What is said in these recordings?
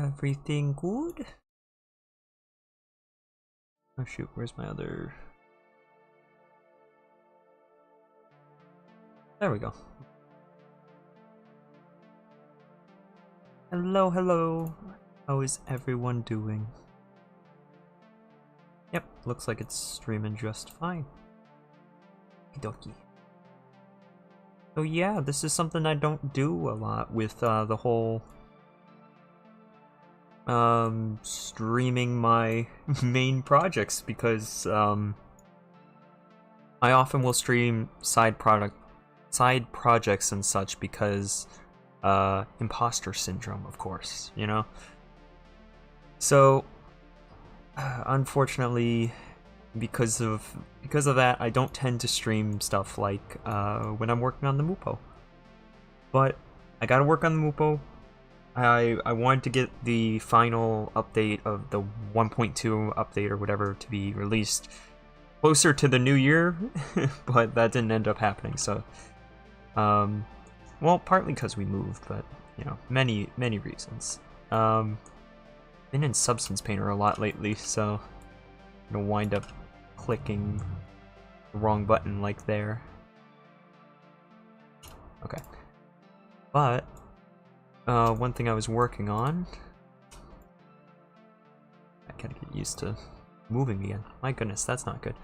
Everything good? Oh shoot, where's my other... There we go. Hello, hello. How is everyone doing? Yep, looks like it's streaming just fine. Okie. So yeah, this is something I don't do a lot with the whole streaming my main projects, because I often will stream side projects and such because imposter syndrome, of course, you know. So unfortunately, because of that, I don't tend to stream stuff like when I'm working on the Mupo. But I gotta work on the Mupo. I wanted to get the final update of the 1.2 update or whatever to be released closer to the new year, but that didn't end up happening. So, well, partly because we moved, but you know, many reasons. Been in Substance Painter a lot lately, so I'm gonna wind up clicking the wrong button like there. Okay, but one thing I was working on, I gotta get used to moving again. My goodness, that's not good.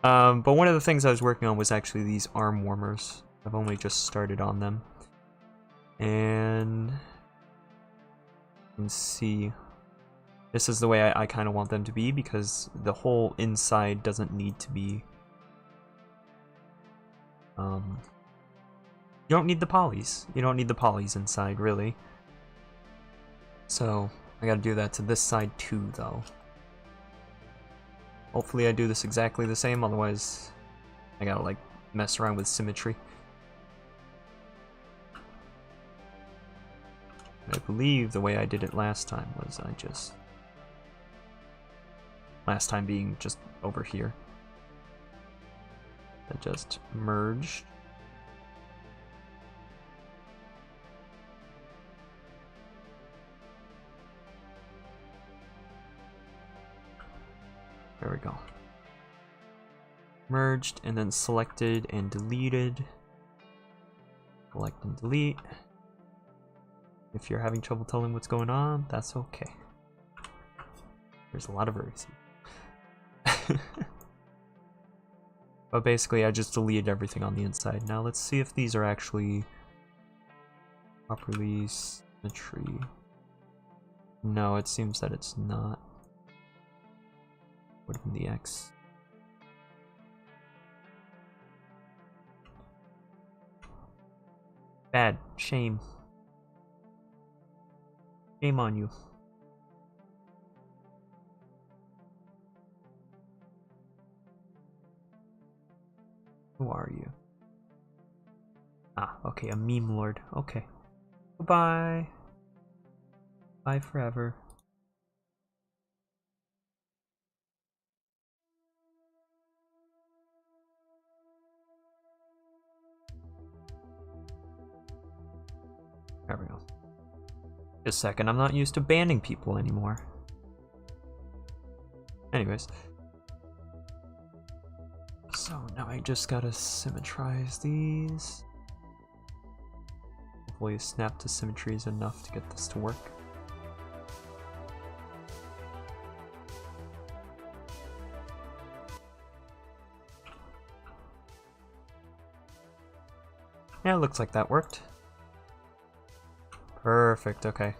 But one of the things I was working on was actually these arm warmers. I've only just started on them, and you can see this is the way I kind of want them to be, because the whole inside doesn't need to be you don't need the polys. You don't need the polys inside, really. So I gotta do that to this side too, though. Hopefully I do this exactly the same, otherwise I gotta like mess around with symmetry. I believe the way I did it last time was last time being just over here. I just merged. There we go. Merged and then selected and deleted. Select and delete. If you're having trouble telling what's going on, that's okay. There's a lot of urgency. But basically, I just deleted everything on the inside. Now let's see if these are actually properly symmetry. No, it seems that it's not. Would have been the X. Bad. Shame. Shame on you. Who are you? Ah, okay, a meme lord. Okay. Goodbye. Bye forever. There we go. Just a second, I'm not used to banning people anymore. Anyways. So now I just gotta symmetrize these. Hopefully a snap to symmetry is enough to get this to work. Yeah, it looks like that worked. Perfect, okay.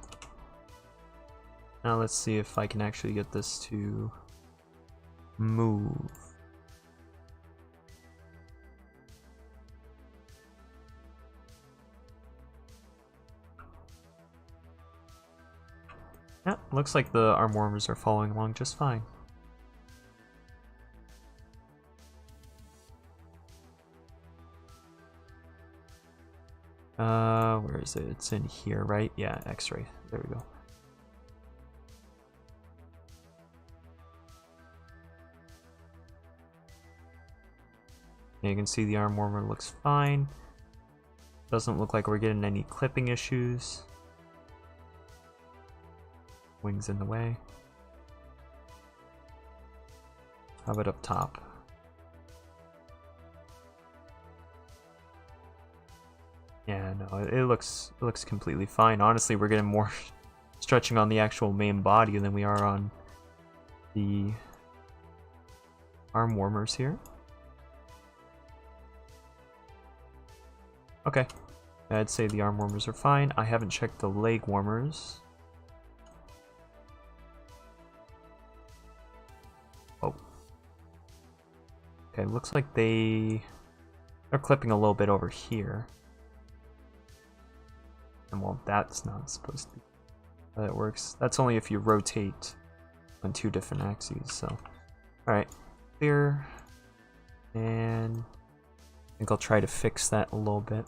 Now let's see if I can actually get this to move. Yeah, looks like the arm warmers are following along just fine. Where is it? It's in here, right? Yeah, X-ray. There we go. And you can see the arm warmer looks fine. Doesn't look like we're getting any clipping issues. Wings in the way. How about up top? Yeah, no, it looks completely fine. Honestly, we're getting more stretching on the actual main body than we are on the arm warmers here. Okay, I'd say the arm warmers are fine. I haven't checked the leg warmers. Oh. Okay, looks like they're clipping a little bit over here. And well, that's not supposed to be how that works. That's only if you rotate on 2 different axes, so. Alright, clear. And I think I'll try to fix that a little bit.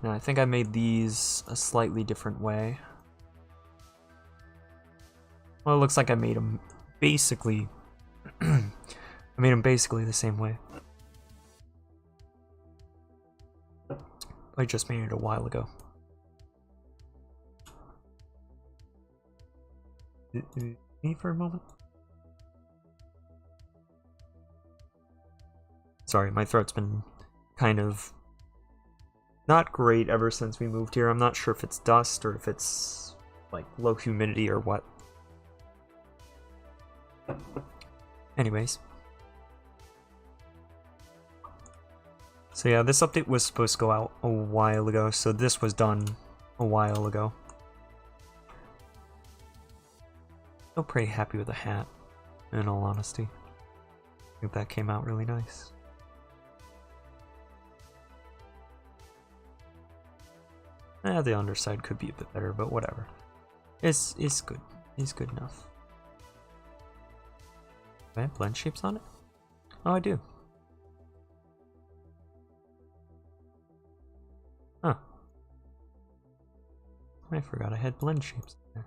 Now I think I made these a slightly different way. Well, it looks like I made them basically the same way. I just made it a while ago. Me for a moment? Sorry, my throat's been kind of not great ever since we moved here. I'm not sure if it's dust or if it's like low humidity or what. Anyways. So yeah, this update was supposed to go out a while ago, so this was done a while ago. Still pretty happy with the hat, in all honesty. I think that came out really nice. The underside could be a bit better, but whatever. It's good. It's good enough. Do I have blend shapes on it? Oh, I do. Huh. I forgot I had blend shapes there.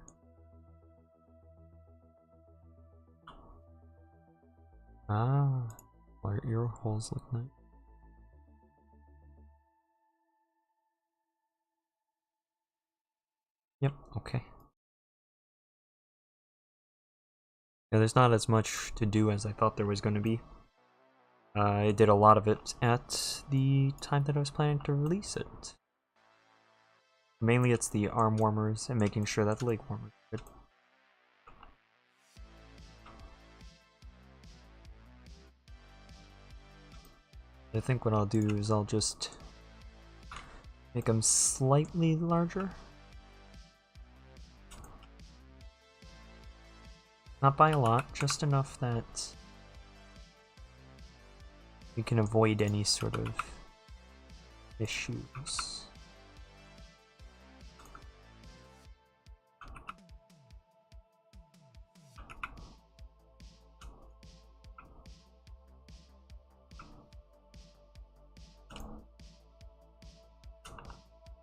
Ah, our ear holes look nice. Yep, okay. Yeah, there's not as much to do as I thought there was going to be. I did a lot of it at the time that I was planning to release it. Mainly it's the arm warmers and making sure that the leg warmers are good. I think what I'll do is I'll just make them slightly larger. Not by a lot, just enough that we can avoid any sort of issues.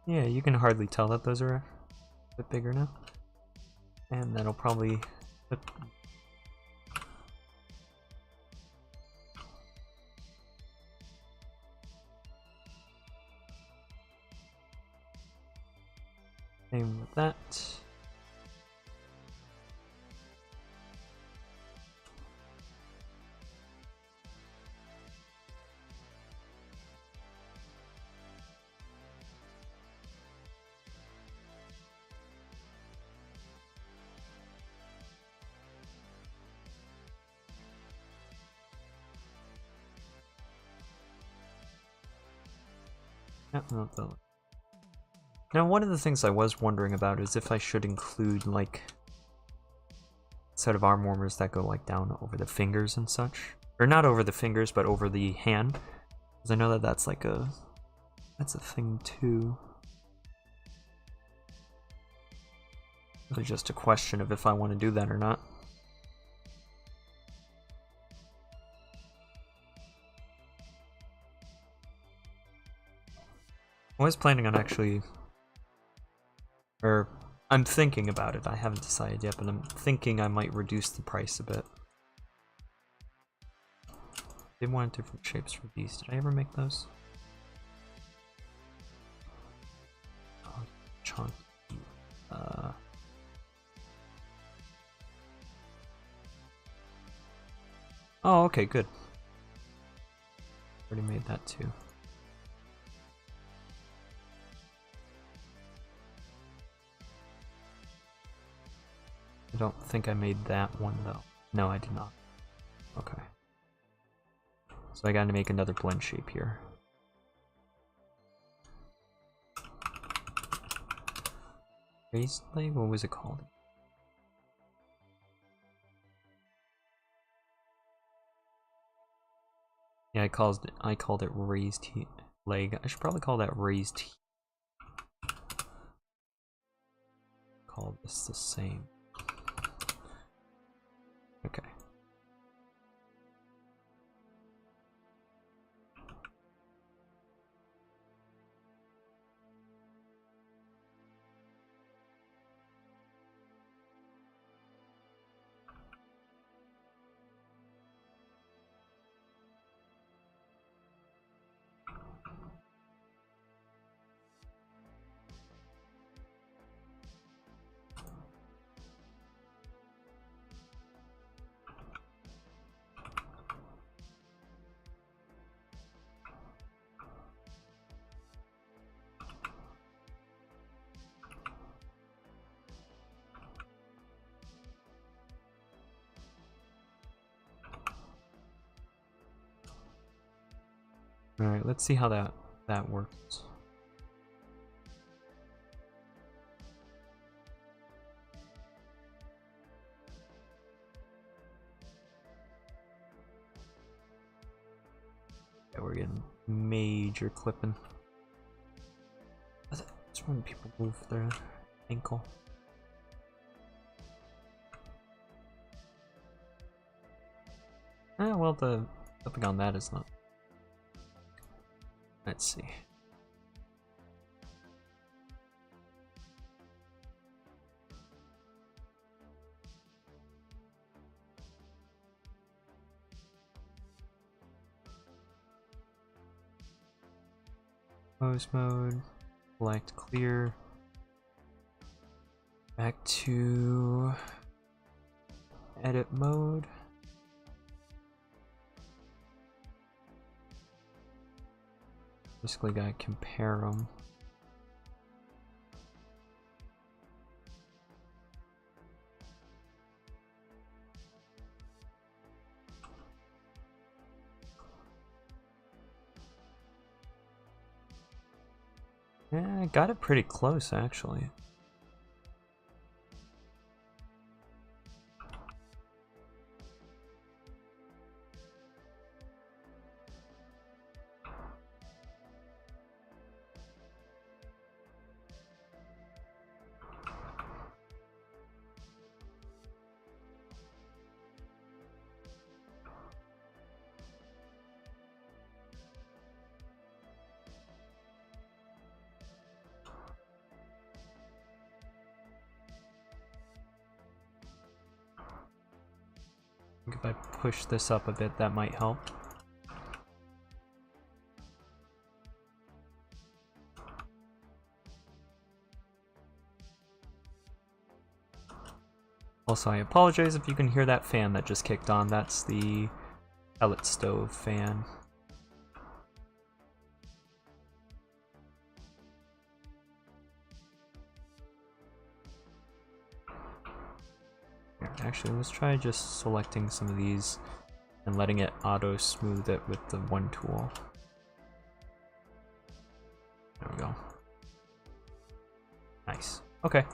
Yeah, you can hardly tell that those are a bit bigger now. And that'll probably... Same with that. Now, one of the things I was wondering about is if I should include, like, a set of arm warmers that go, like, down over the fingers and such. Or not over the fingers, but over the hand. Because I know that that's, like, that's a thing, too. Really just a question of if I want to do that or not. I was planning on actually... Or, I'm thinking about it. I haven't decided yet, but I'm thinking I might reduce the price a bit. They wanted different shapes for these. Did I ever make those? Oh, okay, good. Already made that too. I don't think I made that one though. No, I did not. Okay. So I gotta make another blend shape here. Raised leg? What was it called? Yeah, I called it raised leg. I should probably call that raised. Call this the same. Okay. Alright, let's see how that works. Yeah, we're getting major clipping. That's when people move their ankle. Well, the clipping on that is not. Let's see. Pose mode, select clear. Back to edit mode. Basically gotta compare them. Yeah, I got it pretty close actually. If I push this up a bit, that might help. Also, I apologize if you can hear that fan that just kicked on. That's the pellet stove fan. Here, actually, let's try just selecting some of these and letting it auto smooth it with the one tool. There we go. Nice. Okay.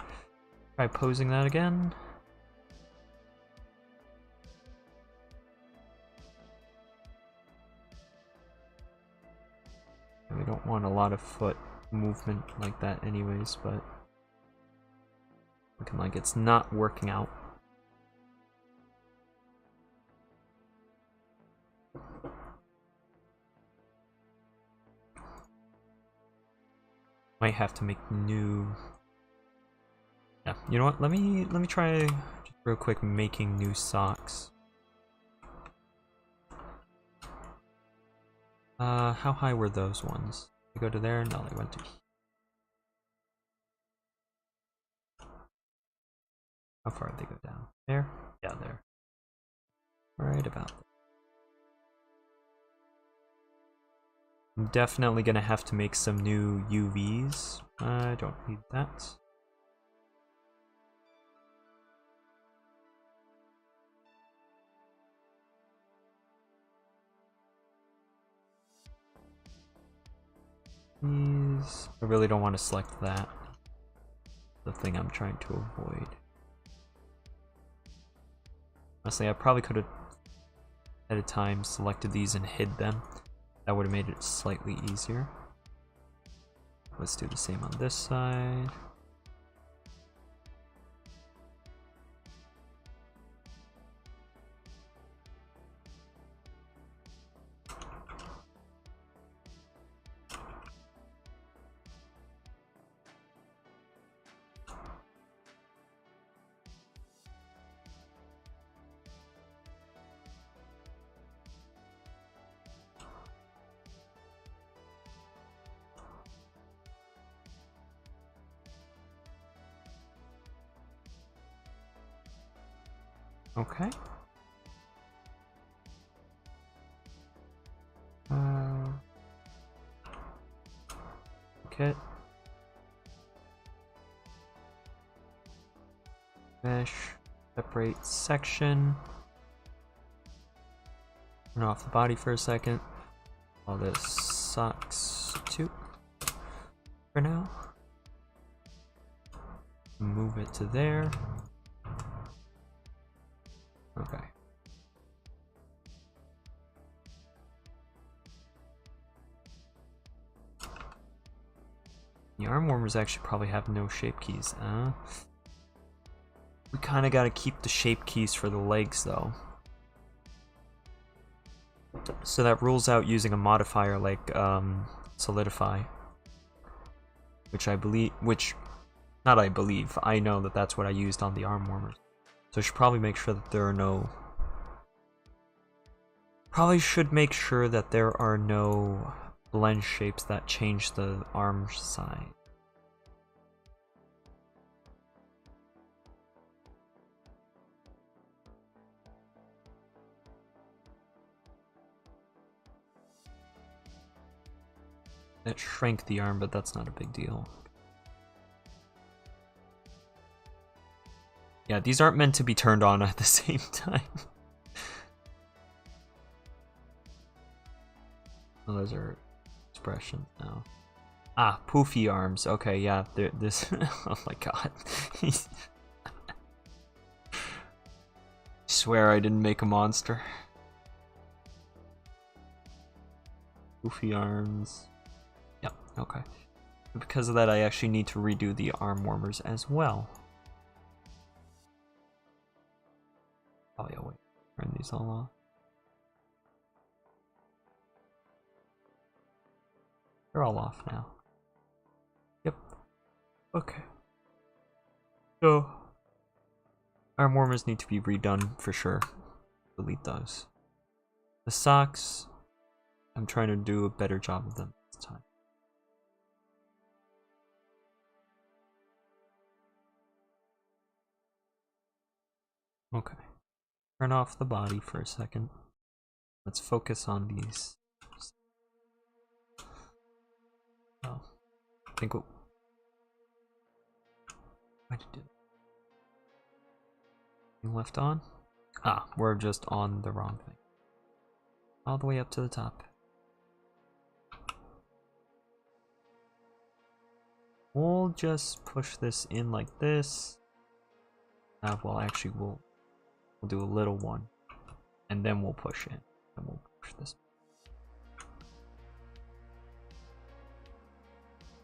Try posing that again. We don't want a lot of foot movement like that anyways, but looking like it's not working out. Might have to make new. Yeah, you know what? Let me try just real quick making new socks. How high were those ones? They go to there? No, they went to. How far did they go down? There? Yeah, there. Right about there. I'm definitely gonna have to make some new UVs. I don't need that. These... I really don't want to select that. The thing I'm trying to avoid. Honestly, I probably could have at a time selected these and hid them. That would have made it slightly easier. Let's do the same on this side. Okay. Kit. Mesh. Separate section. Turn off the body for a second. All this sucks too. For now. Move it to there. Okay. The arm warmers actually probably have no shape keys. We kind of got to keep the shape keys for the legs though. So that rules out using a modifier like solidify. Which I believe, I know that that's what I used on the arm warmers. So I should probably make sure that there are no... Probably should make sure that there are no blend shapes that change the arm size. That shrank the arm, but that's not a big deal. Yeah, these aren't meant to be turned on at the same time. Oh, those are expressions now. Ah, poofy arms. Okay, yeah, this... oh my god. Swear I didn't make a monster. Poofy arms. Yep, okay. Because of that, I actually need to redo the arm warmers as well. Oh yeah, wait. Turn these all off. They're all off now. Yep. Okay. So, arm warmers need to be redone for sure. Delete those. The socks, I'm trying to do a better job of them this time. Okay. Turn off the body for a second. Let's focus on these. Oh, I think what I did it. Left on? Ah, we're just on the wrong thing. All the way up to the top. We'll just push this in like this. Well, actually, we'll do a little one, and then we'll push in, and we'll push this.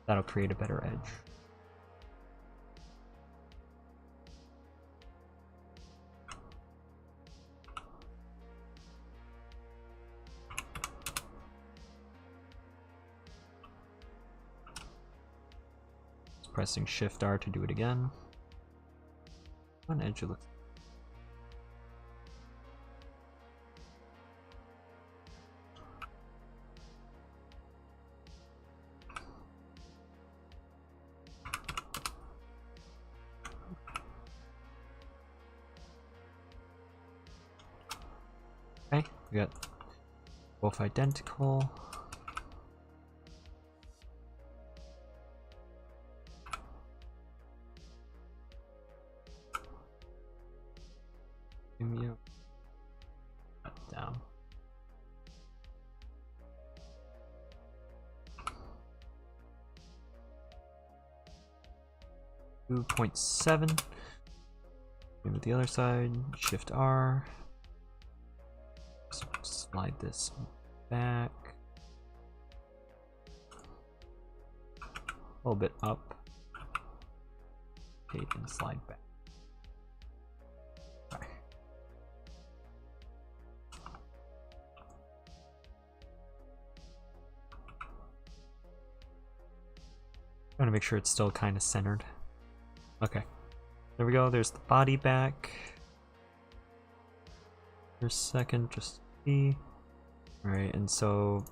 That'll create a better edge. Just pressing Shift R to do it again. One edge it looks. Okay, we got both identical. 2.7. Move it the other side. Shift R. Slide this back. A little bit up. Okay, and slide back. Right. Trying to make sure it's still kind of centered. Okay. There we go. There's the body back. For a second, just see. Alright, and so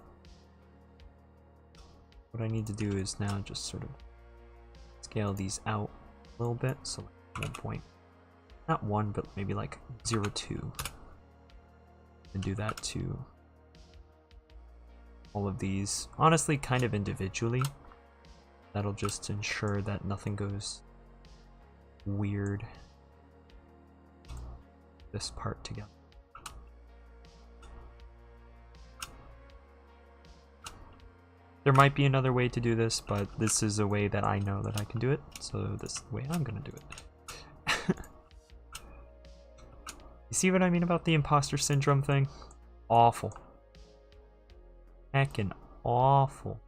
what I need to do is now just sort of scale these out a little bit. So like 1 point, not 1, but maybe like 0.2. And do that to all of these. Honestly, kind of individually. That'll just ensure that nothing goes weird. This part together. There might be another way to do this, but this is a way that I know that I can do it, so this is the way I'm gonna do it. You see what I mean about the imposter syndrome thing? Awful. Heckin' awful.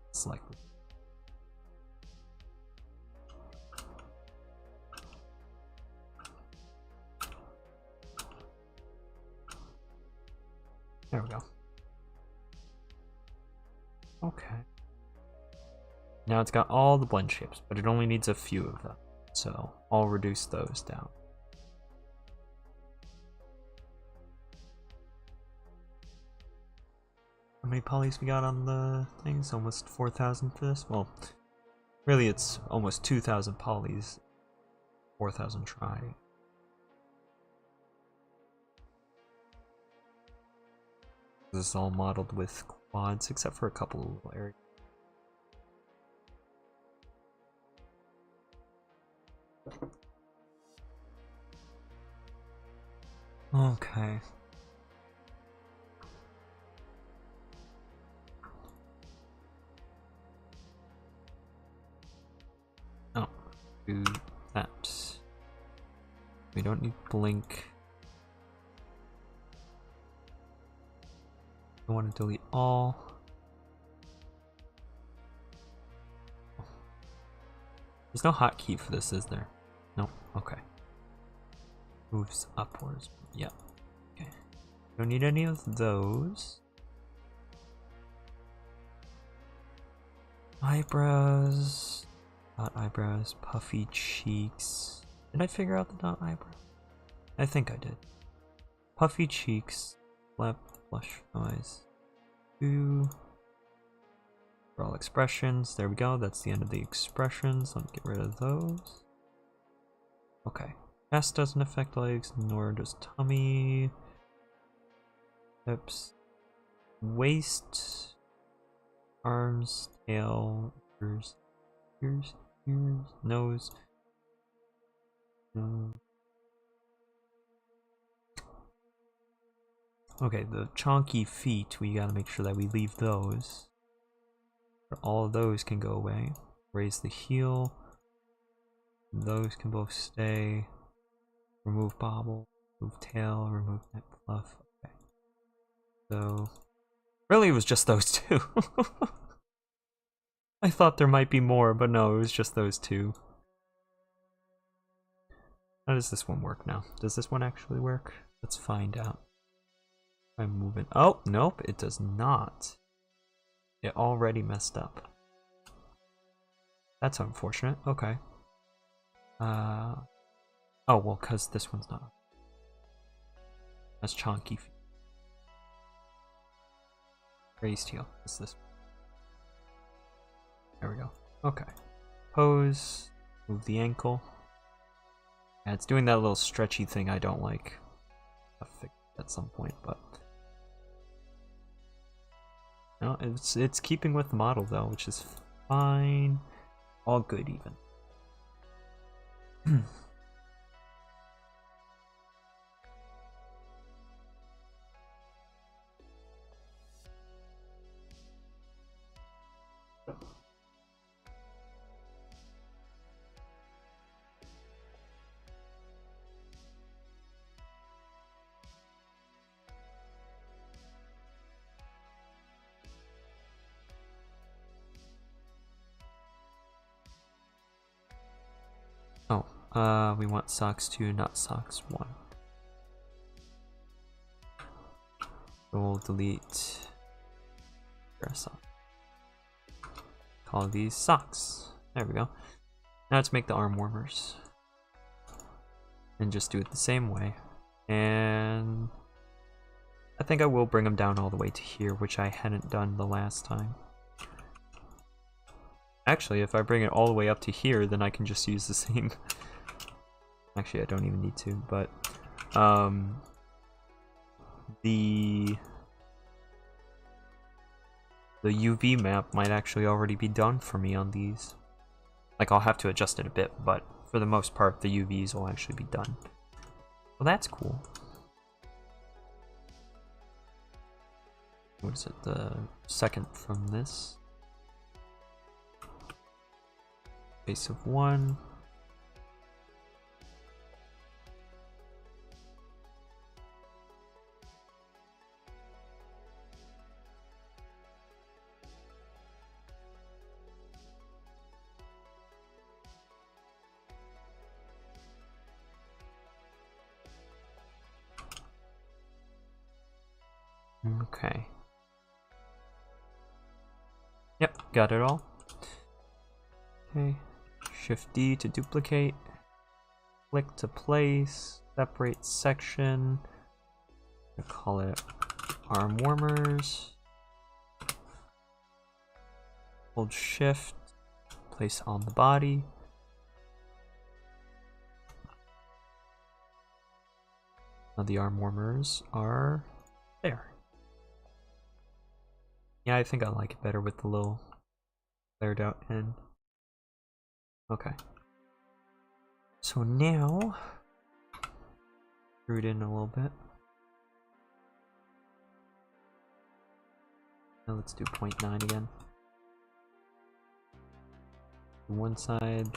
It's like there we go. Okay. Now it's got all the blend shapes, but it only needs a few of them. So I'll reduce those down. How many polys we got on the things? Almost 4,000 for this? Well, really it's almost 2,000 polys. 4,000 try. This is all modeled with quads, except for a couple of little areas. Okay. Oh, do that. We don't need blink. I want to delete all. There's no hotkey for this, is there? No. Okay. Moves upwards. Yep. Okay. Don't need any of those. Eyebrows. Dot eyebrows. Puffy cheeks. Did I figure out the dot eyebrow? I think I did. Puffy cheeks. Lip. Blush noise. 2. For all expressions. There we go. That's the end of the expressions. Let me get rid of those. Okay. Chest doesn't affect legs, nor does tummy. Hips. Waist. Arms. Tail. Ears. Nose. Okay, the chonky feet, we gotta make sure that we leave those. All of those can go away. Raise the heel. Those can both stay. Remove bobble. Remove tail. Remove neck fluff. Okay. So, really it was just those two. I thought there might be more, but no, it was just those two. How does this one work now? Does this one actually work? Let's find out. I'm moving. Oh, nope, it does not. It already messed up. That's unfortunate. Okay. Oh, well, because this one's not. That's chonky. Raised heel. It's this one. There we go. Okay. Pose. Move the ankle. Yeah, it's doing that little stretchy thing I don't like. I'll fix it at some point, but no, it's keeping with the model though, which is fine. All good even. We want socks 2, not socks 1. So we'll delete our sock. Call these socks. There we go. Now let's make the arm warmers. And just do it the same way. And I think I will bring them down all the way to here, which I hadn't done the last time. Actually, if I bring it all the way up to here, then I can just use the same. Actually, I don't even need to, but the UV map might actually already be done for me on these. Like, I'll have to adjust it a bit, but for the most part, the UVs will actually be done. Well, that's cool. What is it? The second from this. Base of 1. Okay. Yep, got it all. Okay. Shift D to duplicate. Click to place. Separate section. I'll call it arm warmers. Hold Shift. Place on the body. Now the arm warmers are there. Yeah, I think I like it better with the little flared out end. Okay. So now, screw it in a little bit. Now let's do 0.9 again. One side.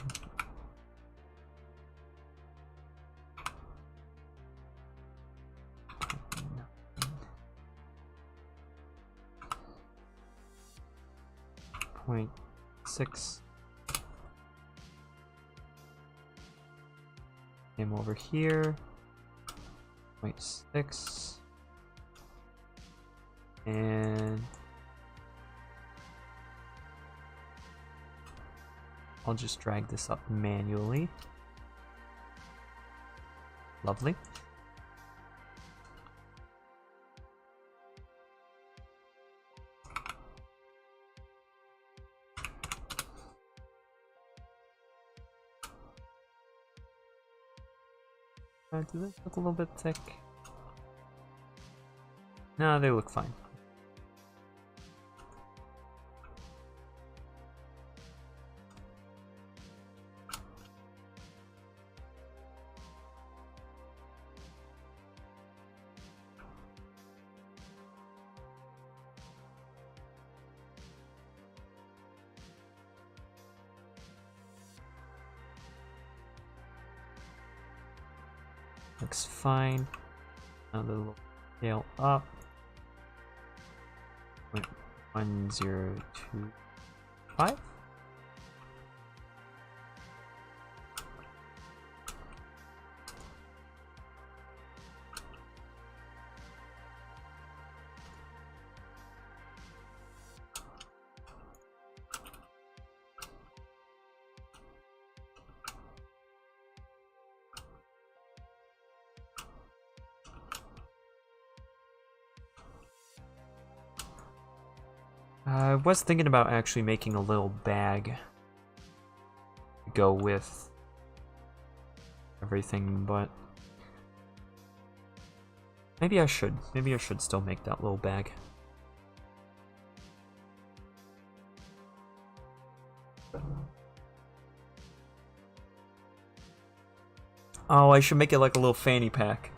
Point 6. Came over here. 0.6. And I'll just drag this up manually. Lovely. Do they look a little bit thick? No, they look fine. Looks fine. Now the little scale up. 0.1025. I was thinking about actually making a little bag to go with everything, but maybe I should. Maybe I should still make that little bag. Oh, I should make it like a little fanny pack.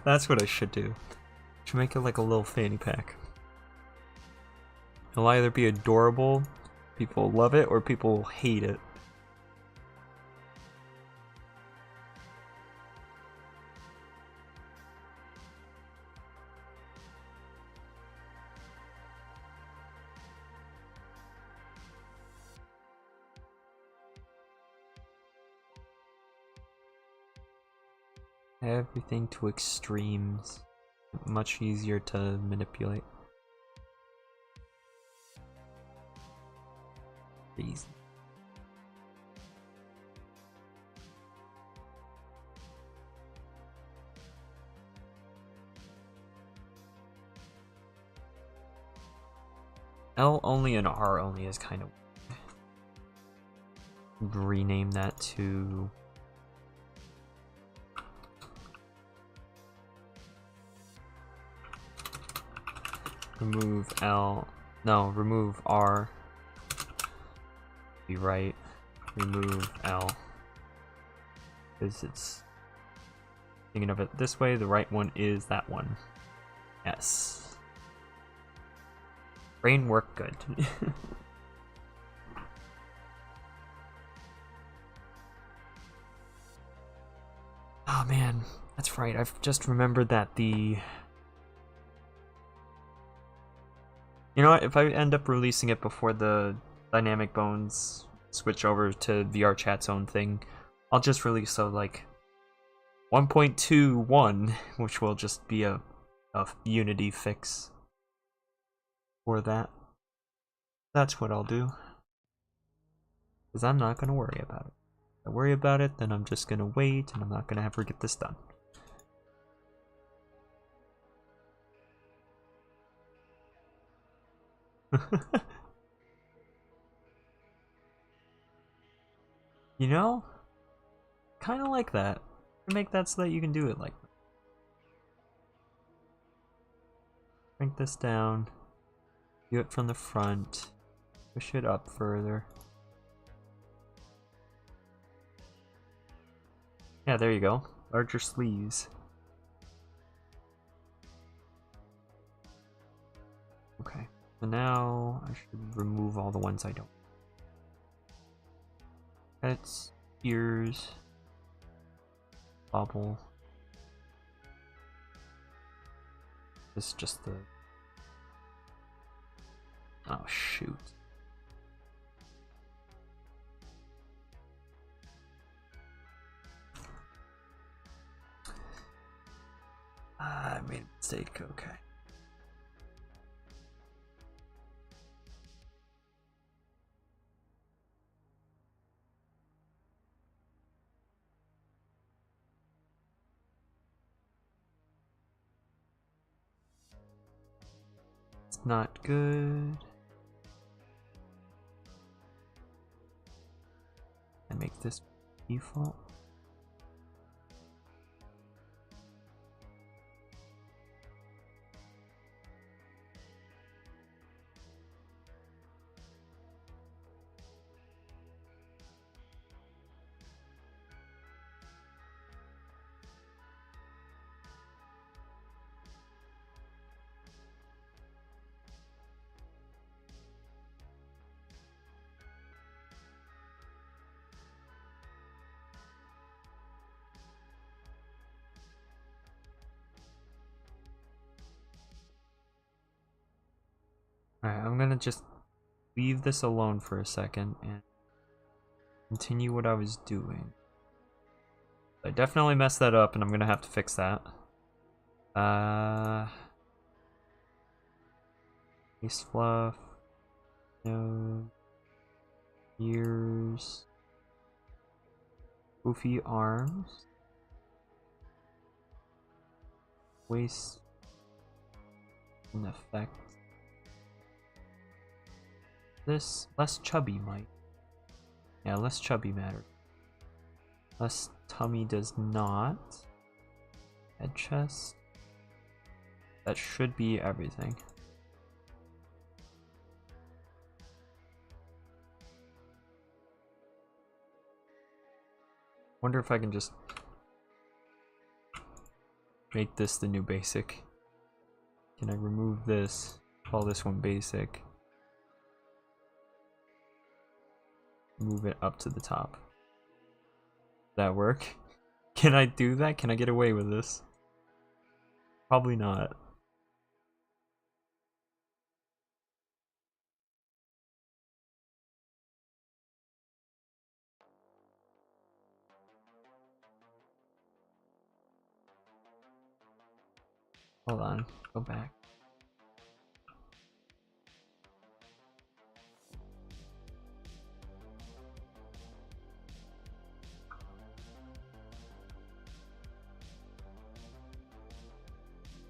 That's what I should do. I should make it like a little fanny pack. It'll either be adorable, people love it, or people hate it. Everything to extremes. Much easier to manipulate. Easy. L only and R only is kind of weird. Rename that to remove L. No, remove R. Be right. Remove L. Because it's thinking of it this way, the right one is that one. Yes. Brain work good. Oh man, that's right. I've just remembered that the... You know what, if I end up releasing it before the Dynamic Bones switch over to VR Chat's own thing, I'll just release a, like, 1.21, which will just be a Unity fix for that. That's what I'll do. Because I'm not going to worry about it. If I worry about it, then I'm just going to wait, and I'm not going to ever get this done. You know? Kind of like that. Make that so that you can do it like that. Crank this down. Do it from the front. Push it up further. Yeah, there you go. Larger sleeves. Okay. So now I should remove all the ones I don't. Heads, ears, bobble. This is just the... Oh shoot. I made a mistake, okay. It's not good. I make this default. Alright, I'm gonna just leave this alone for a second and continue what I was doing. I definitely messed that up and I'm gonna have to fix that. Face fluff. No. Ears. Goofy arms. Waist. An effect. This less chubby might. Yeah, less chubby matters. Less tummy does not. Head chest. That should be everything. Wonder if I can just make this the new basic. Can I remove this? Call this one basic. Move it up to the top. Does that work? Can I do that? Can I get away with this? Probably not. Hold on, go back.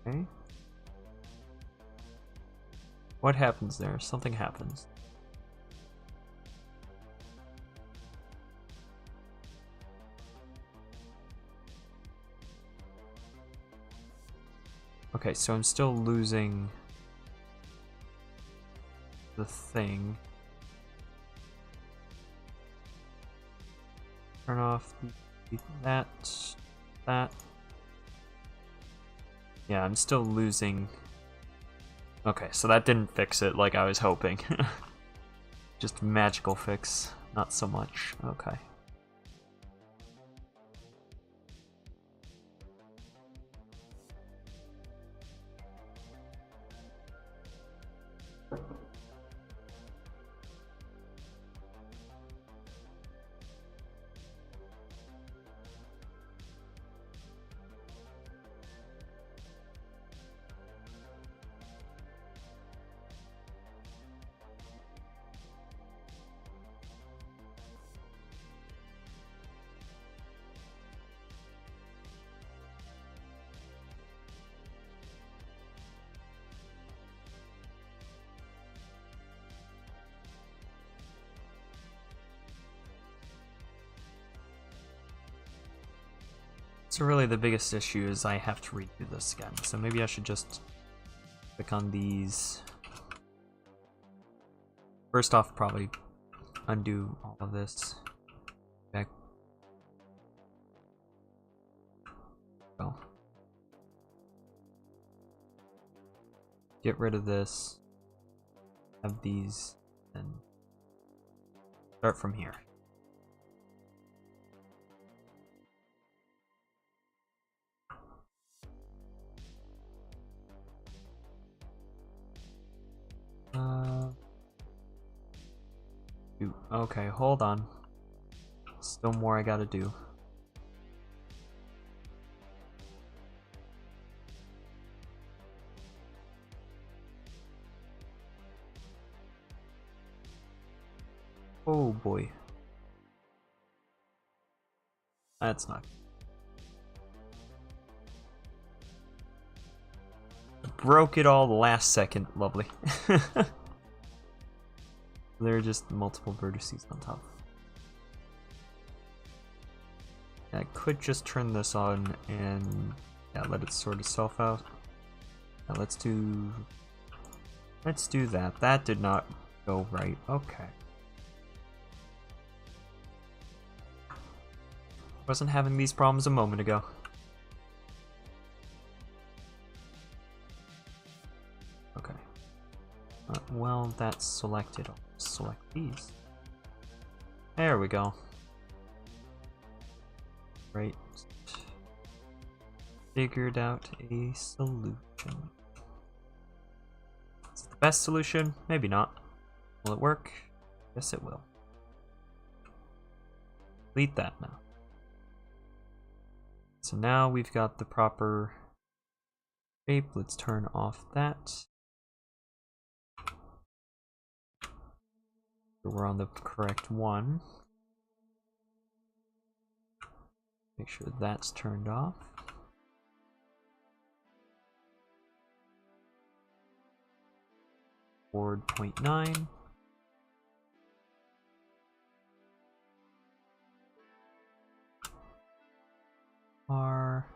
Okay. What happens there? Something happens. Okay, so I'm still losing the thing. Turn off that. Yeah, I'm still losing. Okay, so that didn't fix it like I was hoping. Just magical fix, not so much. Okay. So really the biggest issue is I have to redo this again, so maybe I should just click on these. First off, probably undo all of this. Back. Go. Get rid of this. Have these, and start from here. Okay, hold on. Still more I gotta do. Oh boy. That's not. Broke it all the last second. Lovely. There are just multiple vertices on top. I could just turn this on and yeah, let it sort itself out. Now let's do that. That did not go right. Okay. Wasn't having these problems a moment ago. Okay. Well, that's selected. I'll select these. There we go. Right. Figured out a solution. Is it the best solution? Maybe not. Will it work? Yes, it will. Delete that now. So now we've got the proper shape. Let's turn off that. So we're on the correct one. Make sure that's turned off. Board 0.9. R.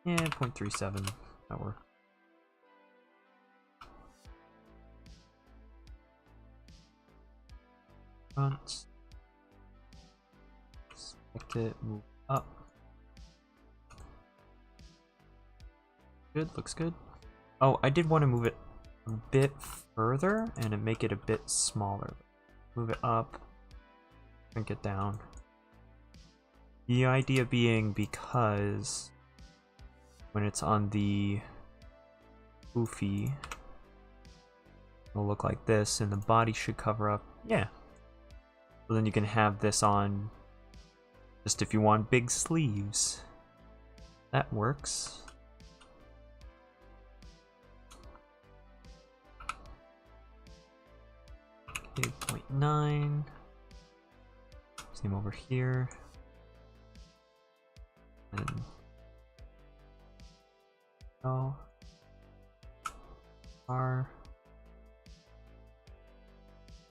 Yeah, 0.37. That works. Front. Select it, move up. Good, looks good. Oh, I did want to move it a bit further and make it a bit smaller. Move it up, shrink it down. The idea being because when it's on the goofy, it'll look like this and the body should cover up. Yeah. So then you can have this on Just if you want big sleeves. That works. Okay, 0.9. Same over here. And oh, R.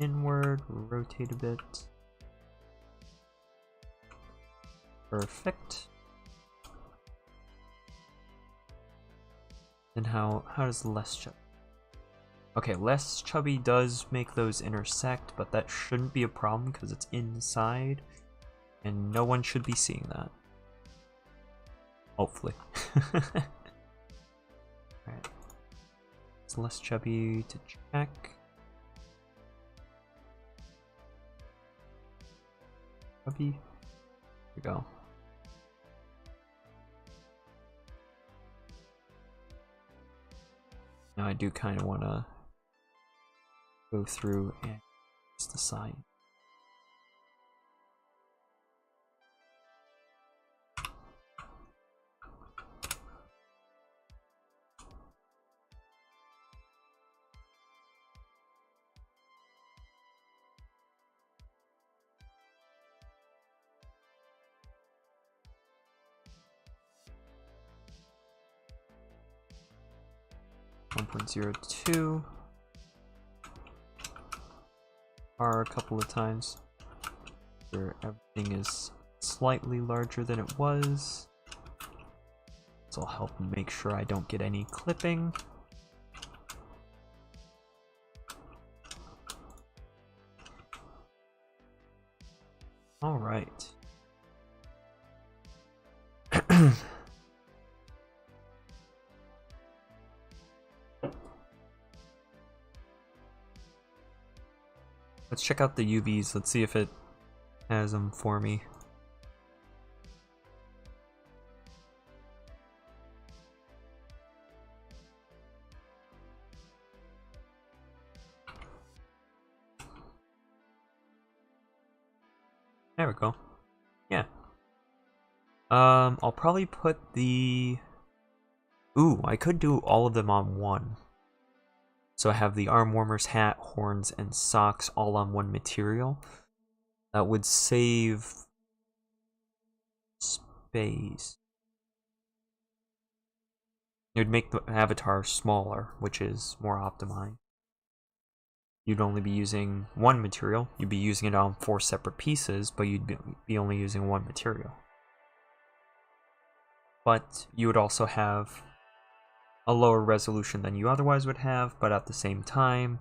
Inward, rotate a bit. Perfect. And how does less chubby? Okay, less chubby does make those intersect, but that shouldn't be a problem because it's inside, and no one should be seeing that. Hopefully. Alright. It's less chubby to check. Chubby. Here we go. Now I do kind of want to go through and just decide. .02 R a couple of times where everything is slightly larger than it was. This will help make sure I don't get any clipping. All right. Let's check out the UVs. Let's see if it has them for me. There we go. Yeah. I'll probably put the... Ooh, I could do all of them on one. So I have the arm warmers, hat, horns, and socks all on one material. That would save space. It would make the avatar smaller, which is more optimized. You'd only be using one material. You'd be using it on 4 separate pieces, but you'd be only using one material. But you would also have a lower resolution than you otherwise would have, but at the same time,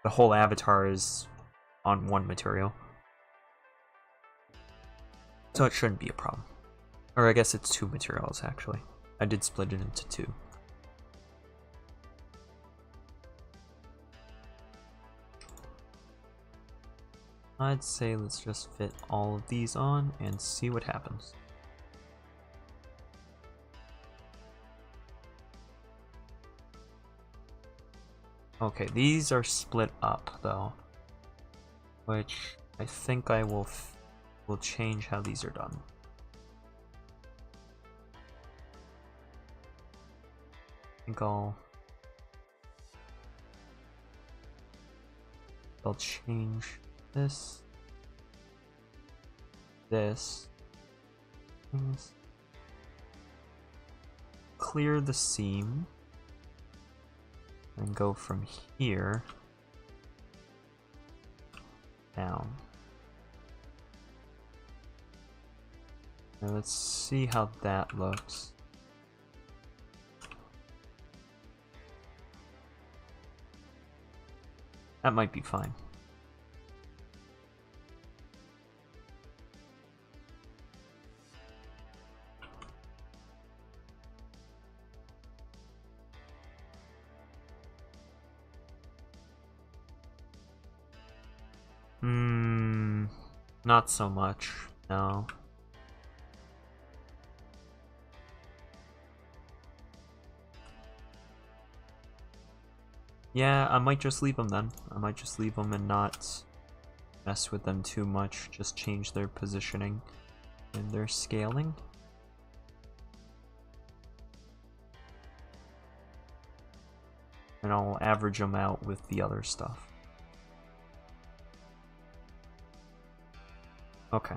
the whole avatar is on one material. So it shouldn't be a problem. Or I guess it's 2 materials, actually. I did split it into 2. I'd say let's just fit all of these on and see what happens. Okay, these are split up though, which I think I will change how these are done. I think I'll change this, clear the seam, and go from here down. Now let's see how that looks. That might be fine. Not so much, no. Yeah, I might just leave them then. I might just leave them and not mess with them too much, just change their positioning. And they're scaling. And I'll average them out with the other stuff. Okay.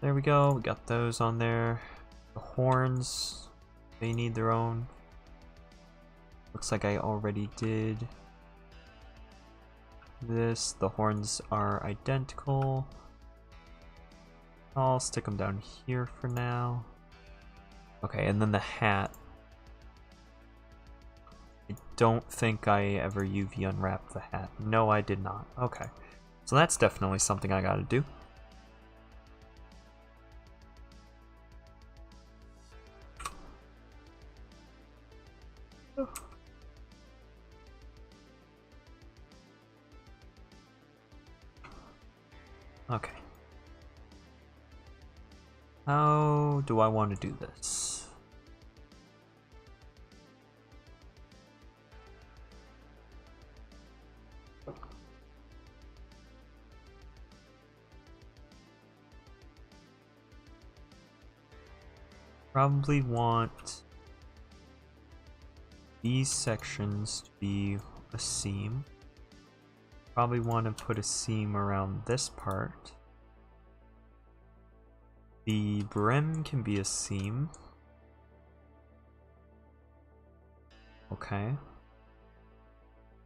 There we go, we got those on there. The horns, they need their own. Looks like I already did this. The horns are identical. I'll stick them down here for now. Okay, and then the hat. I don't think I ever UV unwrapped the hat. No, I did not. Okay. So that's definitely something I gotta do. Okay. How do I want to do this? Probably want these sections to be a seam. Probably want to put a seam around this part. The brim can be a seam. Okay.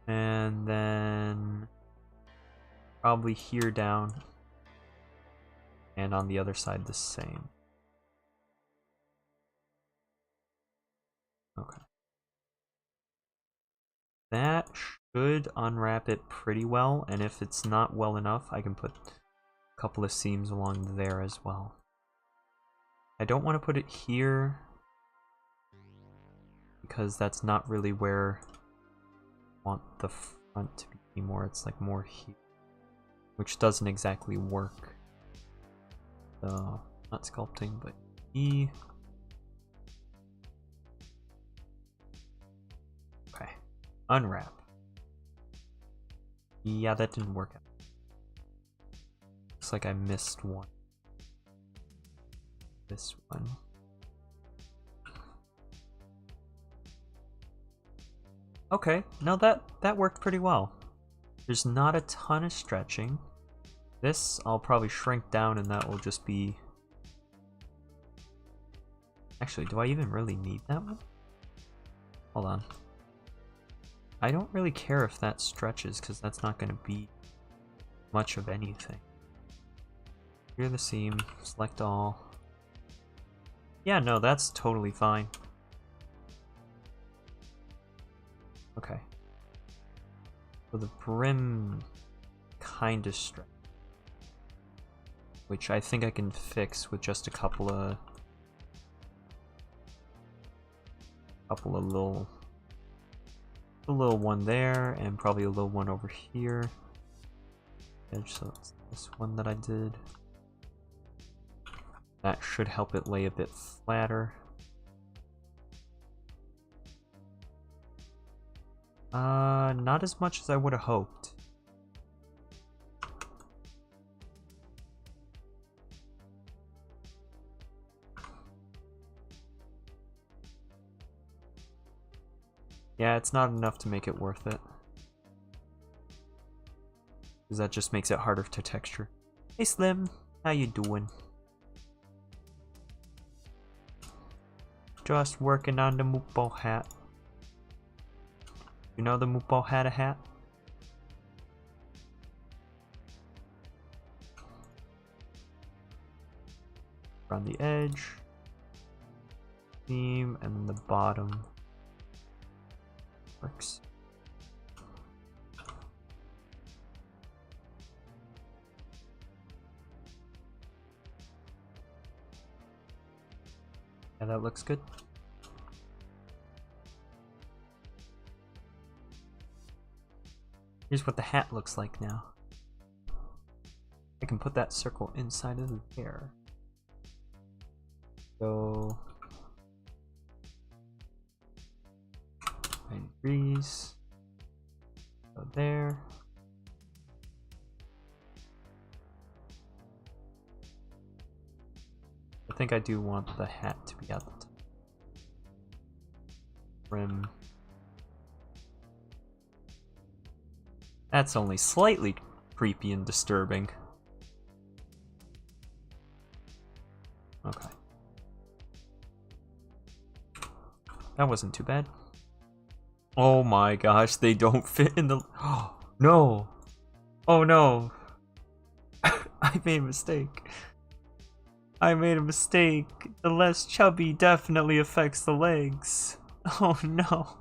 And then probably here down. And on the other side the same. Okay. That should unwrap it pretty well, and if it's not well enough, I can put a couple of seams along there as well. I don't want to put it here because that's not really where I want the front to be more. It's like more here, which doesn't exactly work. So, not sculpting, but E. Okay, unwrap. Yeah, that didn't work out. Looks like I missed one. This one. Okay, no, that worked pretty well. There's not a ton of stretching. This I'll probably shrink down and that will just be... Actually, do I even really need that one? Hold on. I don't really care if that stretches because that's not going to be much of anything. Clear the seam, select all. Yeah, no, that's totally fine. Okay. So the brim kind of stretch, which I think I can fix with just a couple of little, a little one there and probably a little one over here. Edge, so it's this one that I did. That should help it lay a bit flatter. Not as much as I would have hoped. Yeah, it's not enough to make it worth it. Because that just makes it harder to texture. Hey Slim, how you doing? Just working on the Mupo hat. You know the Mupo had a hat? Around the edge. Seam, and then the bottom. Works. Yeah, that looks good. Here's what the hat looks like now. I can put that circle inside of there. So 90 degrees. Go there. think I do want the hat to be at the top. Rim. That's only slightly creepy and disturbing. Okay. That wasn't too bad. Oh my gosh, they don't fit in the... Oh, no! Oh no! I made a mistake. I made a mistake. The less chubby definitely affects the legs. Oh no.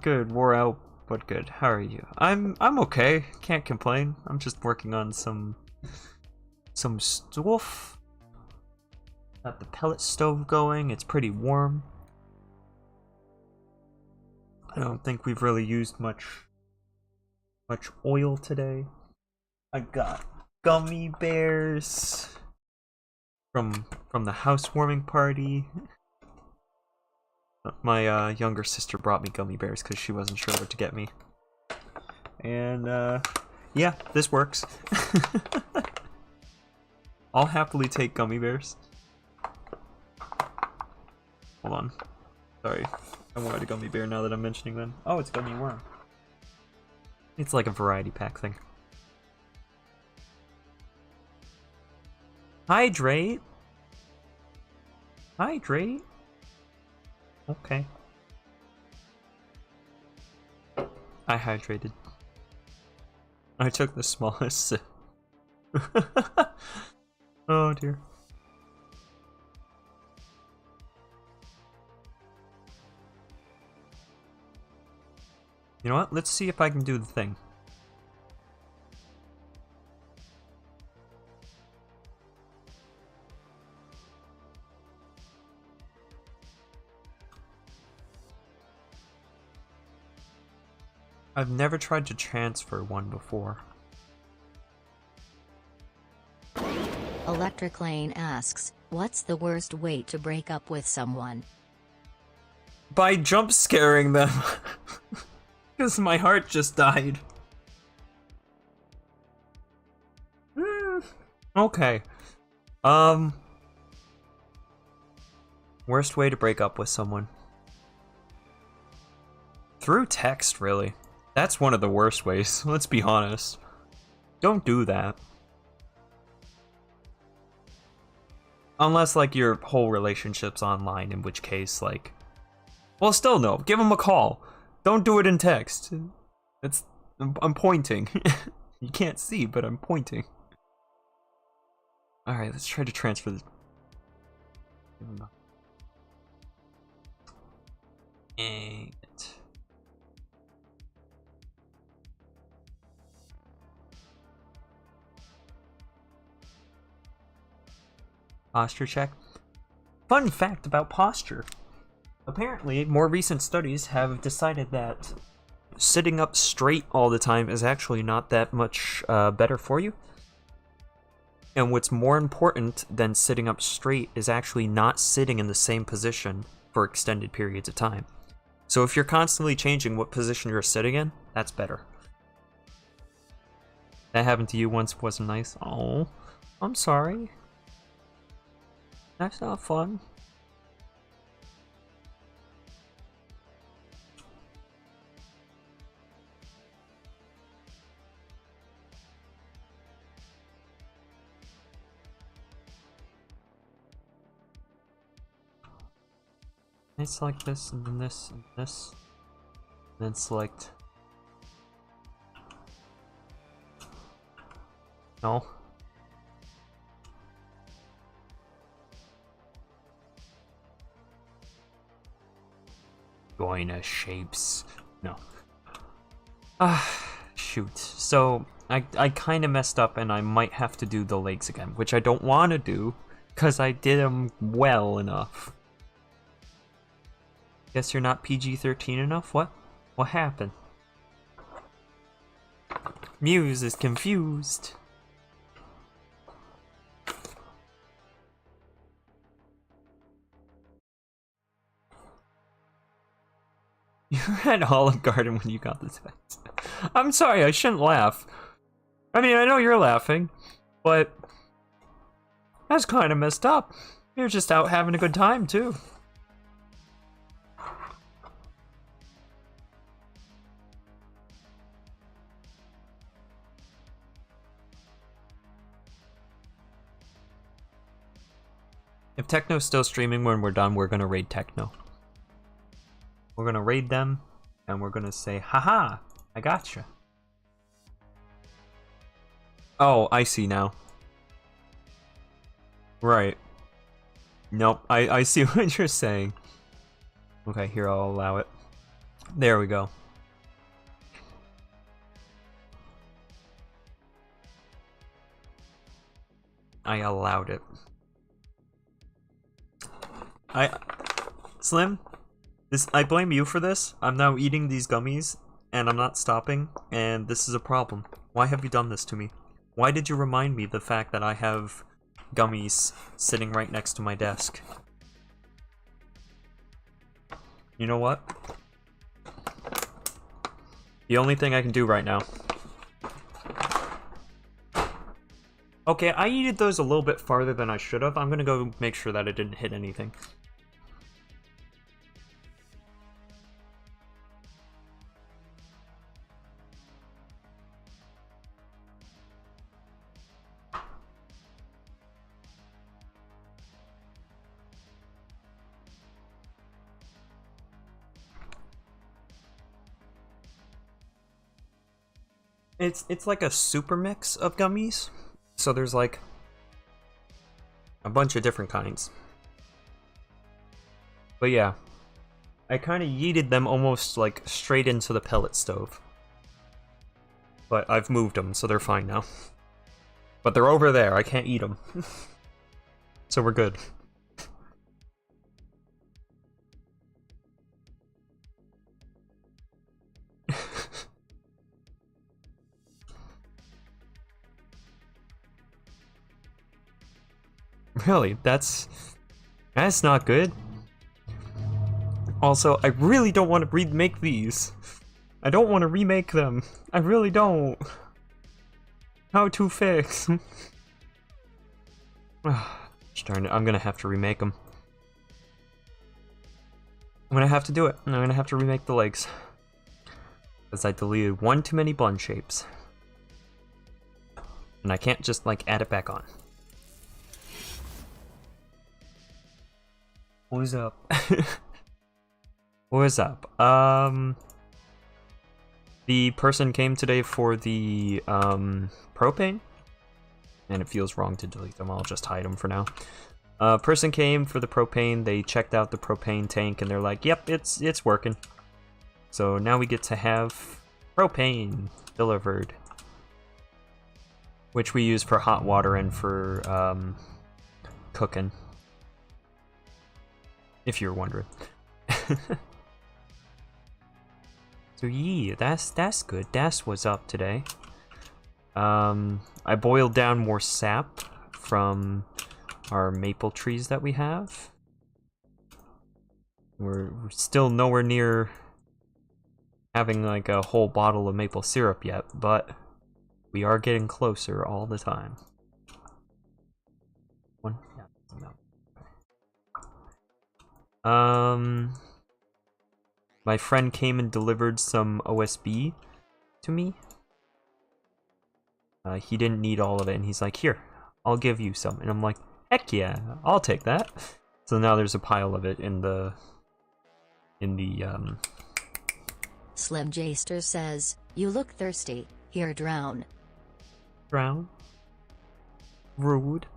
Good, wore out, but good. How are you? I'm okay. Can't complain. I'm just working on some stuff. Got the pellet stove going. It's pretty warm. I don't think we've really used much oil today. I got gummy bears from the housewarming party. My younger sister brought me gummy bears because she wasn't sure what to get me. And yeah, this works. I'll happily take gummy bears. Hold on. Sorry. I wanted a gummy bear now that I'm mentioning them. Oh, it's gummy worm. It's like a variety pack thing. Hydrate. Hydrate. Okay. I hydrated. I took the smallest sip. Oh dear. You know what? Let's see if I can do the thing. I've never tried to transfer one before. Electric Lane asks, what's the worst way to break up with someone? By jump scaring them. Because my heart just died. Okay. Worst way to break up with someone. Through text, really. That's one of the worst ways, let's be honest. Don't do that. Unless, like, your whole relationship's online, in which case, like... Well, still no, give them a call. Don't do it in text. I'm pointing. You can't see, but I'm pointing. Alright, let's try to transfer this. And... Posture check. Fun fact about posture. Apparently, more recent studies have decided that sitting up straight all the time is actually not that much better for you. And what's more important than sitting up straight is actually not sitting in the same position for extended periods of time. So if you're constantly changing what position you're sitting in, that's better. That happened to you once, wasn't nice? Oh, I'm sorry. That's not fun. I select this, and then this, and this, and then select... No. Going to shapes. No. Shoot. So, I kind of messed up, and I might have to do the legs again, which I don't want to do, because I did them well enough. Guess you're not PG-13 enough? What? What happened? Muse is confused. You're at Olive Garden when you got the text. I'm sorry, I shouldn't laugh. I mean, I know you're laughing. But that's kind of messed up. You're just out having a good time, too. If Techno's still streaming when we're done, we're gonna raid Techno. We're gonna raid them, and we're gonna say, haha, I gotcha. Oh, I see now. Right. Nope, I see what you're saying. Okay, here, I'll allow it. There we go. I allowed it. Slim, I blame you for this. I'm now eating these gummies, and I'm not stopping, and this is a problem. Why have you done this to me? Why did you remind me the fact that I have gummies sitting right next to my desk? You know what? The only thing I can do right now. Okay, I eated those a little bit farther than I should have. I'm gonna go make sure that it didn't hit anything. It's like a super mix of gummies. So there's like a bunch of different kinds. But yeah, I kind of yeeted them almost like straight into the pellet stove. But I've moved them, so they're fine now. But they're over there, I can't eat them. So we're good. Really, that's not good. Also, I really don't want to remake these. I don't want to remake them. I really don't. How to fix? Darn it, I'm gonna have to remake them. I'm gonna have to do it. I'm gonna have to remake the legs. Because I deleted one too many bun shapes. And I can't just, like, add it back on. What's up? What's up? The person came today for the propane, and it feels wrong to delete them. I'll just hide them for now. Person came for the propane. They checked out the propane tank, and they're like, "Yep, it's working." So now we get to have propane delivered, which we use for hot water and for cooking. If you're wondering. So yeah, that's good. That's what's up today. I boiled down more sap from our maple trees that we have. We're still nowhere near having like a whole bottle of maple syrup yet, but we are getting closer all the time. One, yeah, no. My friend came and delivered some OSB to me. He didn't need all of it, and he's like, "Here, I'll give you some." And I'm like, "Heck yeah, I'll take that." So now there's a pile of it in the Slim Jaster says, "You look thirsty. Here, drown." Drown? Rude.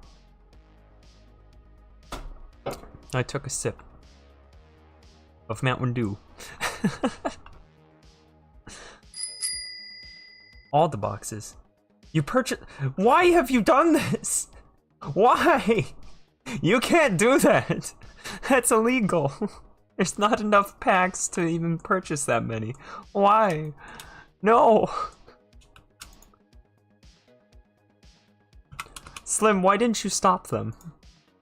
I took a sip of Mountain Dew. All the boxes. You purchased. Why have you done this? Why? You can't do that. That's illegal. There's not enough packs to even purchase that many. Why? No. Slim, why didn't you stop them?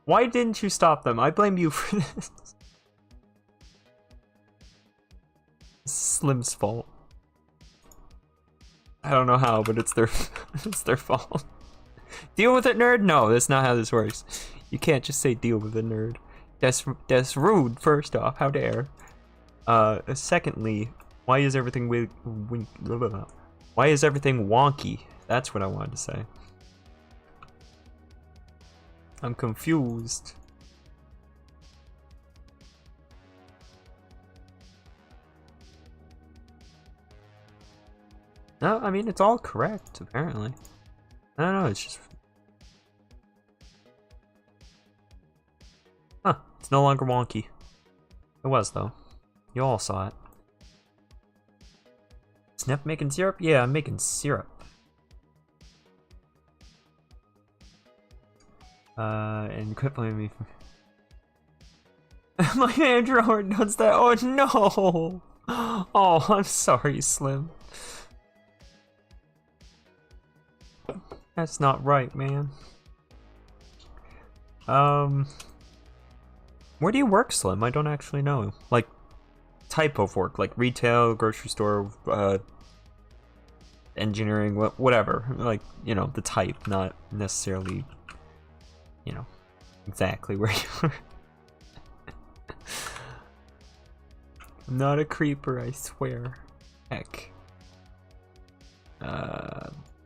Why didn't you stop them? I blame you for this. Slim's fault. I don't know how, but it's their it's their fault. Deal with it, nerd? No, that's not how this works. You can't just say deal with it, nerd. That's rude, first off. How dare. Secondly, why is everything why is everything wonky? That's what I wanted to say. I'm confused. No, I mean, it's all correct, apparently. I don't know, it's just... Huh, it's no longer wonky. It was, though. You all saw it. Snep making syrup? Yeah, I'm making syrup. And quit blaming me for... My manager already does that. Oh, no! Oh, I'm sorry, Slim. That's not right, man. Where do you work, Slim? I don't actually know. Like, type of work, like retail, grocery store, engineering, whatever. Like, you know, the type, not necessarily, you know, exactly where you are. I'm not a creeper, I swear. Heck.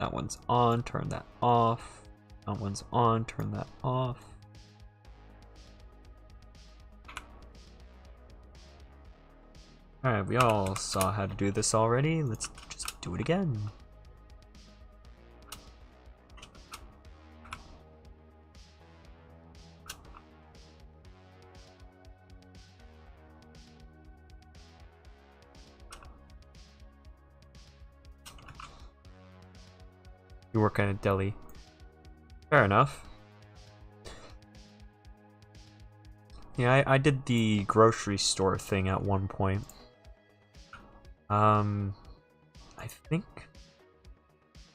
That one's on, turn that off. That one's on, turn that off. Alright, we all saw how to do this already. Let's just do it again. You work at a deli. Fair enough. Yeah, I did the grocery store thing at one point. I think,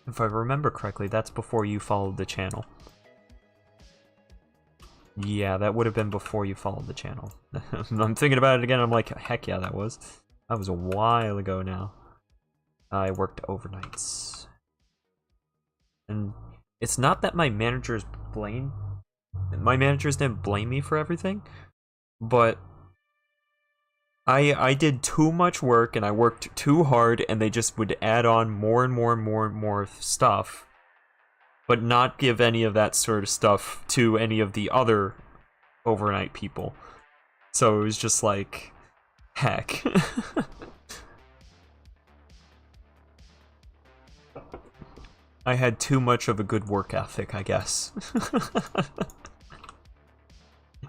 if I remember correctly, that's before you followed the channel. Yeah, that would have been before you followed the channel. I'm thinking about it again, I'm like, heck yeah, that was a while ago now. I worked overnights. And it's not that my managers didn't blame me for everything, but I did too much work and I worked too hard, and they just would add on more and more and more and more stuff, but not give any of that sort of stuff to any of the other overnight people. So it was just like, heck. I had too much of a good work ethic, I guess.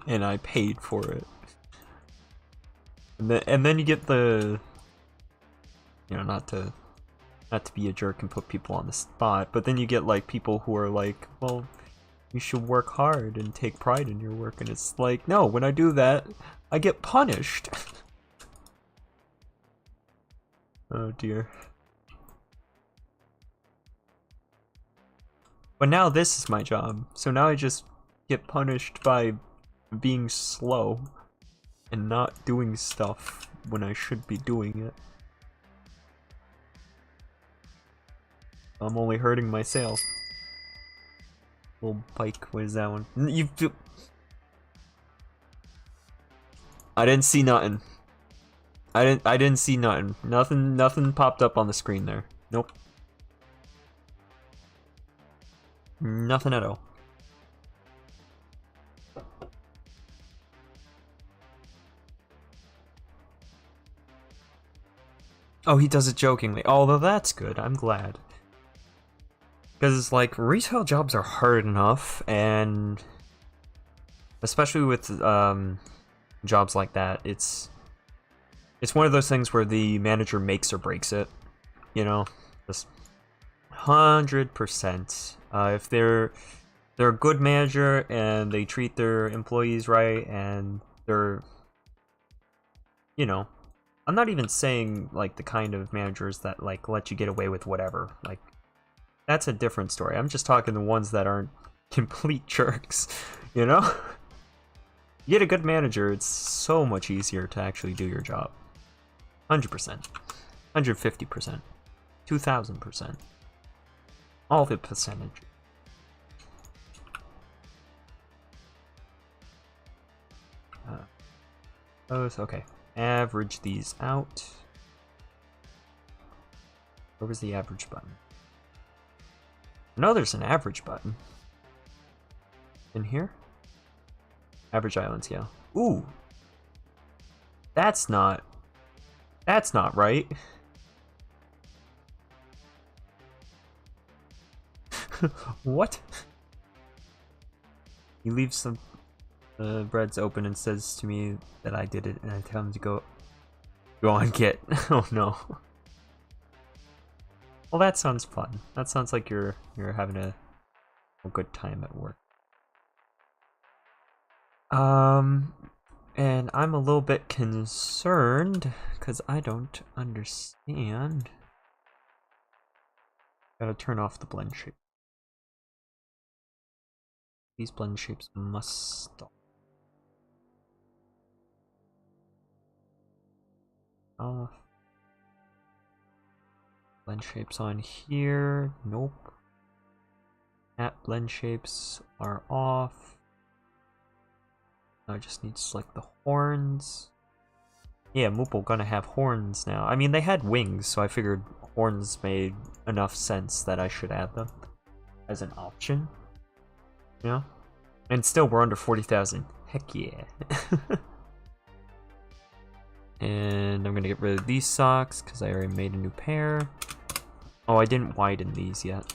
And I paid for it. And then you get the, you know, not to be a jerk and put people on the spot, but then you get like people who are like, well, you should work hard and take pride in your work, and it's like, no, when I do that, I get punished. Oh dear. But now this is my job, so now I just get punished by being slow and not doing stuff when I should be doing it. I'm only hurting myself. Little bike, what is that one? I didn't see nothing. I didn't see nothing. Nothing popped up on the screen there. Nope. Nothing at all. Oh, he does it jokingly. Although that's good, I'm glad. Because, like, retail jobs are hard enough, and especially with jobs like that, it's one of those things where the manager makes or breaks it, you know? Just 100%. If they're a good manager and they treat their employees right, and they're, you know, I'm not even saying like the kind of managers that like let you get away with whatever. Like, that's a different story. I'm just talking the ones that aren't complete jerks, you know? You get a good manager, it's so much easier to actually do your job. 100%. 150%. 2000%. All the percentage. Both, okay. Average these out. Where was the average button? No, there's an average button. In here? Average island scale. Ooh! That's not right. What? He leaves some breads open and says to me that I did it, and I tell him to go on get. Oh no. Well, that sounds fun. That sounds like you're having a good time at work. And I'm a little bit concerned because I don't understand. Gotta turn off the blend shape. These blend shapes must stop. Off. Blend shapes on here. Nope. At blend shapes are off. I just need to select the horns. Yeah, Mupo gonna have horns now. I mean, they had wings, so I figured horns made enough sense that I should add them as an option. Yeah. And still, we're under 40,000. Heck yeah. And I'm gonna get rid of these socks because I already made a new pair. Oh, I didn't widen these yet.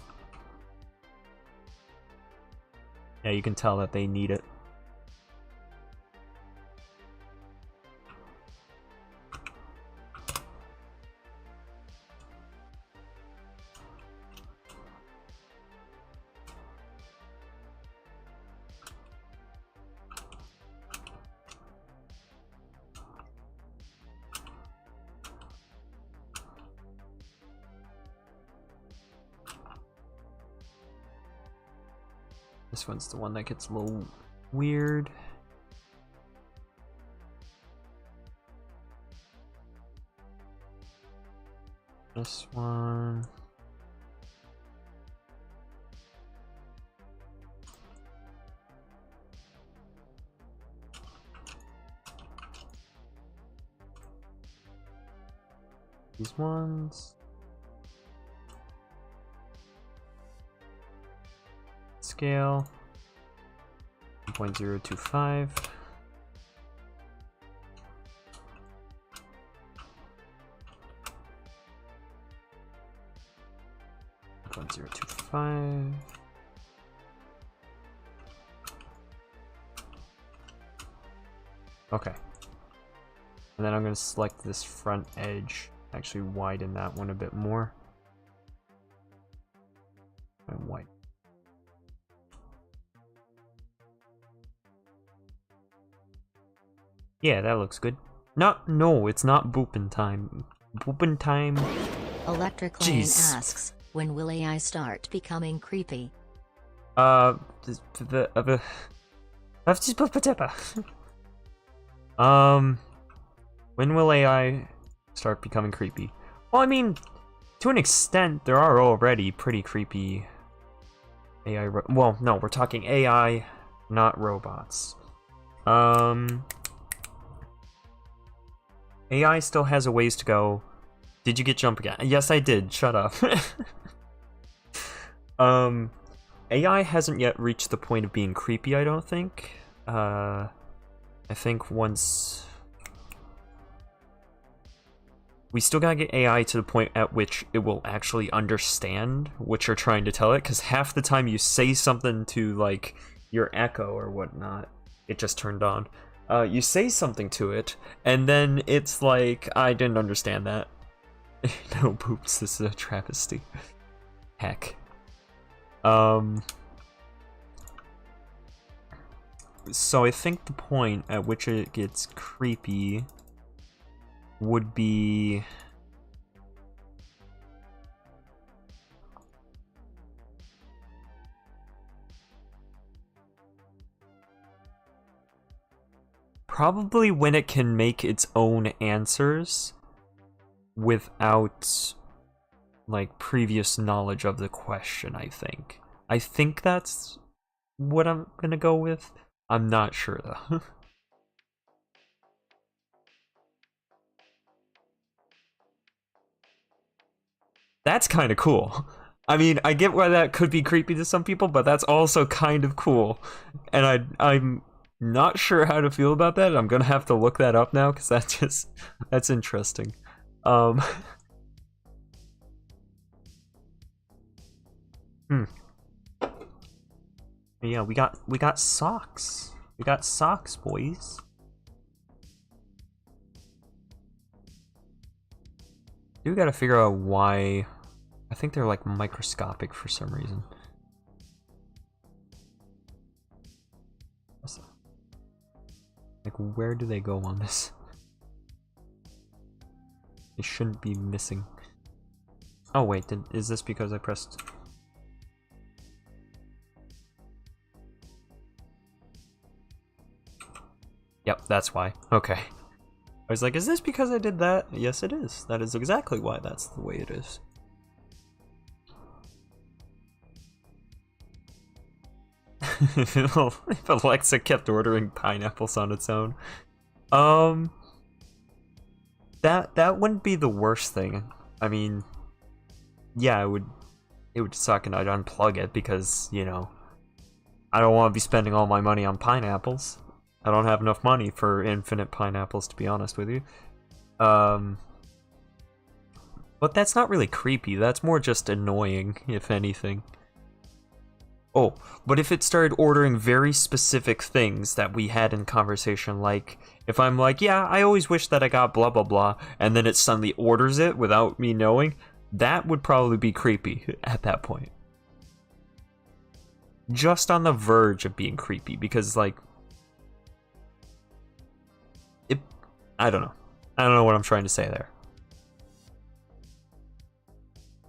Yeah, you can tell that they need it. This one's the one that gets a little weird. This one. These ones. Scale 1.025. Okay. And then I'm going to select this front edge. Actually widen that one a bit more. And white. Yeah, that looks good. No, it's not boopin' time. Boopin' time. Electric Lane asks, when will AI start becoming creepy? When will AI start becoming creepy? Well, I mean, to an extent, there are already pretty creepy AI. Well, no, we're talking AI, not robots. AI still has a ways to go. Did you get jump again? Yes, I did. Shut up. AI hasn't yet reached the point of being creepy, I don't think. I think once... We still gotta get AI to the point at which it will actually understand what you're trying to tell it, because half the time you say something to, like, your Echo or whatnot, it just turned on. You say something to it, and then it's like, I didn't understand that. No poops, this is a travesty. Heck. So I think the point at which it gets creepy would be... Probably when it can make its own answers without, like, previous knowledge of the question, I think. I think that's what I'm gonna go with. I'm not sure, though. That's kind of cool. I mean, I get why that could be creepy to some people, but that's also kind of cool. And I'm not sure how to feel about that. I'm gonna have to look that up now because that's interesting. Um, yeah, we got socks. We got socks, boys. We gotta figure out why. I think they're like microscopic for some reason. Like, where do they go on this? They shouldn't be missing. Oh wait, is this because I pressed? Yep, that's why. Okay. I was like, is this because I did that? Yes, it is. That is exactly why that's the way it is. If Alexa kept ordering pineapples on its own. That wouldn't be the worst thing. I mean, yeah, it would suck and I'd unplug it because, you know, I don't want to be spending all my money on pineapples. I don't have enough money for infinite pineapples, to be honest with you. But that's not really creepy. That's more just annoying, if anything. Oh, but if it started ordering very specific things that we had in conversation, like, if I'm like, yeah, I always wish that I got blah blah blah, and then it suddenly orders it without me knowing, that would probably be creepy at that point. Just on the verge of being creepy, because, like, I don't know. I don't know what I'm trying to say there.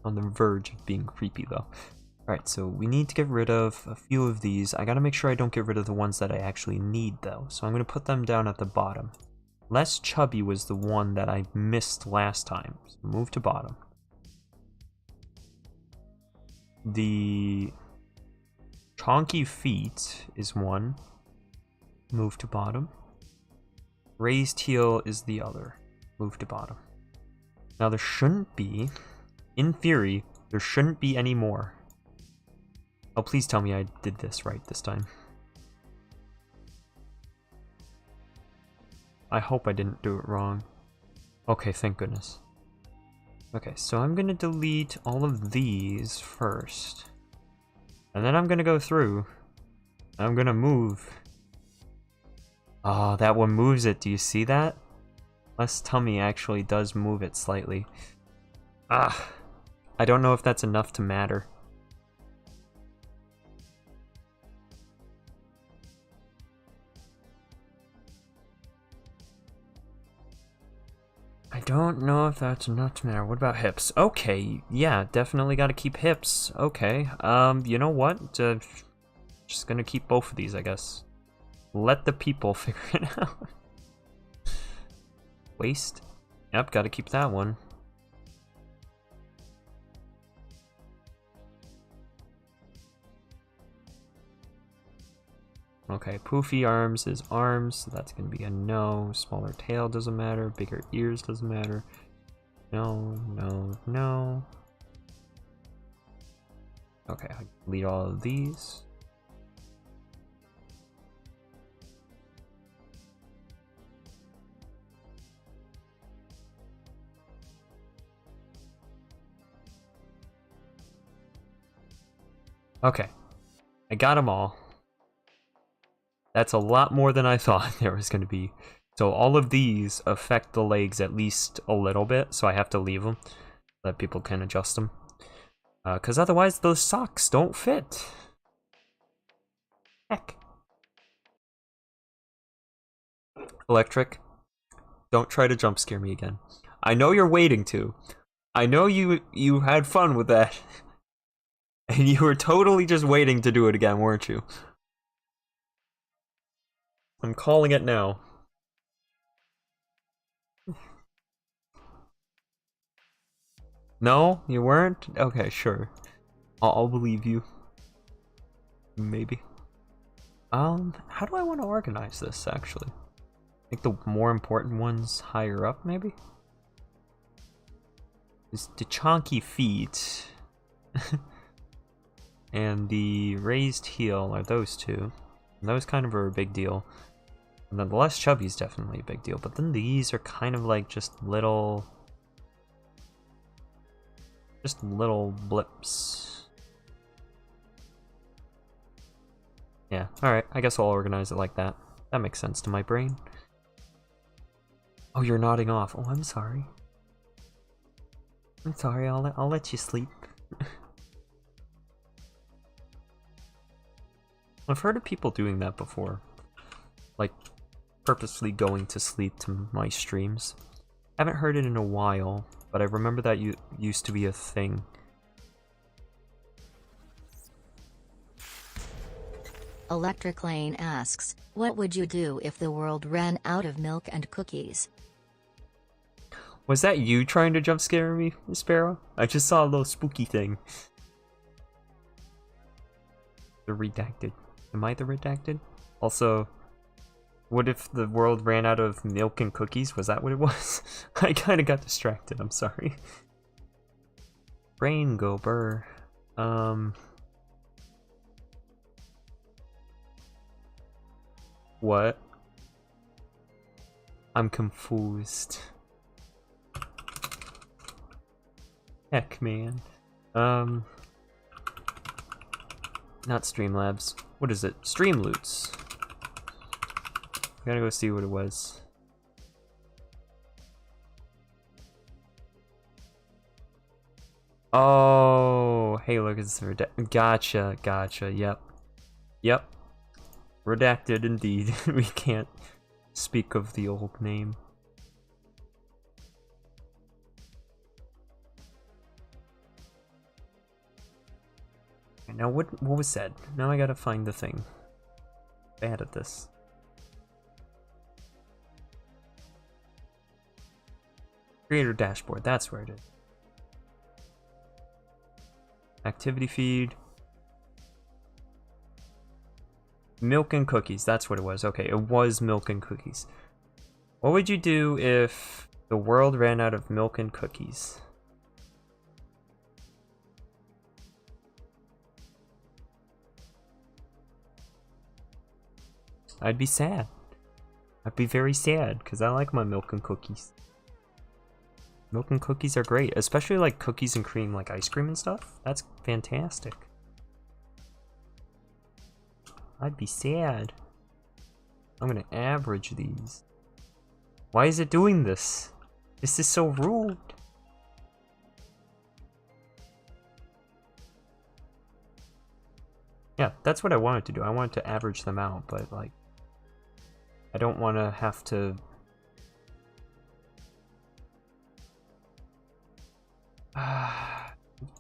On the verge of being creepy, though. Alright, so we need to get rid of a few of these. I gotta make sure I don't get rid of the ones that I actually need, though. So I'm gonna put them down at the bottom. Less chubby was the one that I missed last time. So move to bottom. The chonky feet is one. Move to bottom. Raised heel is the other. Move to bottom. Now there shouldn't be, in theory, there shouldn't be any more. Oh, please tell me I did this right this time. I hope I didn't do it wrong. Okay, thank goodness. Okay, so I'm gonna delete all of these first. And then I'm gonna go through. I'm gonna move. Oh, that one moves it. Do you see that? Less tummy actually does move it slightly. Ah, I don't know if that's enough to matter. I don't know if that's enough to matter. What about hips? Okay, yeah, definitely gotta keep hips. Okay, you know what? Just gonna keep both of these, I guess. Let the people figure it out. Waist? Yep, gotta keep that one. Okay, poofy arms is arms, so that's gonna be a no. Smaller tail doesn't matter. Bigger ears doesn't matter. No, no, no. Okay, I delete all of these. Okay, I got them all. That's a lot more than I thought there was going to be. So all of these affect the legs at least a little bit, so I have to leave them, so that people can adjust them. Because otherwise those socks don't fit. Heck. Electric, don't try to jump scare me again. I know you're waiting to. I know you had fun with that. And you were totally just waiting to do it again, weren't you? I'm calling it now. No, you weren't? Okay, sure. I'll believe you. Maybe. How do I want to organize this, actually? Make the more important ones higher up, maybe? The chonky feet and the raised heel are those two. And those kind of are a big deal. And then the less chubby is definitely a big deal. But then these are kind of like just little blips. Yeah, alright, I guess I'll organize it like that. That makes sense to my brain. Oh, you're nodding off. Oh, I'm sorry. I'm sorry, I'll let you sleep. I've heard of people doing that before. Like, purposely going to sleep to my streams. I haven't heard it in a while, but I remember that used to be a thing. Electric Lane asks, what would you do if the world ran out of milk and cookies? Was that you trying to jump scare me, Sparrow? I just saw a little spooky thing. The redacted. Am I the redacted? Also, what if the world ran out of milk and cookies? Was that what it was? I kind of got distracted, I'm sorry. Brain go burr. What? I'm confused. Heck, man. Not Streamlabs. What is it? Streamloots. Gotta go see what it was. Oh, hey, look, it's gotcha, yep. Yep. Redacted indeed. We can't speak of the old name. Now what was said? Now I gotta find the thing. Bad at this. Creator dashboard, that's where it is. Activity feed. Milk and cookies, that's what it was. Okay, it was milk and cookies. What would you do if the world ran out of milk and cookies? I'd be sad. I'd be very sad, because I like my milk and cookies. Milk and cookies are great, especially like cookies and cream, like ice cream and stuff. That's fantastic. I'd be sad. I'm gonna average these. Why is it doing this? This is so rude. Yeah, that's what I wanted to do. I wanted to average them out, but like, I don't want to have to...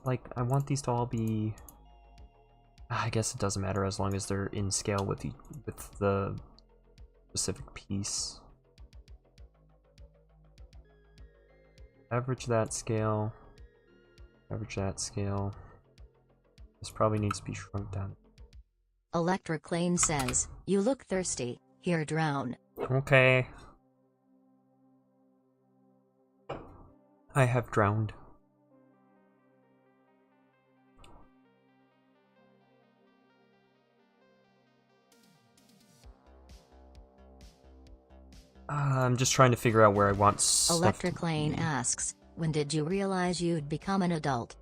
like, I want these to all be... I guess it doesn't matter as long as they're in scale with the specific piece. Average that scale. Average that scale. This probably needs to be shrunk down. Electric Lane says, you look thirsty, here drown. Okay. I have drowned. I'm just trying to figure out where I want stuff. Electric Lane asks, when did you realize you'd become an adult?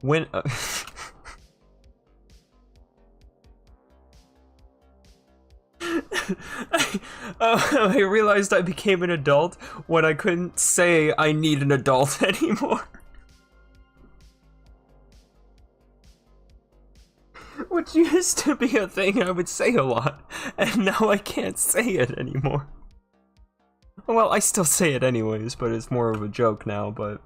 When... I realized I became an adult when I couldn't say I need an adult anymore. Which used to be a thing I would say a lot, and now I can't say it anymore. Well, I still say it anyways, but it's more of a joke now, but...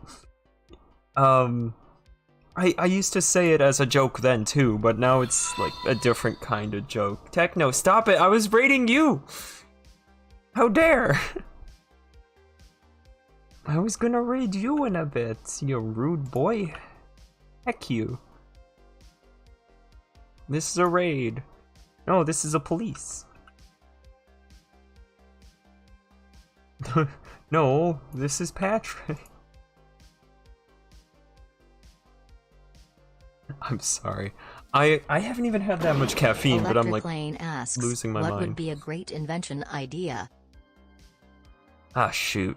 I used to say it as a joke then too, but now it's like a different kind of joke. Techno, stop it! I was rating you! How dare! I was gonna raid you in a bit, you rude boy. Heck you. This is a raid. No, this is a police. No, this is Patrick. I'm sorry. I haven't even had that much caffeine, but I'm like Electric Lane asks, losing my what mind. would be a great invention idea? Ah, shoot.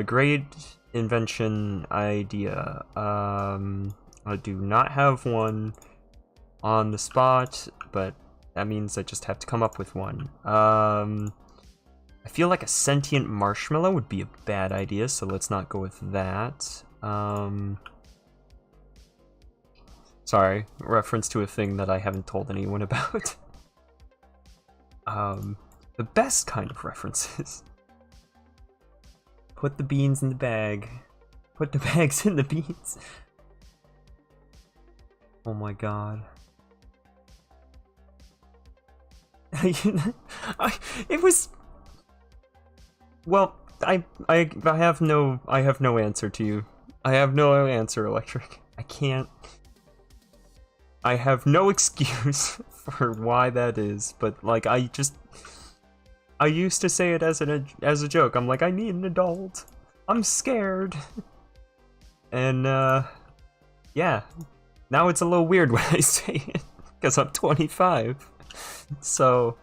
Great invention idea. I do not have one on the spot, but that means I just have to come up with one. I feel like a sentient marshmallow would be a bad idea, so let's not go with that. Sorry, reference to a thing that I haven't told anyone about. The best kind of references. Put the beans in the bag. Put the bags in the beans. Oh my god. It was... Well, I have no answer to you. I have no answer, Electric. I can't... I have no excuse for why that is, but like I used to say it as a joke. I'm like, I need an adult. I'm scared. And yeah. Now it's a little weird when I say it because I'm 25. So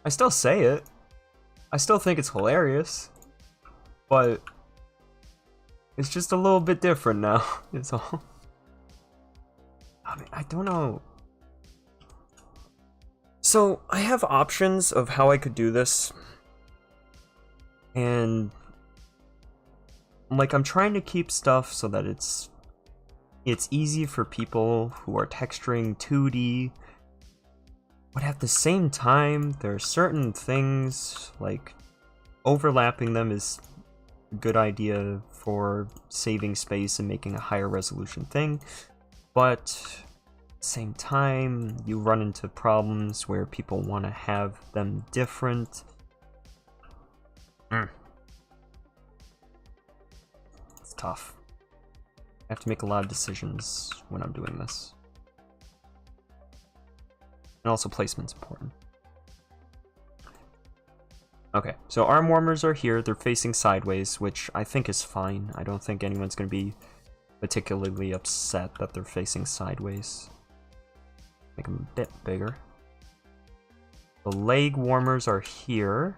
I still say it. I still think it's hilarious. But it's just a little bit different now, is all. I mean, I don't know. So, I have options of how I could do this. And like I'm trying to keep stuff so that it's easy for people who are texturing 2D. But at the same time, there are certain things like overlapping them is a good idea for saving space and making a higher resolution thing. But at the same time, you run into problems where people want to have them different. It's tough. I have to make a lot of decisions when I'm doing this. And also placement's important. Okay, so arm warmers are here. They're facing sideways, which I think is fine. I don't think anyone's going to be particularly upset that they're facing sideways. Make them a bit bigger. The leg warmers are here.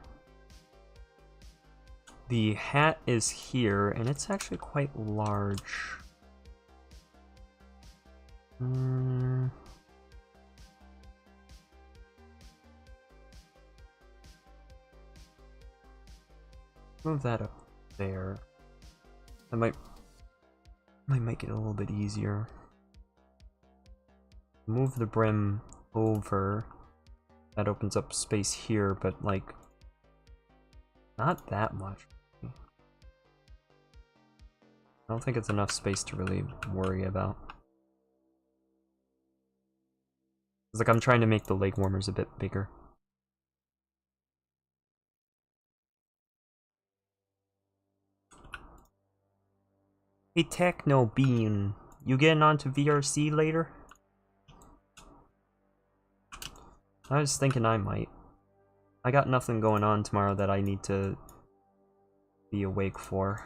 The hat is here, and it's actually quite large. Move that up there. That might make it a little bit easier. Move the brim over. That opens up space here, but like not that much. I don't think it's enough space to really worry about. It's like I'm trying to make the leg warmers a bit bigger. Hey Techno Bean, you getting onto VRC later? I was thinking I might. I got nothing going on tomorrow that I need to be awake for.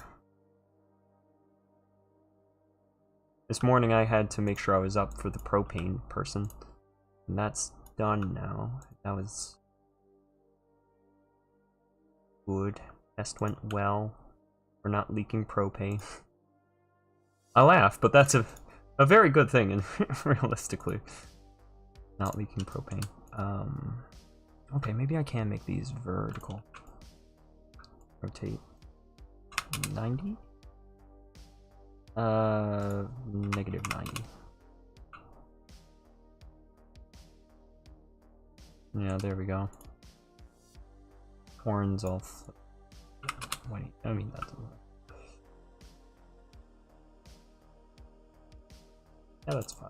This morning I had to make sure I was up for the propane person. And that's done now. That was good. Test went well. We're not leaking propane. I laugh, but that's a very good thing, and realistically, not leaking propane. Okay, maybe I can make these vertical. Rotate 90. Negative 90. Yeah, there we go. Horns off. Wait, I mean that's. Yeah, that's fine.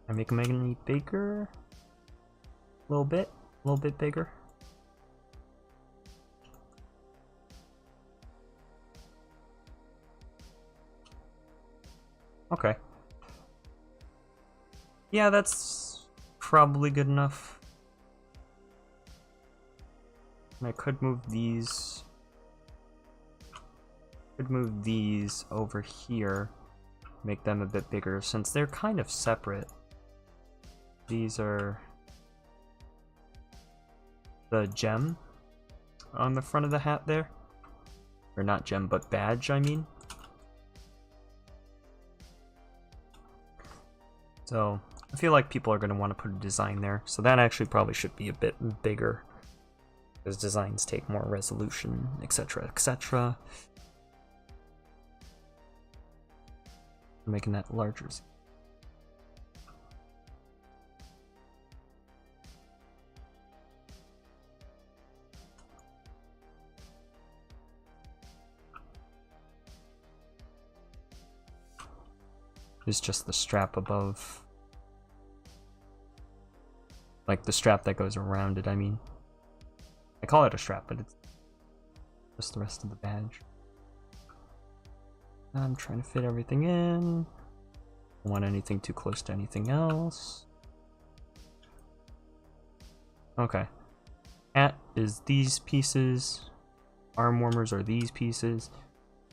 I make them any bigger? A little bit bigger. Okay. Yeah, that's probably good enough. And I could move these. Could move these over here, make them a bit bigger since they're kind of separate. These are the gem on the front of the hat there. Or not gem, but badge, I mean. So I feel like people are going to want to put a design there. So that actually probably should be a bit bigger, because designs take more resolution, etc., etc. Making that larger. It's just the strap above. Like the strap that goes around it, I mean. I call it a strap, but it's just the rest of the badge. I'm trying to fit everything in. Don't want anything too close to anything else. Okay. Hat is these pieces. Arm warmers are these pieces.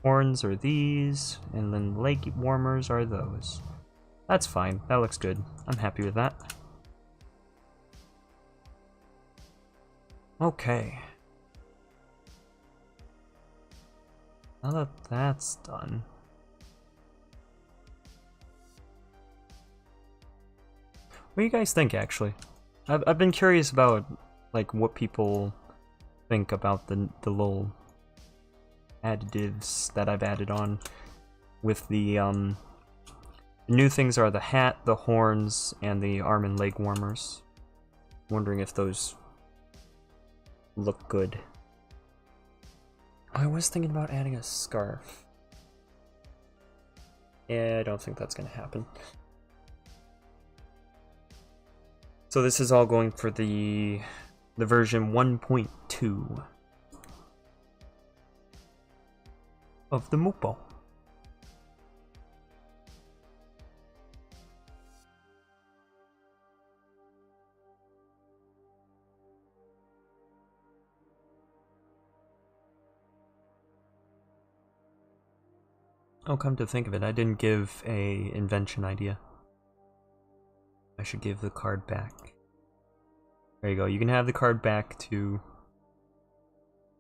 Horns are these. And then leg warmers are those. That's fine. That looks good. I'm happy with that. Okay. Now that that's done. What do you guys think, actually? I've been curious about, like, what people think about the little additives that I've added on with the new things are the hat, the horns, and the arm and leg warmers. Wondering if those look good. I was thinking about adding a scarf. Yeah, I don't think that's gonna happen. So this is all going for the version 1.2 of the Mupo. Oh, come to think of it, I didn't give a invention idea. I should give the card back. There you go. You can have the card back to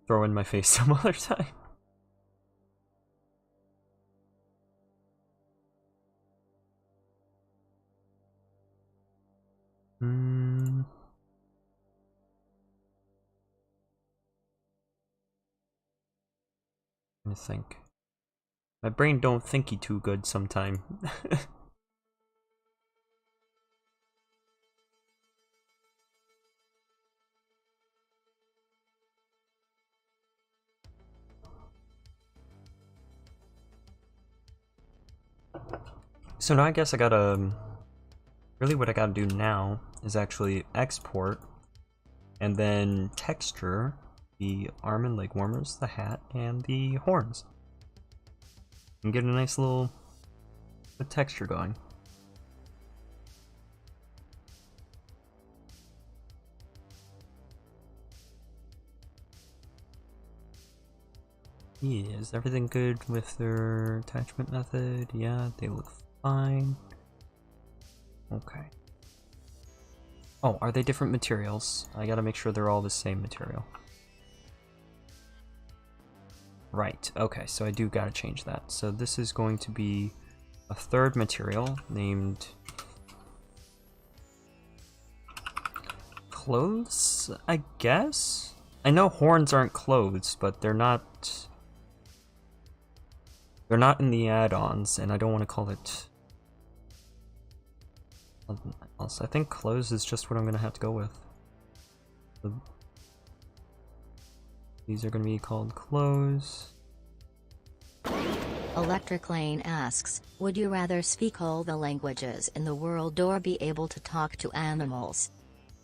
throw in my face some other time. Let me think. My brain don't thinky too good sometime. So now I guess I gotta... Really what I gotta do now is actually export and then texture the arm and leg warmers, the hat, and the horns. And get a nice little texture going. Yeah, is everything good with their attachment method? Yeah, they look fine. Okay. Oh, are they different materials? I gotta make sure they're all the same material. Right, okay, so I do gotta change that. So this is going to be a third material named clothes, I guess? I know horns aren't clothes, but they're not in the add-ons, and I don't want to call it something else. I think clothes is just what I'm gonna have to go with. So these are gonna be called clothes. Electric Lane asks, would you rather speak all the languages in the world or be able to talk to animals?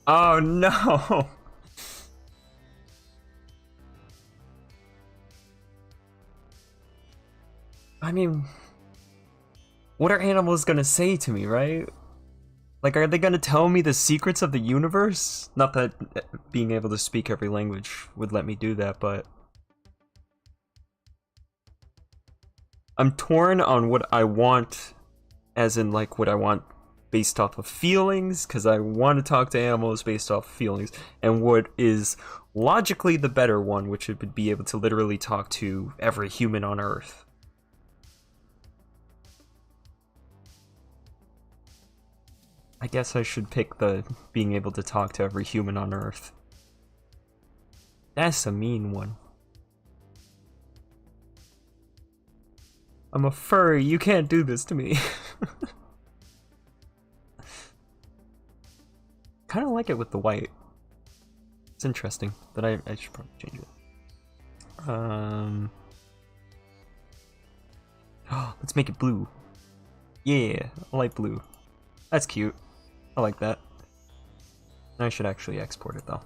Oh no! I mean, What are animals gonna say to me, right? Like, are they gonna tell me the secrets of the universe? Not that being able to speak every language would let me do that, but I'm torn on what I want, as in, like, what I want based off of feelings, because I want to talk to animals based off feelings, and what is logically the better one, which would be able to literally talk to every human on Earth. I guess I should pick the being able to talk to every human on Earth. That's a mean one. I'm a furry, you can't do this to me. Kind of like it with the white. It's interesting, but I should probably change it. Let's make it blue. Yeah, light blue. That's cute. I like that. I should actually export it though.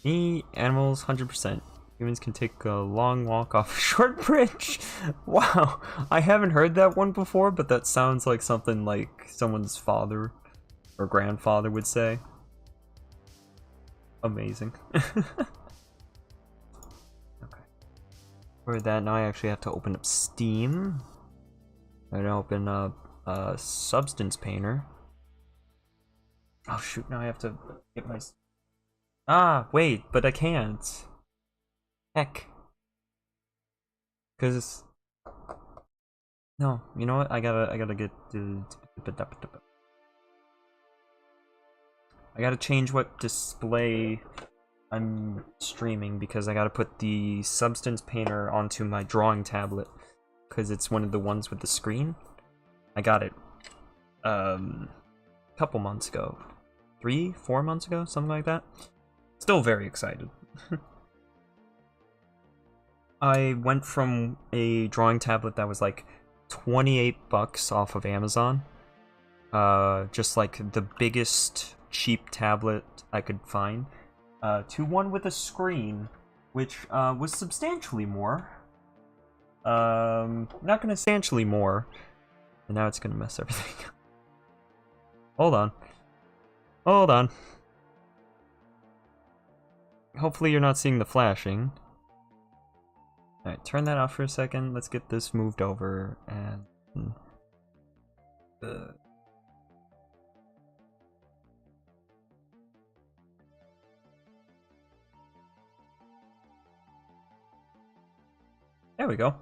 Me, animals, 100%. Humans can take a long walk off a short bridge. Wow, I haven't heard that one before, but that sounds like something like someone's father or grandfather would say. Amazing. Okay. For that, now I actually have to open up Steam. I'm gonna open up Substance Painter. Oh shoot, now I have to get my... Ah, wait, but I can't. Heck. Cause... No, you know what? I gotta get... I gotta change what display I'm streaming, because I gotta put the Substance Painter onto my drawing tablet, because it's one of the ones with the screen. I got it a couple months ago. 3-4 months ago, something like that. Still very excited. I went from a drawing tablet that was like $28 off of Amazon, just like the biggest cheap tablet I could find, to one with a screen, which was substantially more. Not gonna substantially more, and now it's gonna mess everything up. Hold on. Hold on. Hopefully you're not seeing the flashing. Alright, turn that off for a second. Let's get this moved over, and... There we go.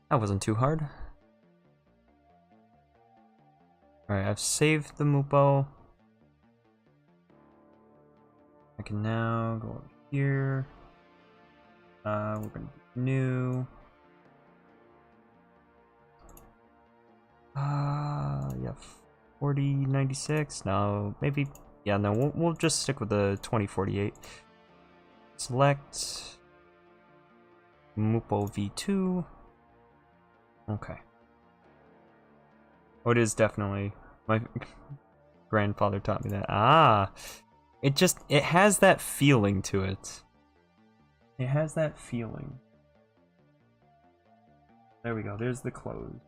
That wasn't too hard. Alright, I've saved the Mupo. I can now go over here. We're gonna do new. Yeah, 4096. No, maybe. Yeah, no, we'll just stick with the 2048. Select Mupo V2. Okay. Oh, it is definitely. My grandfather taught me that. Ah! It has that feeling to it. It has that feeling. There we go, there's the close.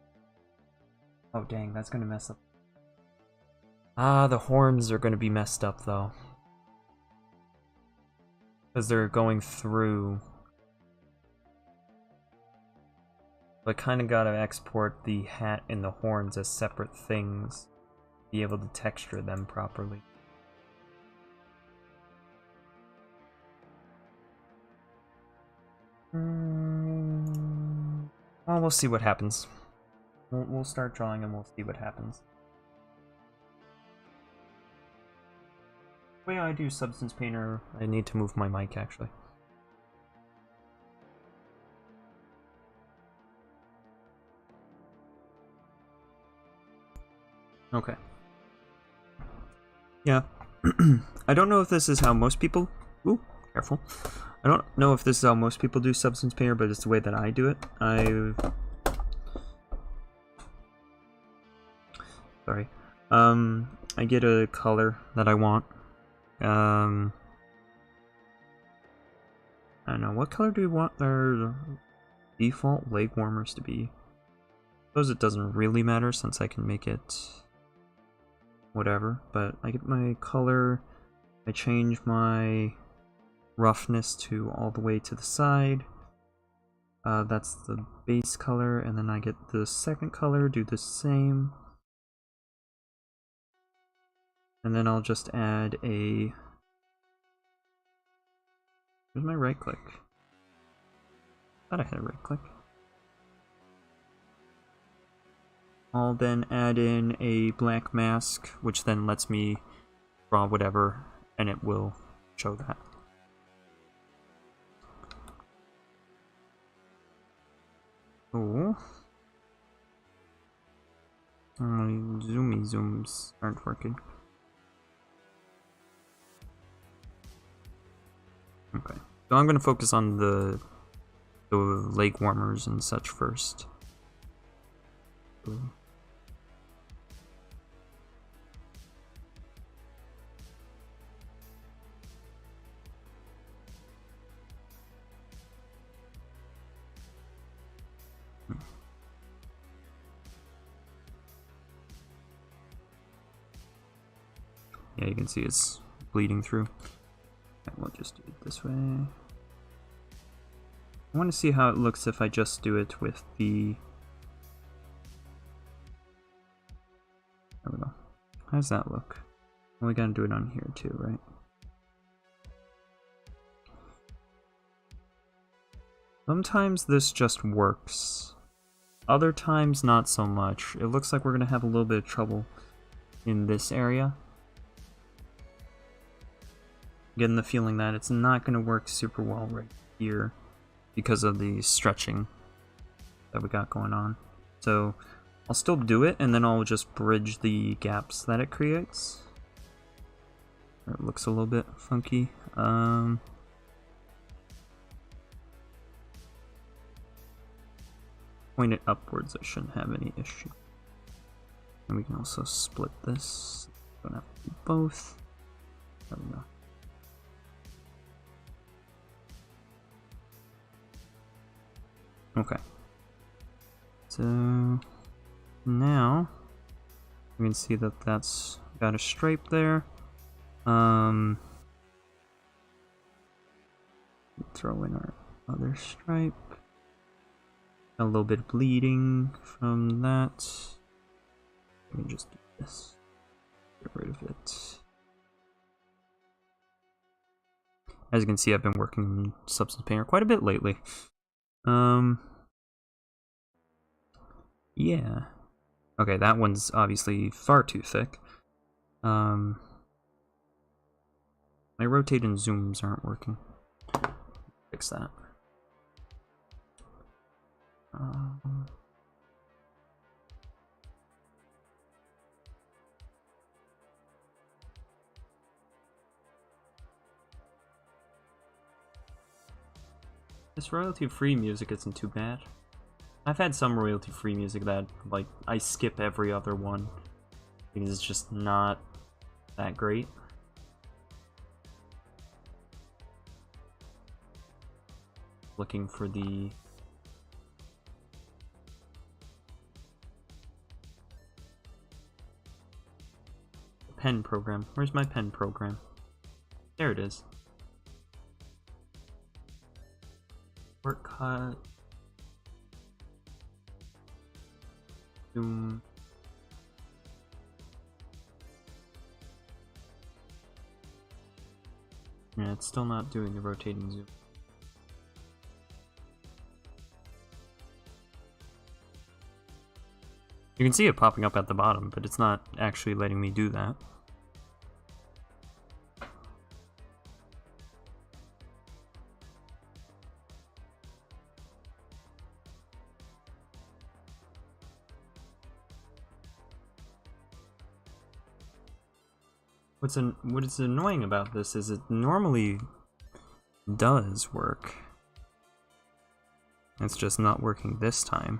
Oh dang, that's gonna mess up. Ah, the horns are gonna be messed up though. Because they're going through. I kinda gotta export the hat and the horns as separate things. Be able to texture them properly. Well, we'll see what happens. We'll start drawing and we'll see what happens. The way I do Substance Painter, I need to move my mic actually. Okay. Yeah. I don't know if this is how most people... Ooh, careful. I don't know if this is how most people do Substance Painter, but it's the way that I do it. Sorry. I get a color that I want. I don't know, what color do we want? default leg warmers to be? I suppose it doesn't really matter since I can make it whatever, but I get my color, I change my roughness to all the way to the side. That's the base color, and then I get the second color, do the same. And then I'll just add a... Where's my right click? Thought I had a right click. I'll then add in a black mask, which then lets me draw whatever, and it will show that. Oh. My zooms aren't working. Okay. So I'm gonna focus on the leg warmers and such first. Ooh. Yeah, you can see it's bleeding through. Okay, we'll just do it this way. I want to see how it looks if I just do it with the... There we go. How does that look? Well, we gotta do it on here too, right? Sometimes this just works. Other times, not so much. It looks like we're gonna have a little bit of trouble in this area. Getting the feeling that it's not gonna work super well right here because of the stretching that we got going on. So I'll still do it, and then I'll just bridge the gaps that it creates. It looks a little bit funky. Point it upwards, I shouldn't have any issue. And we can also split this. Don't have to do both. There we go. Okay. So now we can see that that's got a stripe there. Throw in our other stripe. A little bit of bleeding from that. We can just do this. Get rid of it. As you can see, I've been working in Substance Painter quite a bit lately. Yeah. Okay, that one's obviously far too thick. My rotate and zooms aren't working. Fix that. This royalty-free music isn't too bad. I've had some royalty-free music that, like, I skip every other one because it's just not that great. Looking for the pen program. Where's my pen program? There it is. Shortcut. Zoom. Yeah, it's still not doing the rotating zoom. You can see it popping up at the bottom, but it's not actually letting me do that. What is annoying about this is it normally does work. It's just not working this time.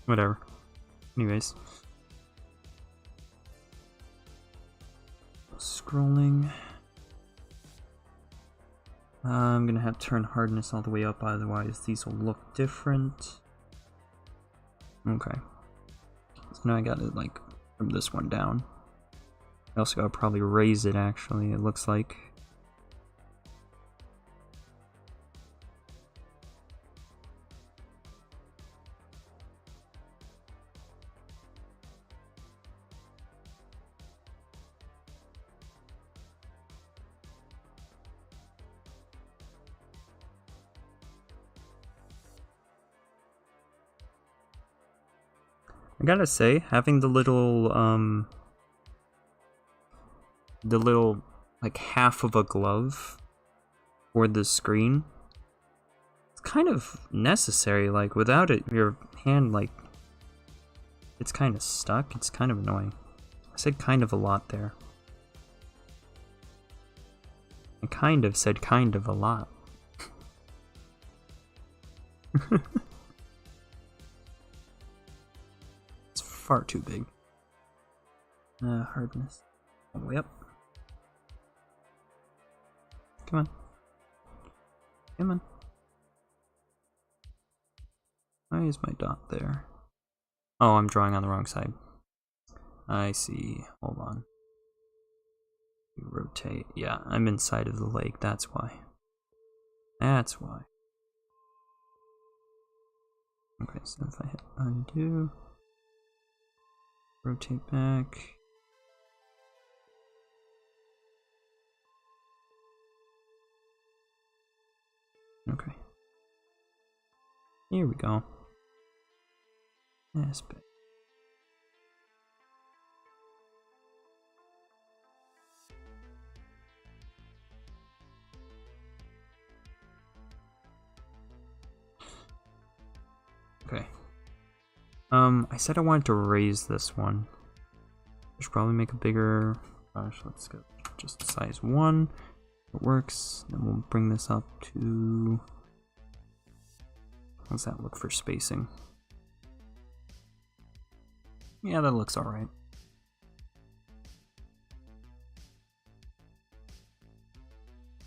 Whatever. Anyways. Scrolling. I'm gonna have to turn hardness all the way up, otherwise these will look different. Okay. So now I gotta, like, from this one down. I also gotta probably raise it, actually, it looks like. I gotta say, having the little, like, half of a glove for the screen, it's kind of necessary. Like, without it, your hand, like, it's kind of stuck. It's kind of annoying. I said kind of a lot there. I kind of said kind of a lot. It's far too big. Hardness. All the way up. Come on. Come on. Why is my dot there? Oh, I'm drawing on the wrong side. I see. Hold on. Rotate. Yeah, I'm inside of the lake. That's why. That's why. Okay, so if I hit undo, rotate back. Okay. Here we go. Yes, but okay. I said I wanted to raise this one. I should probably make a bigger. Gosh, let's go just size 1. It works. Then we'll bring this up to. How's that look for spacing? Yeah, that looks alright.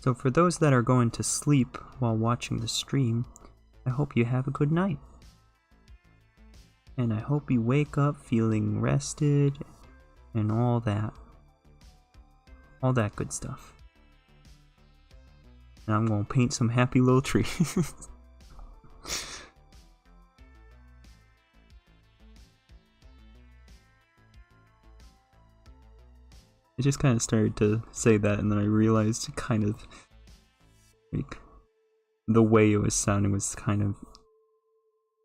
So for those that are going to sleep while watching the stream, I hope you have a good night. And I hope you wake up feeling rested and all that. All that good stuff. And I'm gonna paint some happy little trees. I just kind of started to say that, and then I realized kind of, like, the way it was sounding was kind of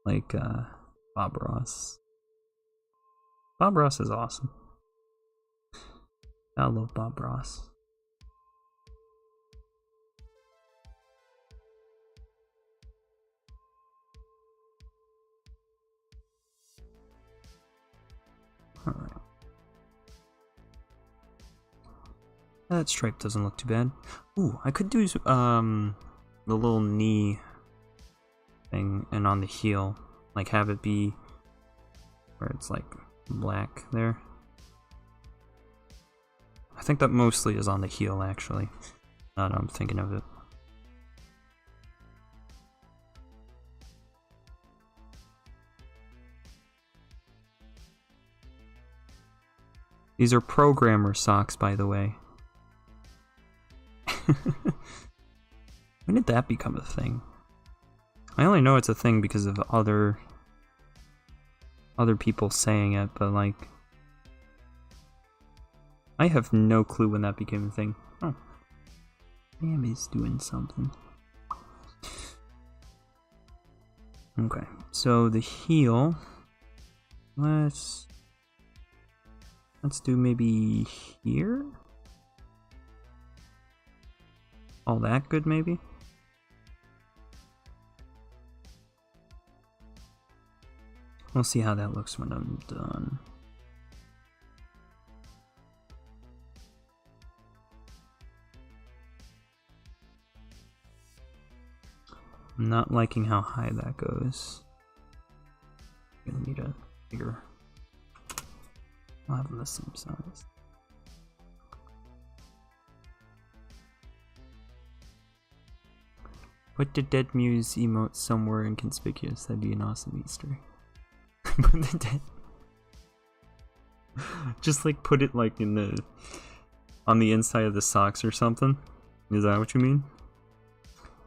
like, Bob Ross. Bob Ross is awesome. I love Bob Ross. Alright. That stripe doesn't look too bad. Ooh, I could do the little knee thing and on the heel, like have it be where it's like black there. I think that mostly is on the heel, actually. Now that I'm thinking of it. These are programmer socks, by the way. When did that become a thing? I only know it's a thing because of other people saying it, but like I have no clue when that became a thing. Oh. Damn, he's doing something. Okay, so the heel, let's do maybe here? All that good, maybe? We'll see how that looks when I'm done. I'm not liking how high that goes. Gonna need a bigger. I'll have them the same size. Put the dead Muse emote somewhere inconspicuous. That'd be an awesome Easter egg. Put the dead. Just like put it like in the on the inside of the socks or something. Is that what you mean?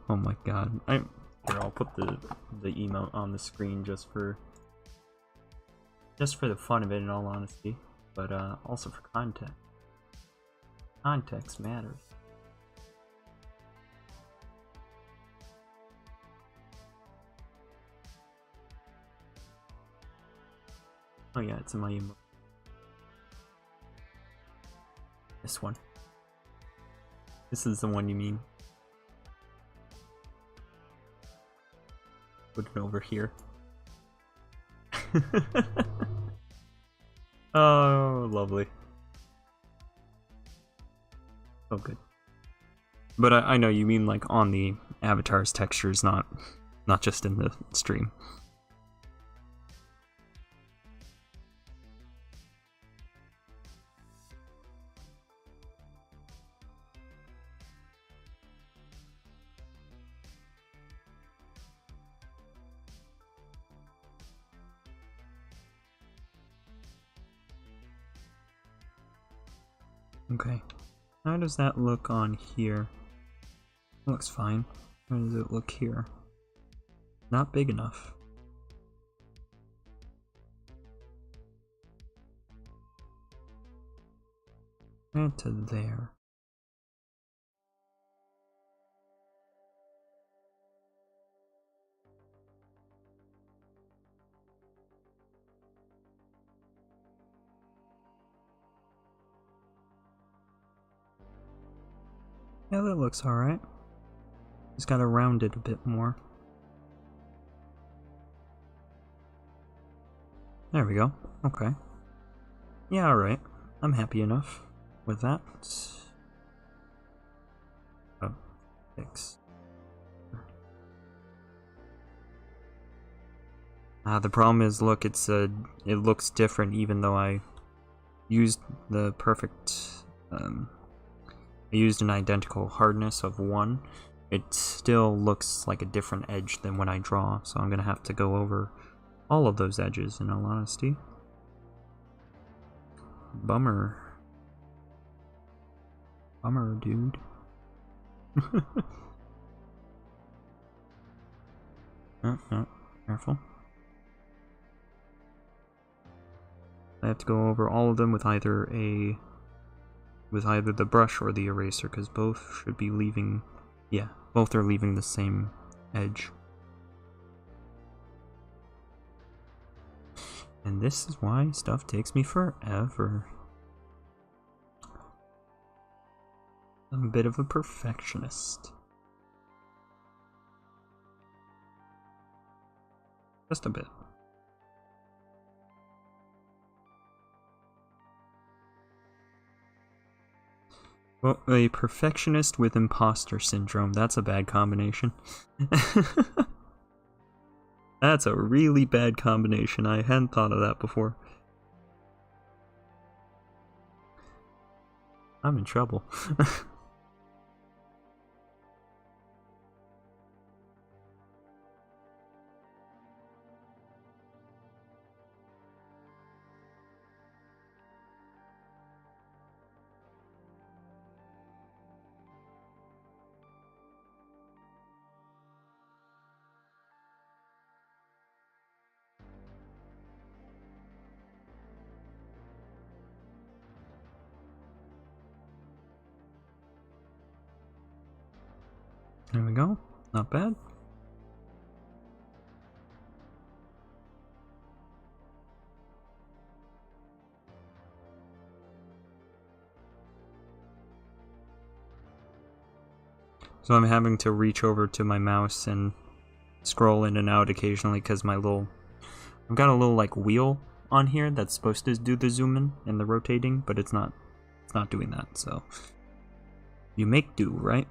Oh my god. Here, I'll put the emote on the screen just for the fun of it, in all honesty, but also for context. Context matters. Oh yeah, it's in my emote. This one. This is the one you mean. Put it over here. Oh, lovely. Oh, good. But I know you mean like on the avatar's textures, not just in the stream. Okay, how does that look on here? It looks fine. How does it look here? Not big enough. And to there. Yeah, that looks alright. Just gotta round it a bit more. There we go. Okay. Yeah, alright. I'm happy enough with that. Oh, 6. The problem is, look, it looks different even though I used the perfect, I used an identical hardness of 1. It still looks like a different edge than when I draw, so I'm gonna have to go over all of those edges, in all honesty. Bummer. Bummer, dude. Oh, careful. I have to go over all of them with either the brush or the eraser, because both should be leaving, yeah, both are leaving the same edge. And this is why stuff takes me forever. I'm a bit of a perfectionist. Just a bit. Well, a perfectionist with imposter syndrome, that's a bad combination. That's a really bad combination. I hadn't thought of that before. I'm in trouble. There we go. Not bad. So I'm having to reach over to my mouse and scroll in and out occasionally because I've got a little like wheel on here that's supposed to do the zoom in and the rotating, but it's not doing that, so you make do, right?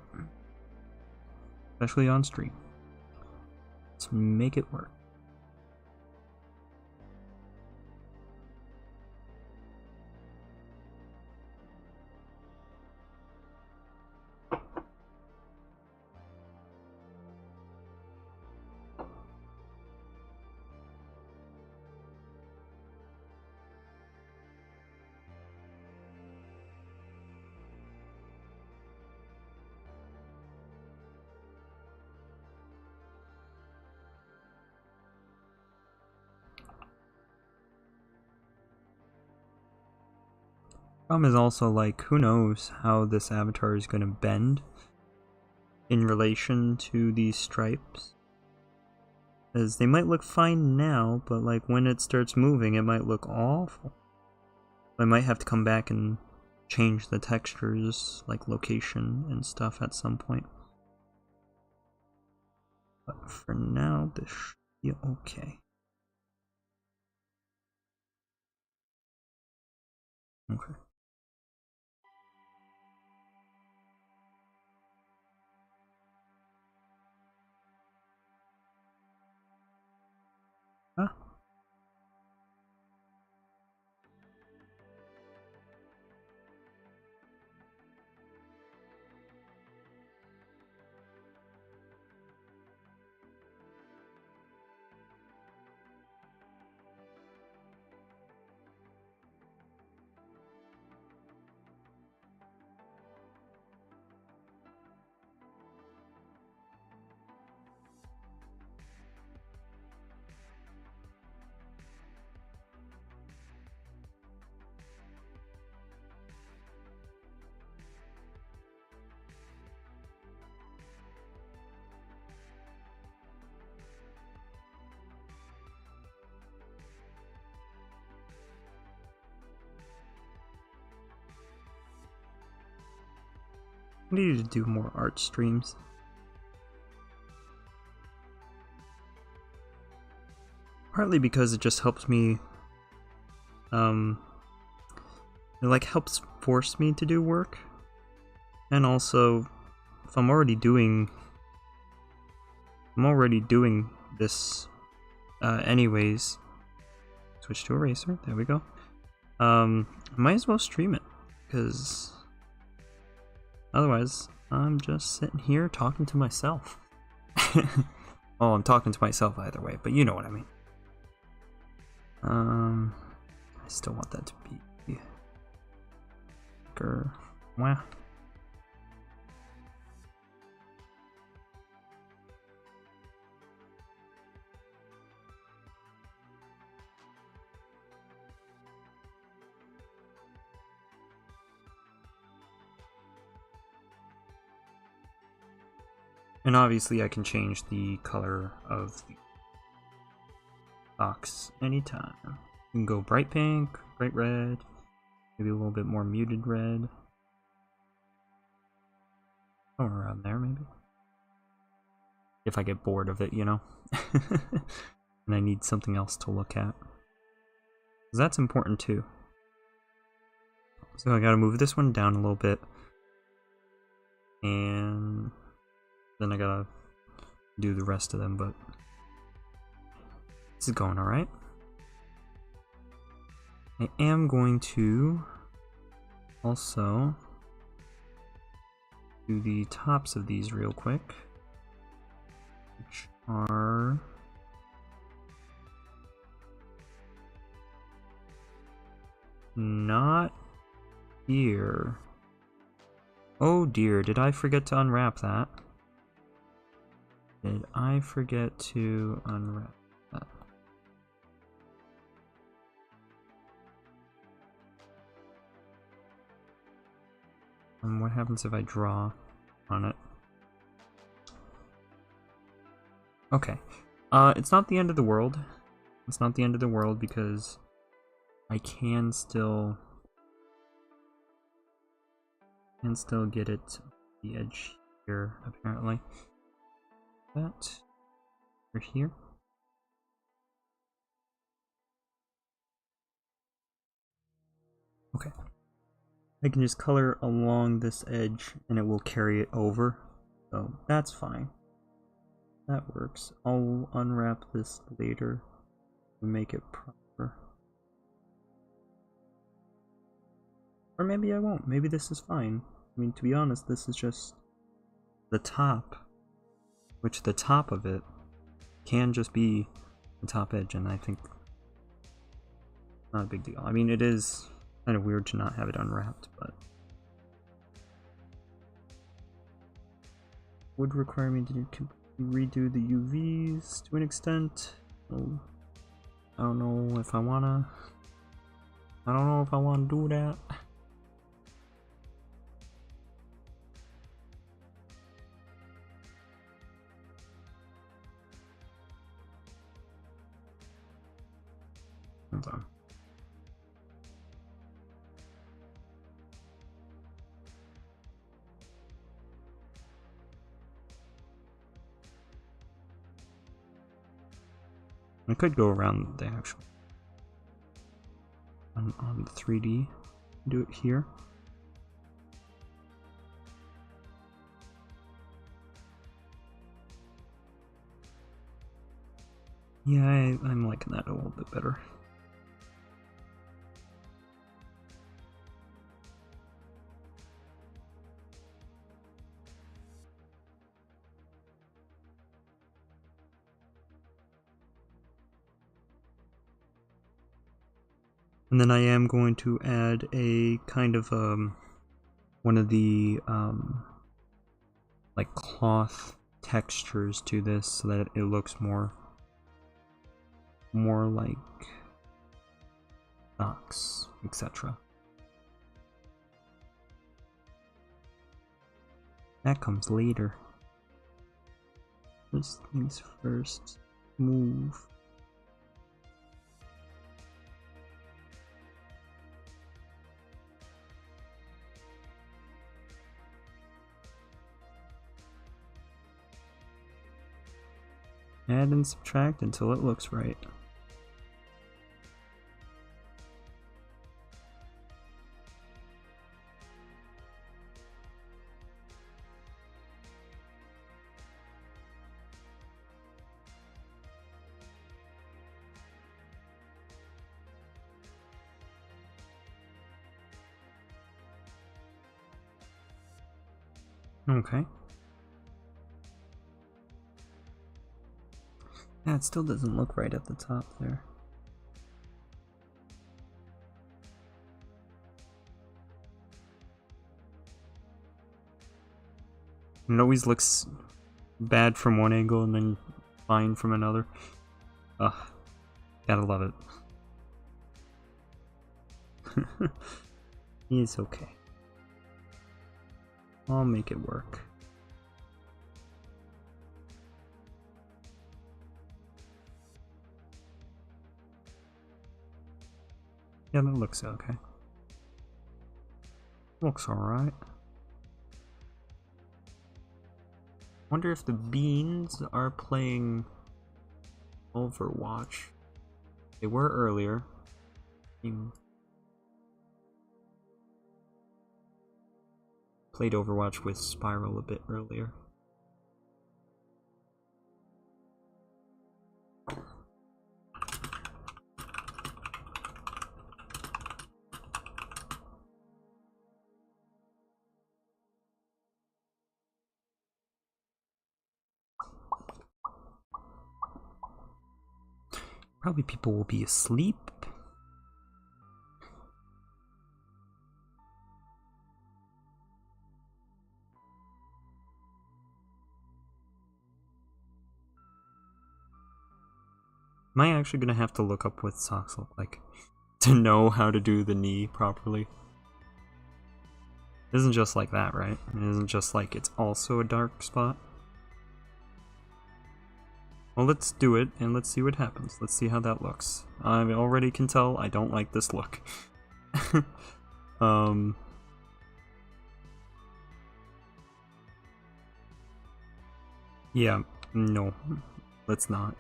Especially on stream. Let's make it work. Problem is also, like, who knows how this avatar is gonna bend in relation to these stripes. As they might look fine now, but like when it starts moving, it might look awful. I might have to come back and change the textures, like location and stuff at some point. But for now, this should be okay. Okay. Ah. I need to do more art streams. Partly because it just helps me, it like helps force me to do work. And also, if I'm already doing this anyways. Switch to eraser, there we go. Might as well stream it, because otherwise I'm just sitting here talking to myself. Oh, I'm talking to myself either way, but you know what I mean. I still want that to be bigger. Wow. And obviously I can change the color of the box anytime. You can go bright pink, bright red, maybe a little bit more muted red. Or around there maybe. If I get bored of it, you know? And I need something else to look at. 'Cause that's important too. So I gotta move this one down a little bit. And then I gotta do the rest of them, but this is going alright. I am going to also do the tops of these real quick, which are not here. Oh dear, did I forget to unwrap that? Did I forget to unwrap that? And what happens if I draw on it? Okay. It's not the end of the world. It's not the end of the world because I can still get it to the edge here, apparently. That over here. Okay. I can just color along this edge and it will carry it over. So that's fine. That works. I'll unwrap this later and make it proper. Or maybe I won't. Maybe this is fine. I mean, to be honest, this is just the top. Which the top of it can just be the top edge, and I think not a big deal. I mean, it is kind of weird to not have it unwrapped, but would require me to redo the UVs to an extent. So I don't know if I wanna do that. Hold on. I could go around the actual on the 3D, do it here. Yeah, I'm liking that a little bit better. And then I am going to add a kind of one of the like cloth textures to this so that it looks more like socks, etc. That comes later. First things first, move. Add and subtract until it looks right. Okay. Yeah, it still doesn't look right at the top there. It always looks bad from one angle and then fine from another. Ugh. Gotta love it. It's okay. I'll make it work. Yeah, that looks okay. Looks alright. Wonder if the beans are playing Overwatch. They were earlier. Played Overwatch with Spiral a bit earlier. Probably people will be asleep. Am I actually gonna have to look up what socks look like to know how to do the knee properly? It isn't just like that, right? It isn't just like it's also a dark spot. Well, let's do it and let's see what happens. Let's see how that looks. I already can tell I don't like this look. Yeah, no, let's not.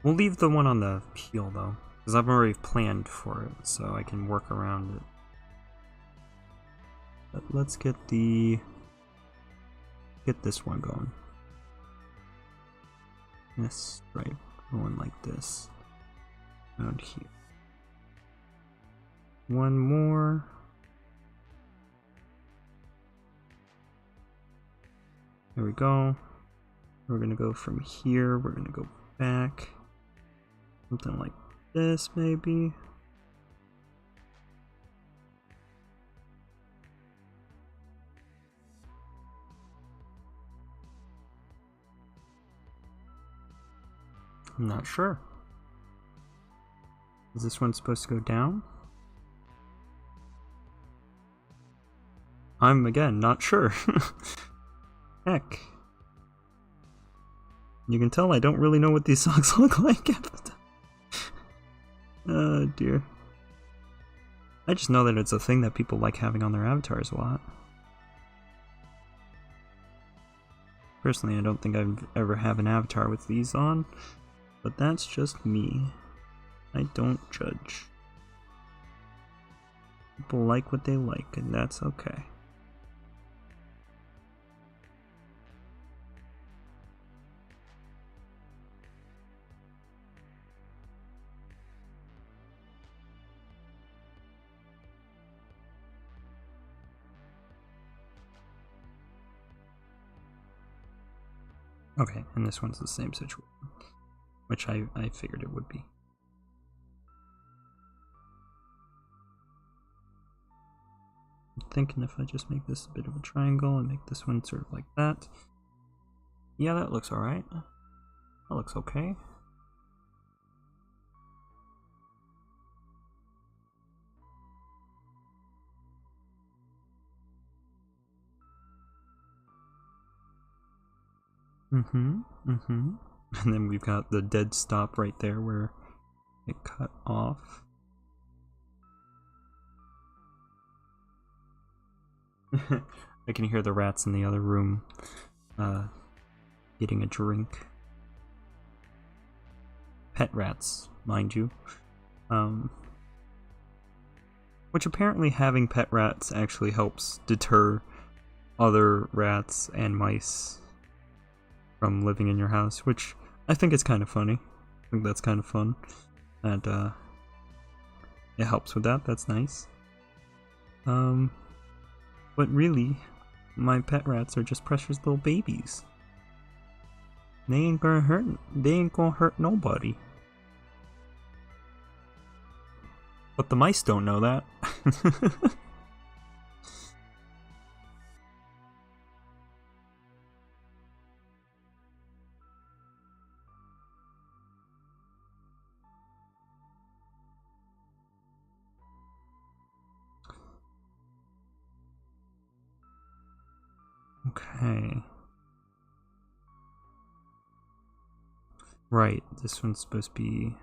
We'll leave the one on the heel though, because I've already planned for it, so I can work around it. But let's get this one going. This stripe going like this. Around here. One more. There we go. We're gonna go from here, we're gonna go back. Something like this, maybe. I'm not sure. Is this one supposed to go down? I'm, again, not sure. Heck. You can tell I don't really know what these socks look like at the time. Oh dear. I just know that it's a thing that people like having on their avatars a lot. Personally, I don't think I've ever have an avatar with these on, but that's just me. I don't judge. People like what they like, and that's okay. Okay, and this one's the same situation, which I figured it would be. I'm thinking if I just make this a bit of a triangle and make this one sort of like that. Yeah, that looks alright. That looks okay. And then we've got the dead stop right there where it cut off. I can hear the rats in the other room getting a drink. Pet rats, mind you. Which apparently having pet rats actually helps deter other rats and mice from living in your house, which I think is kind of funny. I think that's kind of fun. And it helps with that, that's nice. But really, my pet rats are just precious little babies. They ain't gonna hurt nobody. But the mice don't know that. Okay. Right, this one's supposed to be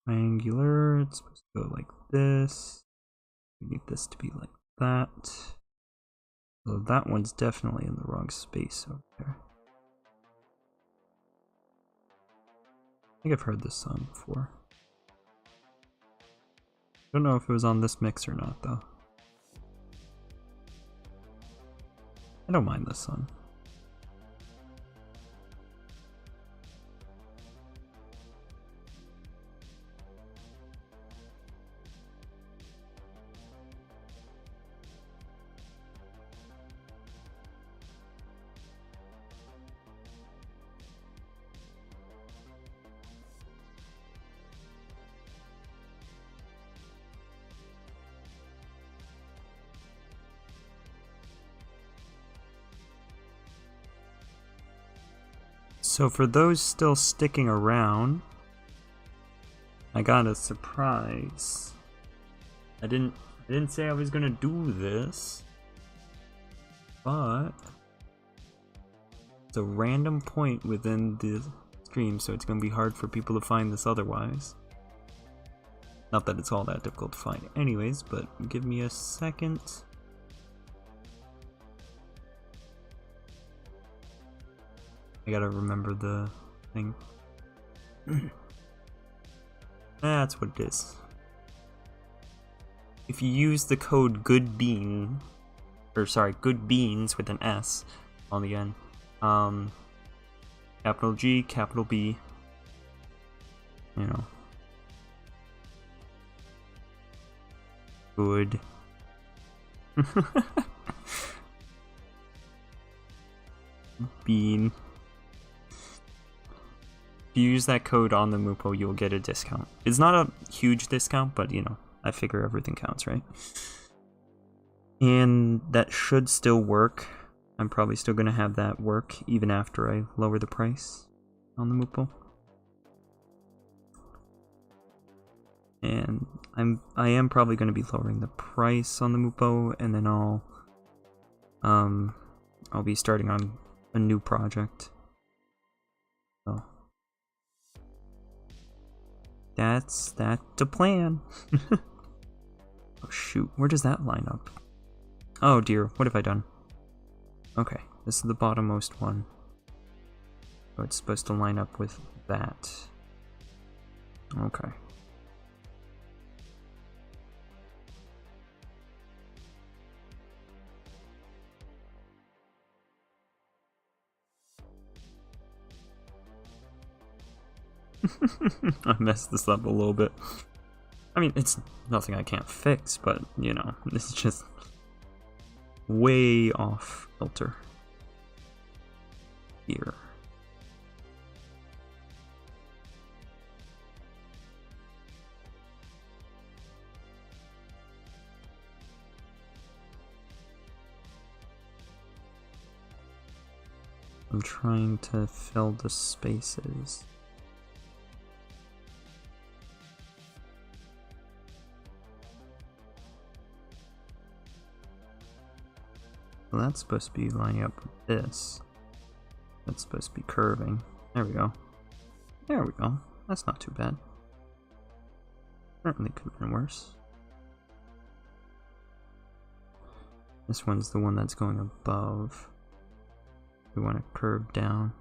triangular. It's supposed to go like this. We need this to be like that. So that one's definitely in the wrong space over there. I think I've heard this song before. Don't know if it was on this mix or not, though. I don't mind this song. So for those still sticking around, I got a surprise. I didn't say I was gonna do this, but it's a random point within the stream, so it's gonna be hard for people to find this otherwise. Not that it's all that difficult to find anyways, but give me a second. I gotta remember the thing. That's what it is. If you use the code GOODBEAN, or sorry, GOODBEANS with an S on the end, capital G, capital B, you know, good. Bean. If you use that code on the Mupo, you'll get a discount. It's not a huge discount, but you know, I figure everything counts, right? And that should still work. I'm probably still gonna have that work even after I lower the price on the Mupo. And I am probably gonna be lowering the price on the Mupo, and then I'll be starting on a new project. So That's the plan. Oh shoot, where does that line up? Oh dear, what have I done? Okay, this is the bottommost one. So it's supposed to line up with that. Okay. I messed this up a little bit. I mean, it's nothing I can't fix, but, you know, this is just way off filter here. I'm trying to fill the spaces. Well, that's supposed to be lining up with this. That's supposed to be curving. There we go. There we go. That's not too bad. Certainly could have been worse. This one's the one that's going above. We want to curve down.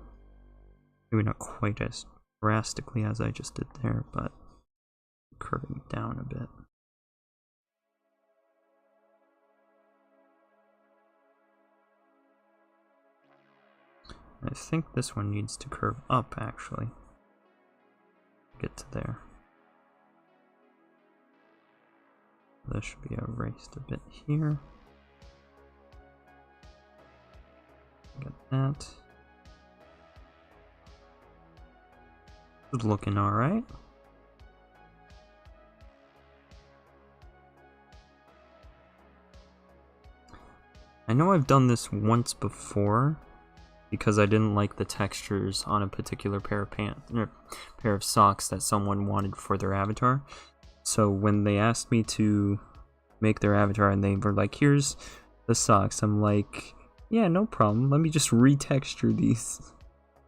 Maybe not quite as drastically as I just did there, but curving down a bit. I think this one needs to curve up, actually. Get to there. This should be erased a bit here. Get that. It's looking alright. I know I've done this once before because I didn't like the textures on a particular pair of pants or pair of socks that someone wanted for their avatar. So when they asked me to make their avatar and they were like, here's the socks, I'm like, yeah, no problem, let me just retexture these.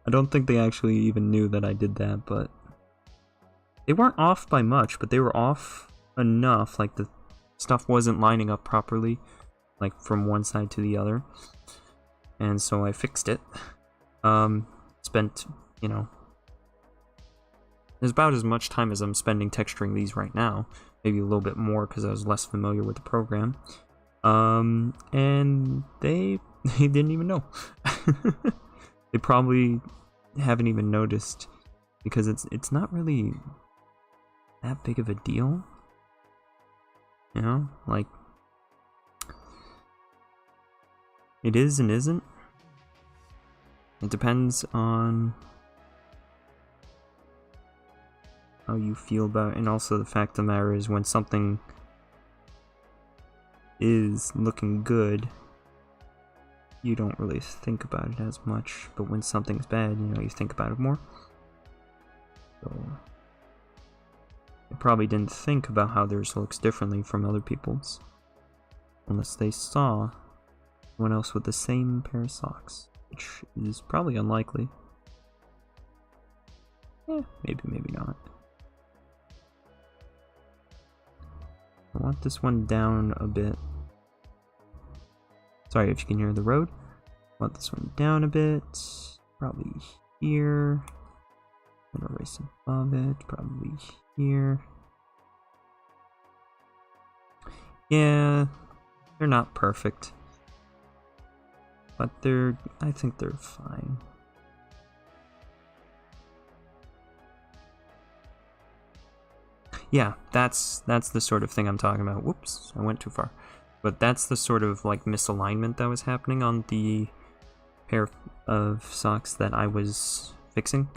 I don't think they actually even knew that I did that, but they weren't off by much, but they were off enough, like the stuff wasn't lining up properly, like from one side to the other. And so I fixed it. Spent, you know, there's about as much time as I'm spending texturing these right now, maybe a little bit more because I was less familiar with the program. And they didn't even know. They probably haven't even noticed because it's not really that big of a deal. You know, like it is and isn't. It depends on how you feel about it, and also the fact of the matter is when something is looking good, you don't really think about it as much, but when something's bad, you know, you think about it more. So they probably didn't think about how theirs looks differently from other people's, unless they saw someone else with the same pair of socks, which is probably unlikely. Yeah, maybe not. I want this one down a bit. Sorry if you can hear the road. I want this one down a bit. Probably here. And erase above it. Probably here. Yeah, they're not perfect. But I think they're fine. Yeah, that's the sort of thing I'm talking about. Whoops, I went too far. But that's the sort of like misalignment that was happening on the pair of socks that I was fixing.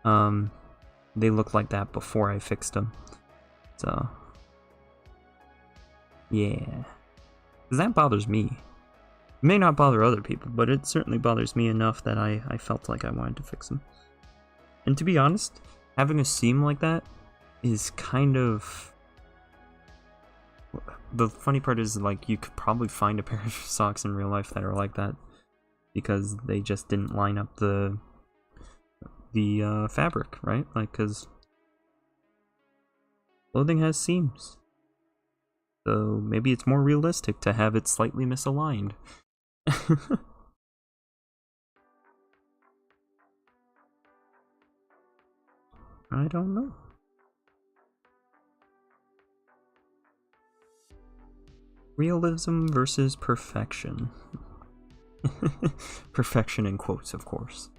They looked like that before I fixed them. So yeah, 'cause that bothers me. It may not bother other people, but it certainly bothers me enough that I felt like I wanted to fix them. And to be honest, having a seam like that is kind of... The funny part is, like, you could probably find a pair of socks in real life that are like that because they just didn't line up the fabric, right? Like, because clothing has seams. So maybe it's more realistic to have it slightly misaligned. I don't know. Realism versus perfection. Perfection in quotes, of course.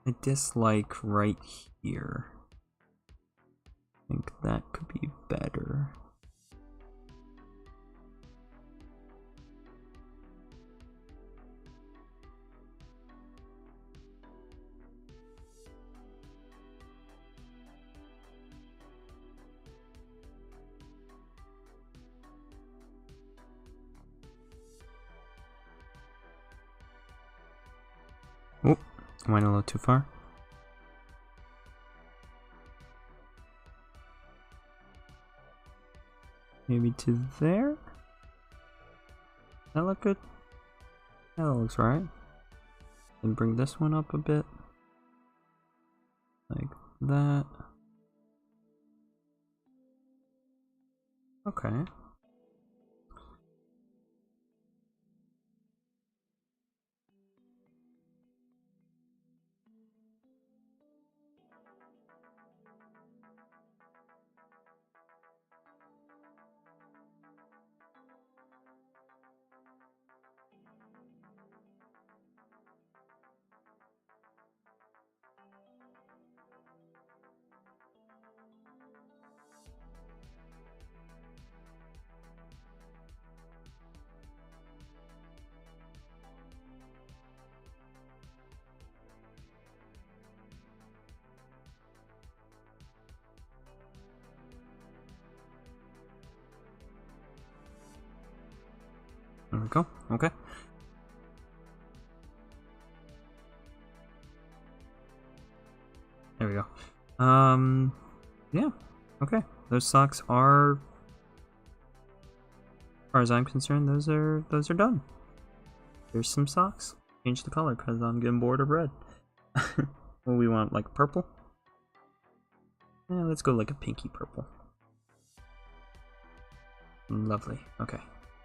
I dislike right here. I think that could be better. Oh, I went a little too far. Maybe to there? That look good? That looks right. And bring this one up a bit. Like that. Okay. There we go. Okay. There we go. Yeah. Okay. Those socks are, as far as I'm concerned, those are done. There's some socks. Change the color because I'm getting bored of red. What we want, like purple? Yeah, let's go like a pinky purple. Lovely. Okay.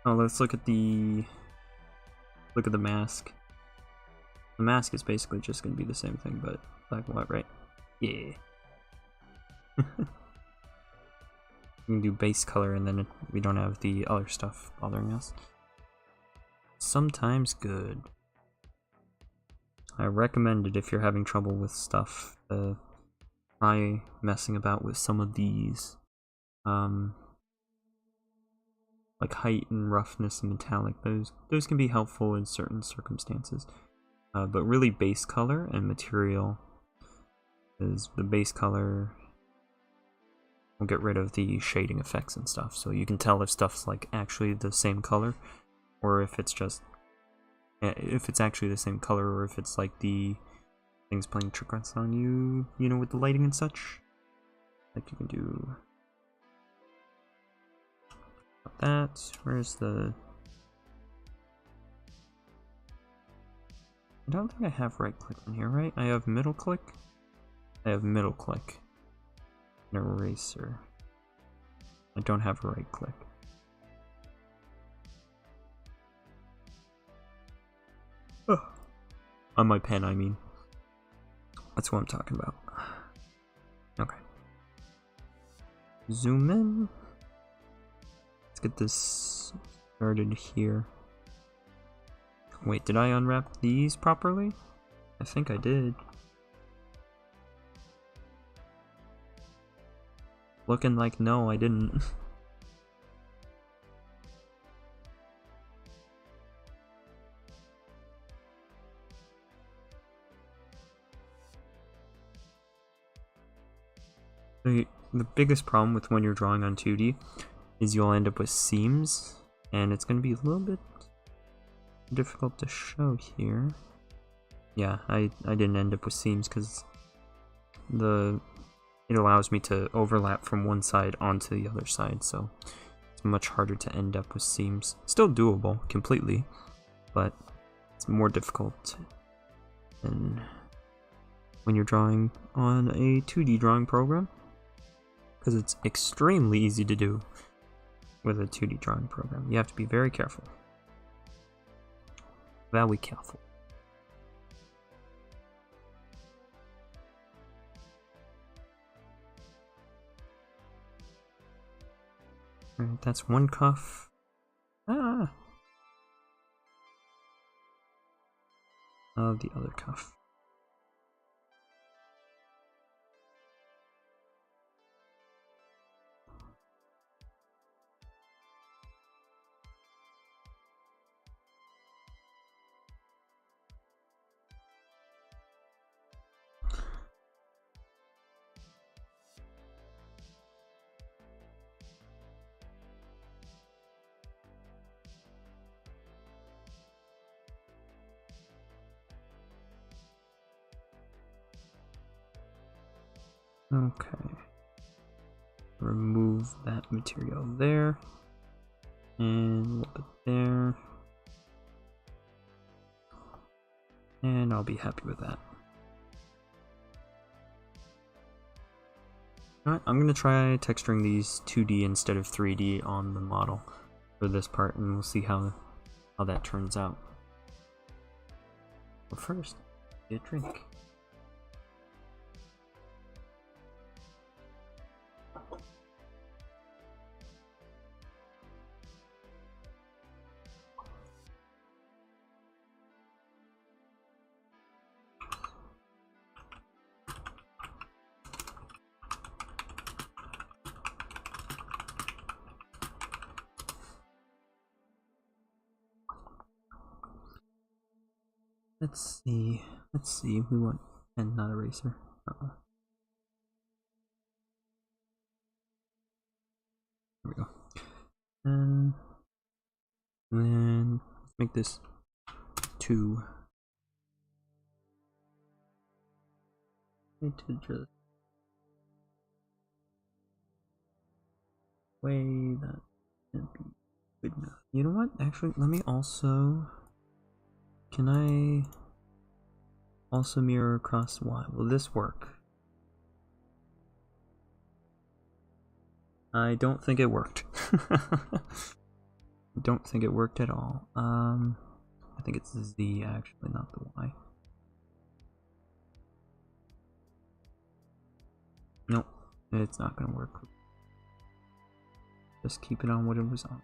Oh, let's look at the mask. The mask is basically just going to be the same thing, but black and white, right? Yeah. We can do base color, and then we don't have the other stuff bothering us. Sometimes good. I recommend it if you're having trouble with stuff. Try messing about with some of these, like height and roughness and metallic. Those can be helpful in certain circumstances. But really, base color and material is the base color. Will get rid of the shading effects and stuff, so you can tell if stuff's like actually the same color, or if it's just actually the same color, or if it's like the things playing tricks on you, you know, with the lighting and such. Like you can do that. Where's the? I don't think I have right click in here, right? I have middle click. I have middle click. An eraser. I don't have right click. Oh. On my pen, I mean. That's what I'm talking about. Okay. Zoom in. Let's get this started here. Wait, did I unwrap these properly? I think I did. Looking like no, I didn't. the biggest problem with when you're drawing on 2D is you'll end up with seams, and it's going to be a little bit difficult to show here. Yeah, I didn't end up with seams because it allows me to overlap from one side onto the other side, so it's much harder to end up with seams. Still doable completely, but it's more difficult than when you're drawing on a 2D drawing program, because it's extremely easy to do with a 2D drawing program. You have to be very careful. Very careful. Alright, that's one cuff. Ah! Of the other cuff. Okay. Remove that material there. And a little bit there. And I'll be happy with that. Alright, I'm gonna try texturing these 2D instead of 3D on the model for this part, and we'll see how that turns out. But first, get a drink. Let's see, we want pen, not eraser. Uh-oh. There we go. And then let's make this 2. Need to just way that can't be good enough. You know what? Actually, let me also. Can I also mirror across Y? Will this work? I don't think it worked. Don't think it worked at all. I think it's the Z actually, not the Y. Nope, it's not gonna work. Just keep it on what it was on.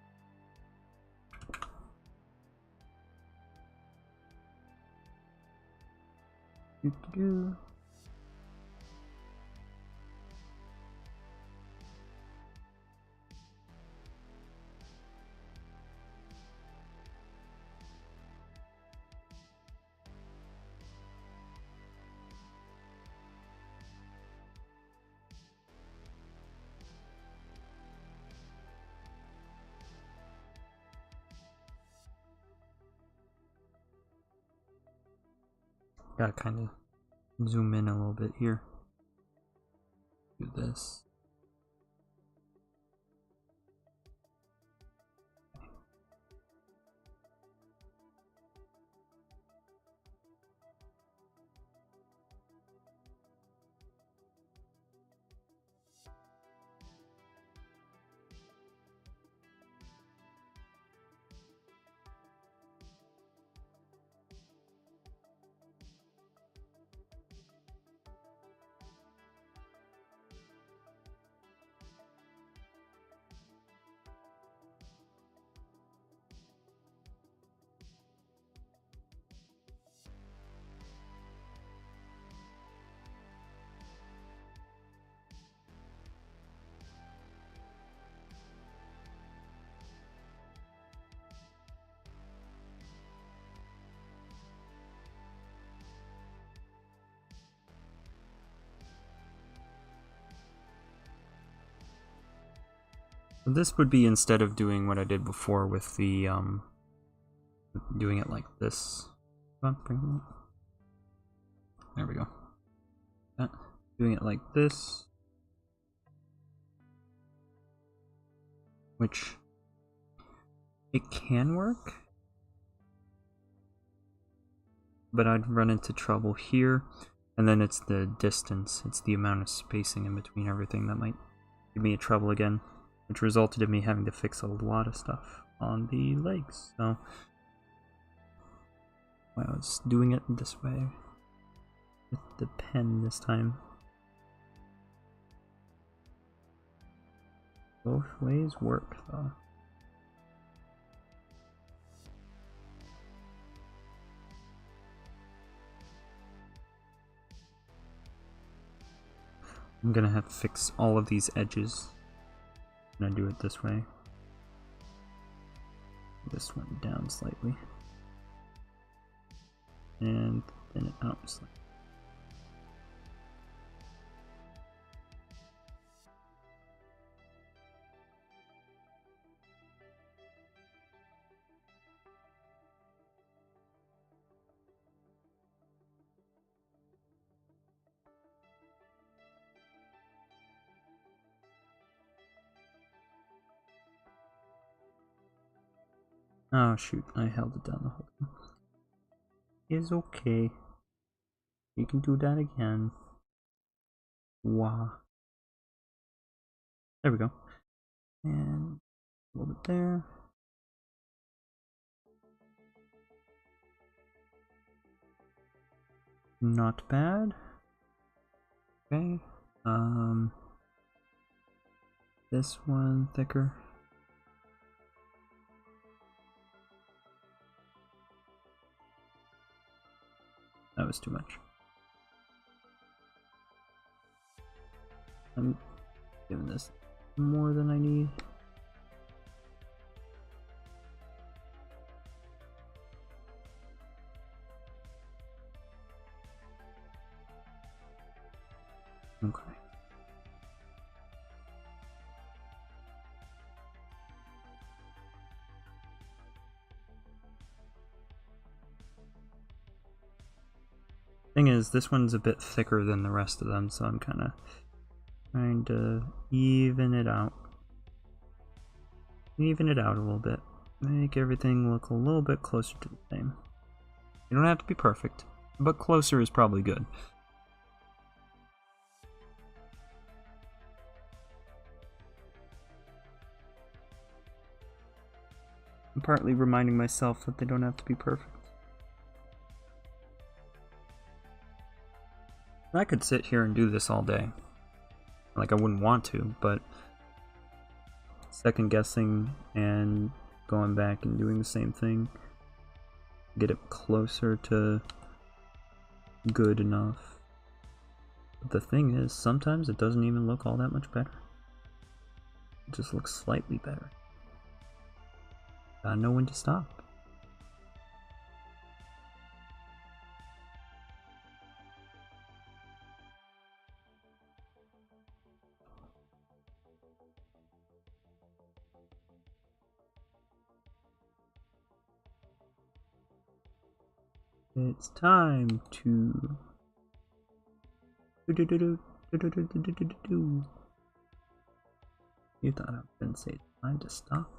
Doo-doo-doo. Gotta kind of zoom in a little bit here. Do this. This would be instead of doing what I did before with the, doing it like this. Come on, bring it up. There we go. Doing it like this. Which, it can work. But I'd run into trouble here. And then it's the distance. It's the amount of spacing in between everything that might give me trouble again. Which resulted in me having to fix a lot of stuff on the legs. So I was doing it this way with the pen this time. Both ways work though. I'm gonna have to fix all of these edges. I'm gonna do it this way. This one down slightly. And thin it out slightly. Oh shoot, I held it down the whole time. It's okay. You can do that again. Wow. There we go. And a little bit there. Not bad. Okay. This one thicker. That was too much. I'm giving this more than I need. Okay. Thing is, this one's a bit thicker than the rest of them, so I'm kind of trying to even it out. Even it out a little bit. Make everything look a little bit closer to the same. You don't have to be perfect, but closer is probably good. I'm partly reminding myself that they don't have to be perfect. I could sit here and do this all day. Like, I wouldn't want to, but second guessing and going back and doing the same thing, get it closer to good enough. But the thing is, sometimes it doesn't even look all that much better. It just looks slightly better. Gotta know when to stop. It's time to You thought I was gonna say it's time to stop?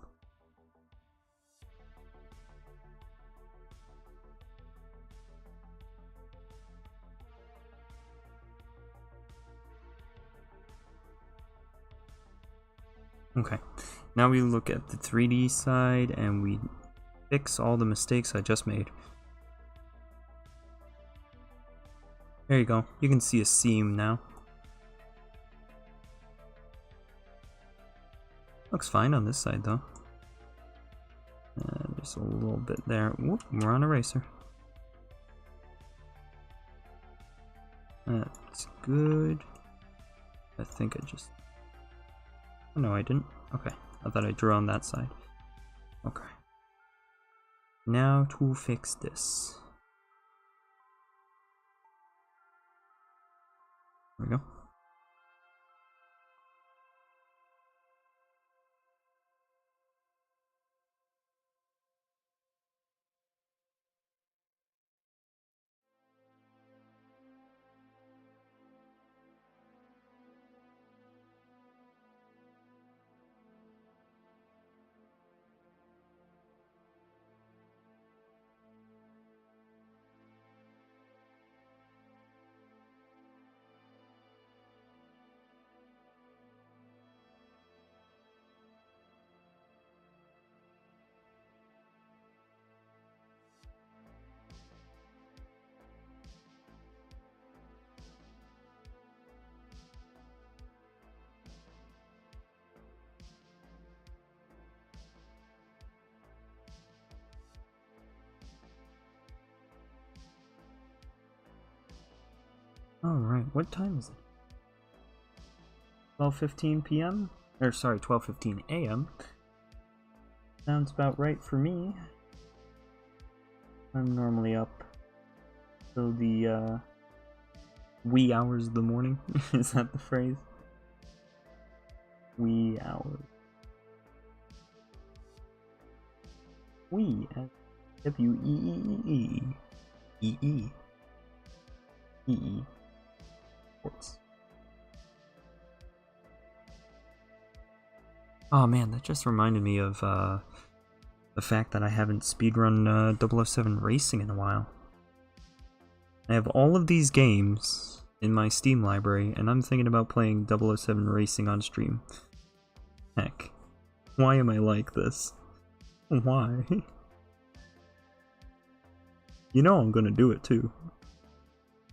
Okay, now we look at the 3D side and we fix all the mistakes I just made. There you go. You can see a seam now. Looks fine on this side though. Just a little bit there. Whoop, we're on eraser. That's good. I think I just... Oh, no, I didn't. Okay, I thought I drew on that side. Okay. Now to fix this. There we go. Alright, what time is it? 12:15 p.m.? Or sorry, 12:15 a.m. Sounds about right for me. I'm normally up till the wee hours of the morning. Is that the phrase? Wee hours. Wee. W-E-E-E-E. E-E. E-E. Sports. Oh man, that just reminded me of the fact that I haven't speedrun 007 Racing in a while. I have all of these games in my Steam library, and I'm thinking about playing 007 Racing on stream. Heck. Why am I like this? Why? You know I'm gonna do it too.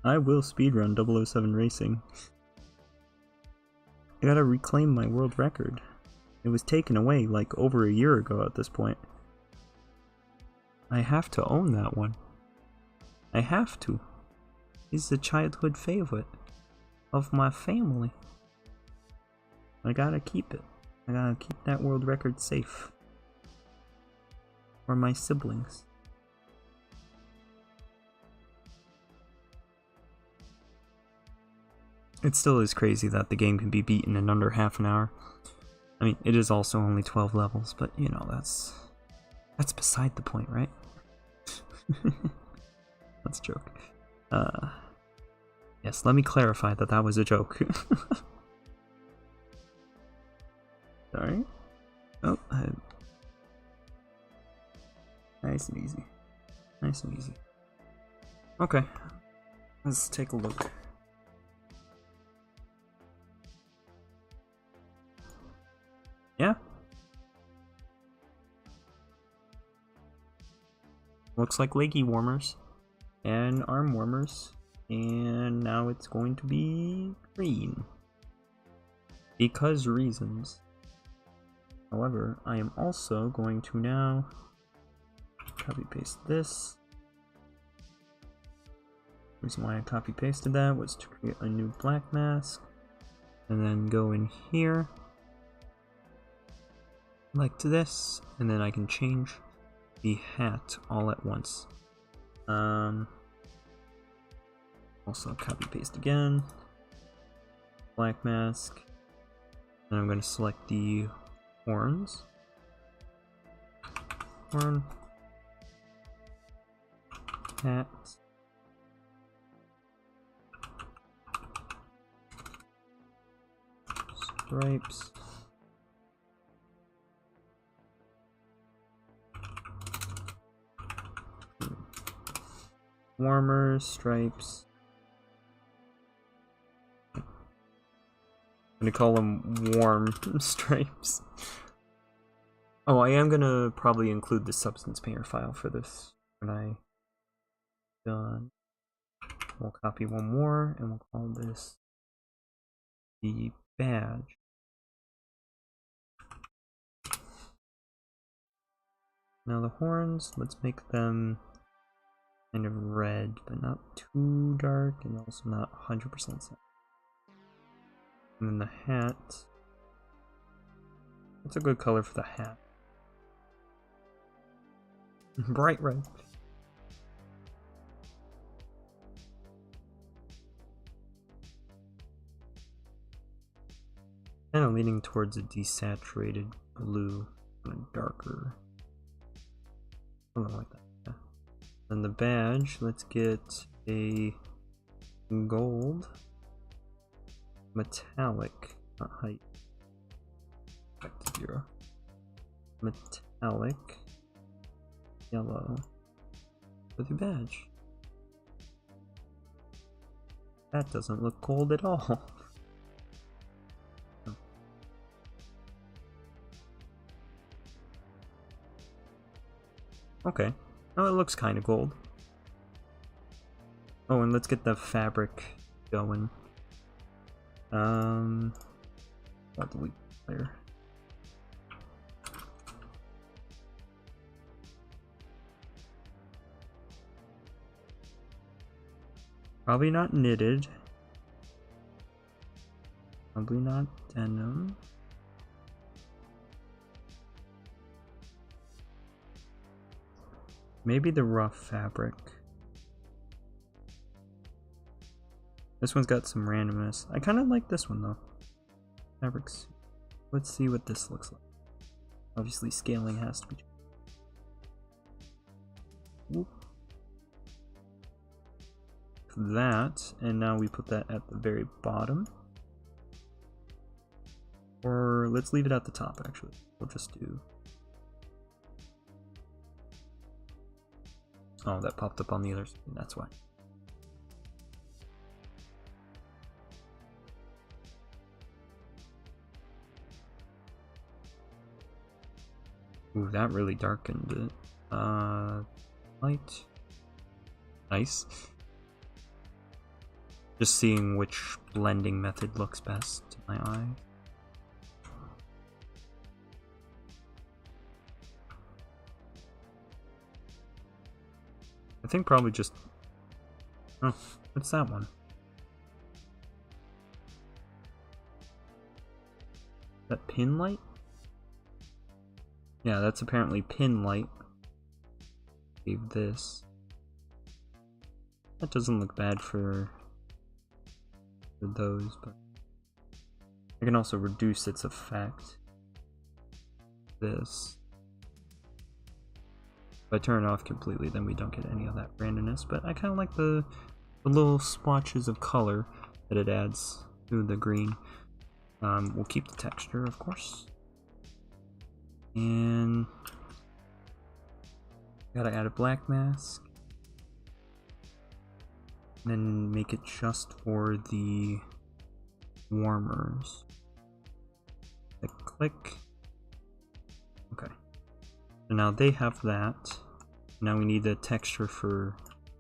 I will speedrun 007 Racing. I gotta reclaim my world record. It was taken away like over a year ago at this point. I have to own that one. I have to. It's a childhood favorite of my family. I gotta keep it. I gotta keep that world record safe. For my siblings. It still is crazy that the game can be beaten in under half an hour. I mean, it is also only 12 levels, but you know, that's beside the point, right? That's a joke. Yes, let me clarify that that was a joke. Sorry. Oh, nice and easy. Nice and easy. Okay, let's take a look. Yeah. Looks like leggy warmers and arm warmers, and now it's going to be green because reasons. However, I am also going to now copy paste this. The reason why I copy pasted that was to create a new black mask, and then go in here like to this, and then I can change the hat all at once. Also copy paste again, black mask, then I'm going to select the horns, horn, hat, stripes, warmers, stripes. I'm gonna call them warm stripes. Oh, I am gonna probably include the substance painter file for this when I done. We'll copy one more and we'll call this the badge. Now the horns, let's make them kind of red, but not too dark, and also not 100% set. And then the hat. What's a good color for the hat? Bright red. Kind of leaning towards a desaturated blue, kind of darker. Something like that. Yeah. And the badge, let's get a gold metallic, not height. Back to 0. Metallic yellow with your badge. That doesn't look gold at all. Okay. Oh, it looks kind of gold. Oh, and let's get the fabric going. What do we clear? Probably not knitted. Probably not denim. Maybe the rough fabric. This one's got some randomness. I kind of like this one though. Fabrics. Let's see what this looks like. Obviously scaling has to be. Whoop. That, and now we put that at the very bottom. Or let's leave it at the top actually. We'll just do... Oh, that popped up on the other screen, that's why. Ooh, that really darkened it. Light. Nice. Just seeing which blending method looks best to my eye. I think probably just... Oh, what's that one? That pin light? Yeah, that's apparently pin light. Save this. That doesn't look bad for those, but I can also reduce its effect. This. If I turn it off completely, then we don't get any of that randomness, but I kind of like the little splotches of color that it adds to the green. We'll keep the texture, of course. And gotta add a black mask. And then make it just for the warmers. Click. Okay. So now they have that. Now we need the texture for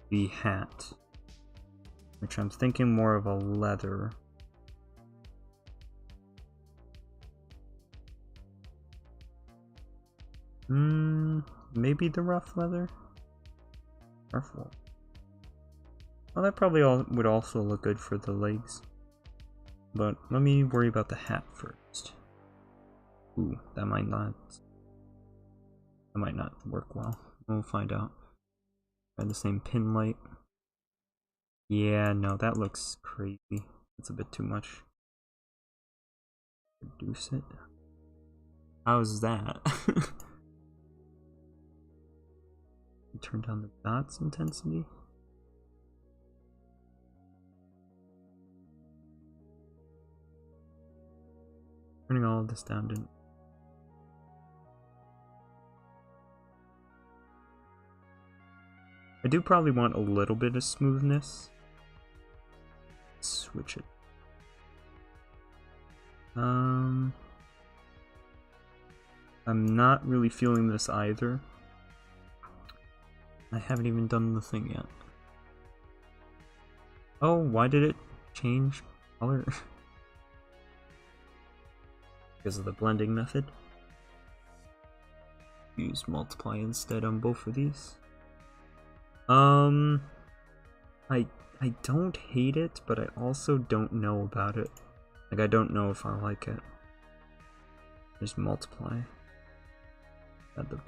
the hat, which I'm thinking more of a leather. Maybe the rough leather? Rough wool. Well, that probably would also look good for the legs. But let me worry about the hat first. Ooh, that might not work well. We'll find out. Try the same pin light. Yeah, no, that looks crazy. That's a bit too much. Reduce it. How's that? Turn down the dots intensity. Turning all of this down to... I do probably want a little bit of smoothness. Switch it. I'm not really feeling this either. I haven't even done the thing yet. Oh, why did it change color? Because of the blending method. Use multiply instead on both of these. I don't hate it, but I also don't know about it. Like, I don't know if I like it. Just multiply. Add the...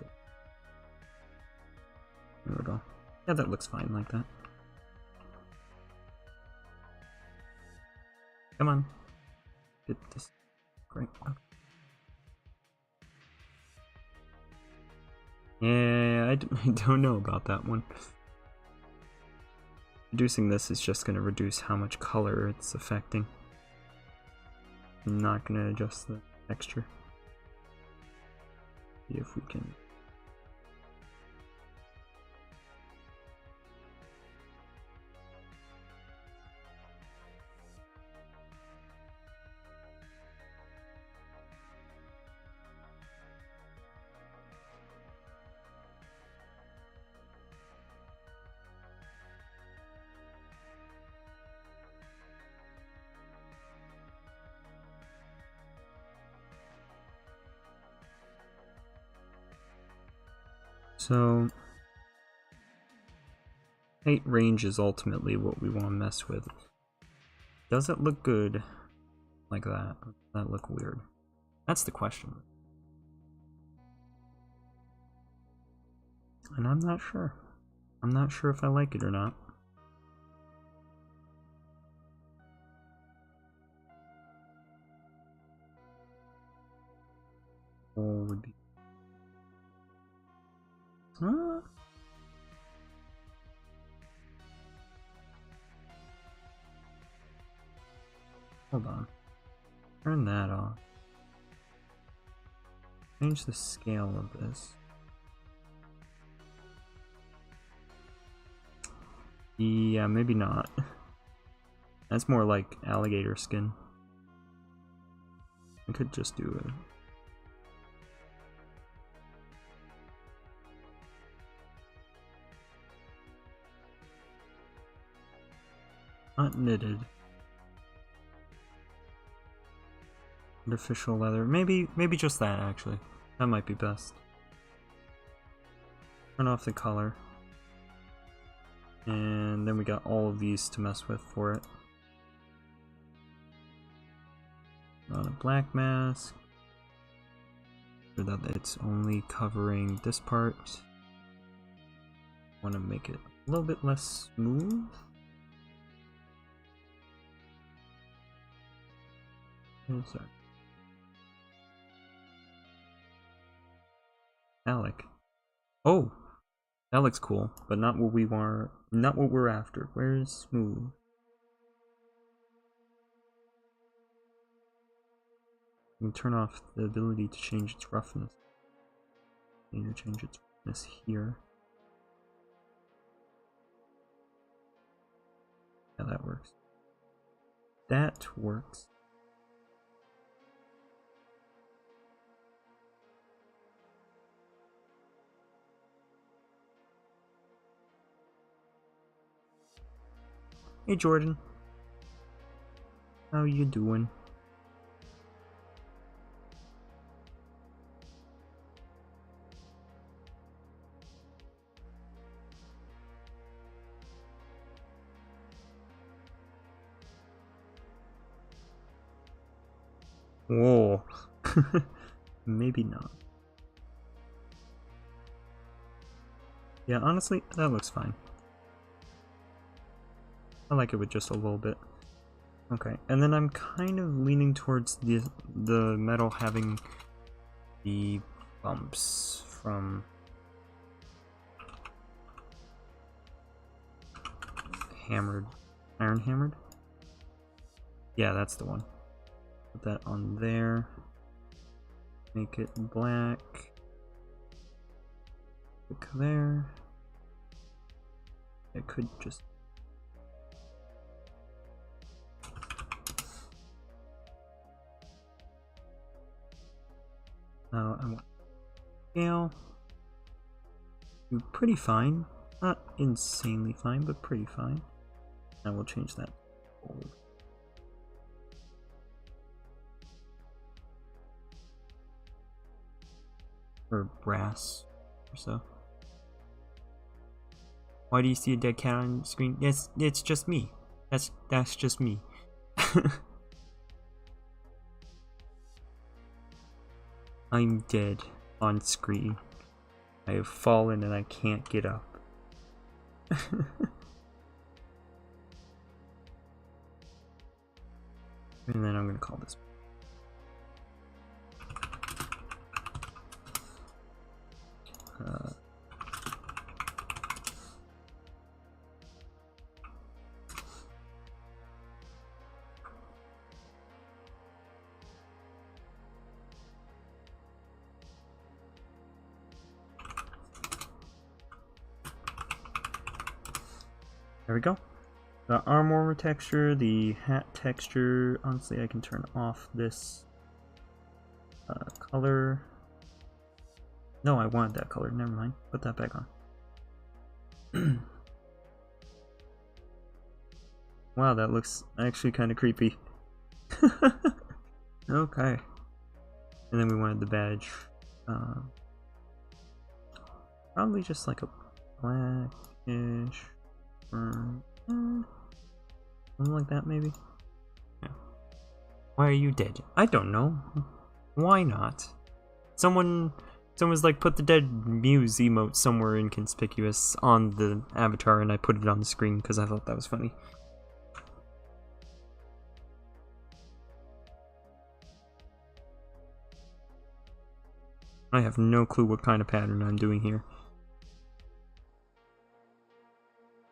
There we go. Yeah, that looks fine like that. Come on. Get this. Great. Okay. Yeah, I don't know about that one. Reducing this is just going to reduce how much color it's affecting. I'm not going to adjust the texture. See if we can... So, height range is ultimately what we want to mess with. Does it look good? like that. Does that look weird? That's the question. And I'm not sure. I'm not sure if I like it or not. Or would be. Huh? Hold on. Turn that off. Change the scale of this. Yeah, maybe not. That's more like alligator skin. I could just do it. Not knitted. Artificial leather. Maybe just that actually. That might be best. Turn off the color. And then we got all of these to mess with for it. On a black mask. So that it's only covering this part. Want to make it a little bit less smooth. Sorry. Alec. Oh, that looks cool, but not what we want. Not what we're after. Where's smooth? You can turn off the ability to change its roughness. You need to change its roughness here. Yeah, that works. That works. Hey Jordan, how you doing? Whoa, maybe not. Yeah, honestly, that looks fine. I like it with just a little bit. Okay, and then I'm kind of leaning towards the metal having the bumps from iron hammered. Yeah, that's the one. Put that on there. Make it black. Click there. I could just. I want scale. Do pretty fine. Not insanely fine, but pretty fine. And we'll change that to gold. Or brass or so. Why do you see a dead cat on the screen? It's just me. That's just me. I'm dead on screen. I have fallen and I can't get up. And then I'm gonna call this. There we go. The arm warmer texture, the hat texture. Honestly, I can turn off this color. No, I wanted that color. Never mind. Put that back on. Wow, that looks actually kind of creepy. Okay. And then we wanted the badge. Probably just like a blackish. Something like that, maybe. Yeah. Why are you dead? I don't know. Why not? Someone's like, put the dead Muse emote somewhere inconspicuous on the avatar, and I put it on the screen because I thought that was funny. I have no clue what kind of pattern I'm doing here.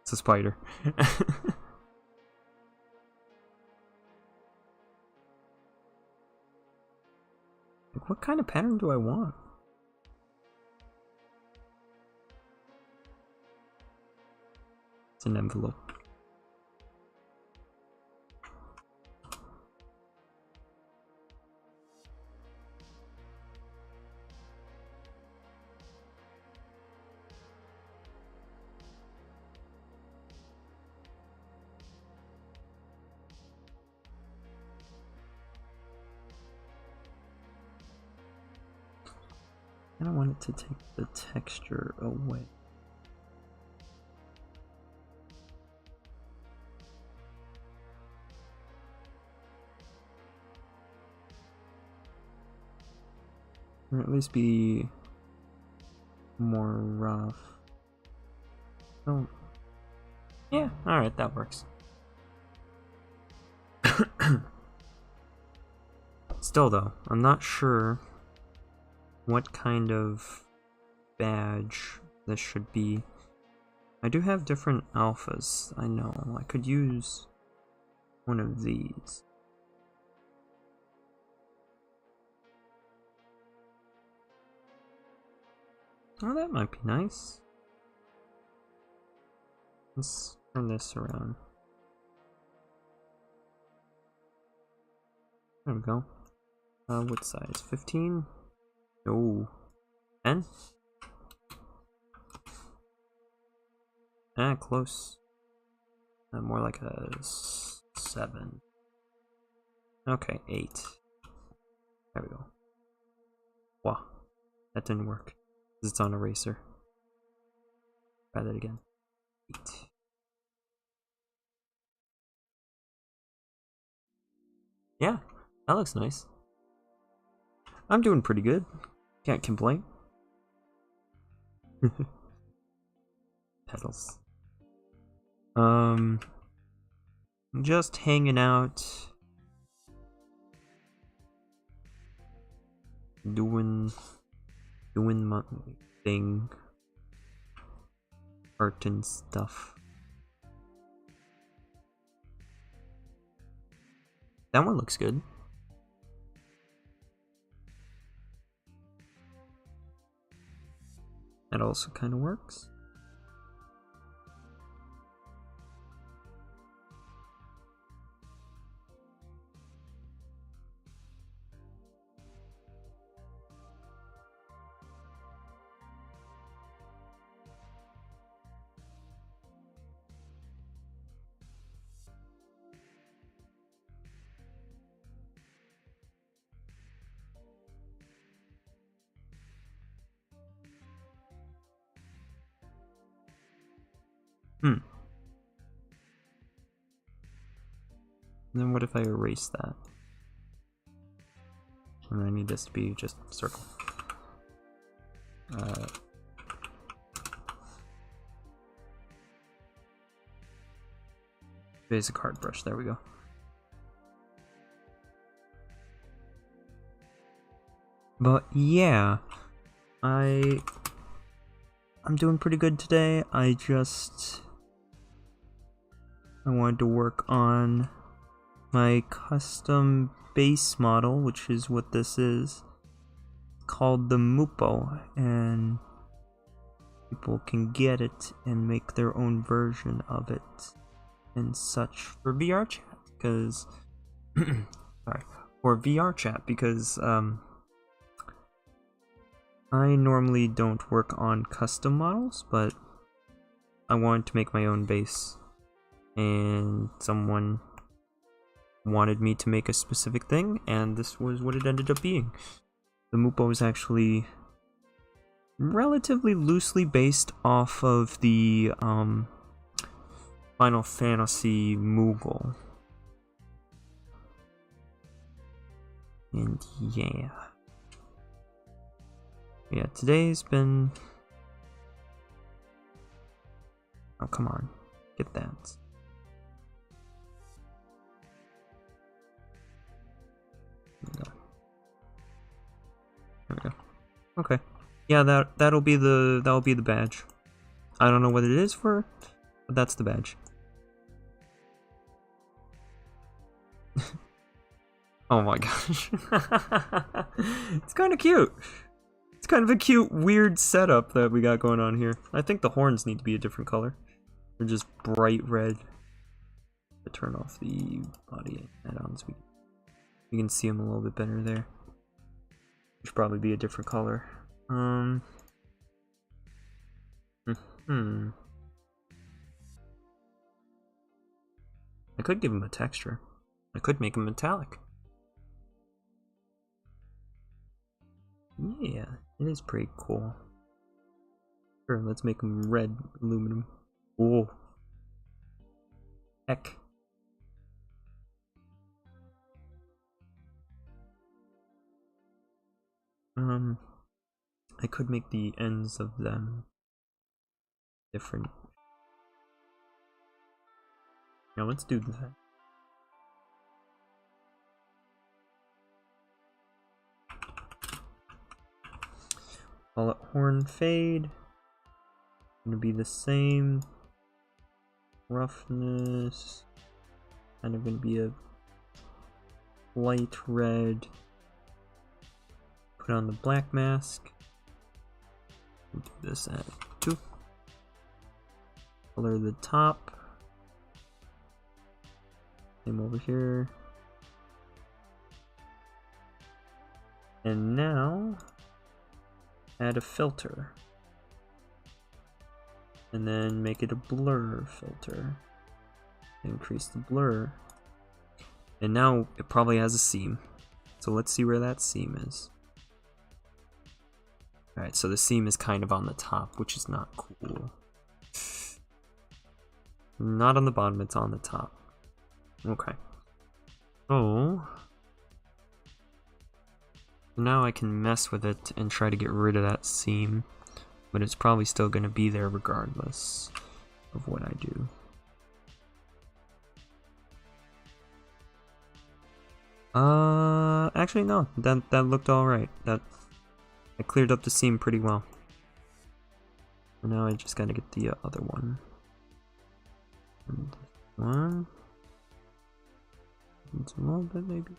It's a spider. Like, what kind of pattern do I want? It's an envelope. I don't want it to take the texture away. Or at least be more rough. Oh, yeah, alright, that works. Still though, I'm not sure what kind of badge this should be. I do have different alphas, I know. I could use one of these. Oh, that might be nice. Let's turn this around. There we go. What size? 15? No. 10? Ah, close. More like a 7. Okay, 8. There we go. Wow. That didn't work. It's on eraser. Try that again. 8. Yeah, that looks nice. I'm doing pretty good. Can't complain. Petals. Just hanging out. Doing my thing. Art and stuff. That one looks good. That also kind of works. And then what if I erase that? And I need this to be just a circle. Basic hard brush, there we go. But yeah, I'm doing pretty good today. I wanted to work on my custom base model, which is what this is, called the Mupo, and people can get it and make their own version of it and such for VR chat, because sorry, for VR chat, because I normally don't work on custom models, but I wanted to make my own base, and someone wanted me to make a specific thing, and this was what it ended up being. The Mupo is actually relatively loosely based off of the Final Fantasy Moogle. And yeah. Yeah, today's been... Oh, come on. Get that. There we go. Okay. Yeah, that'll be the badge. I don't know what it is for, but that's the badge. Oh my gosh. It's kind of cute. It's kind of a cute, weird setup that we got going on here. I think the horns need to be a different color. They're just bright red. To turn off the body add-ons, we can see them a little bit better there. Should probably be a different color. I could give him a texture. I could make him metallic. Yeah, it is pretty cool. Sure, let's make him red aluminum. Oh. Heck. I could make the ends of them different. Now let's do that. Call it horn fade. Gonna be the same. Roughness. Kind of gonna be a light red. Put on the black mask. Do this at 2. Color the top. Same over here. And now add a filter. And then make it a blur filter. Increase the blur. And now it probably has a seam. So let's see where that seam is. Alright, so the seam is kind of on the top, which is not cool. Not on the bottom, it's on the top. Okay. So now I can mess with it and try to get rid of that seam, but it's probably still going to be there regardless of what I do. Actually no, that looked alright. I cleared up the seam pretty well. So now I just gotta get the other one. And this one. It's a little bit maybe.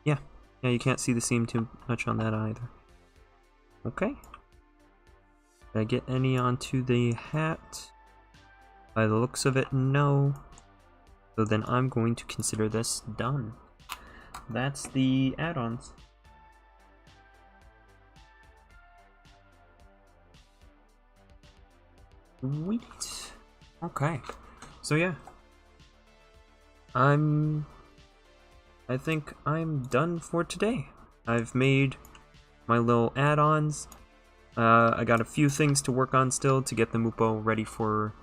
Yeah, you can't see the seam too much on that either. Okay. Did I get any onto the hat? By the looks of it, no. So then I'm going to consider this done. That's the add-ons. Sweet. Okay. So yeah. I think I'm done for today. I've made my little add-ons. I got a few things to work on still to get the Mupo ready for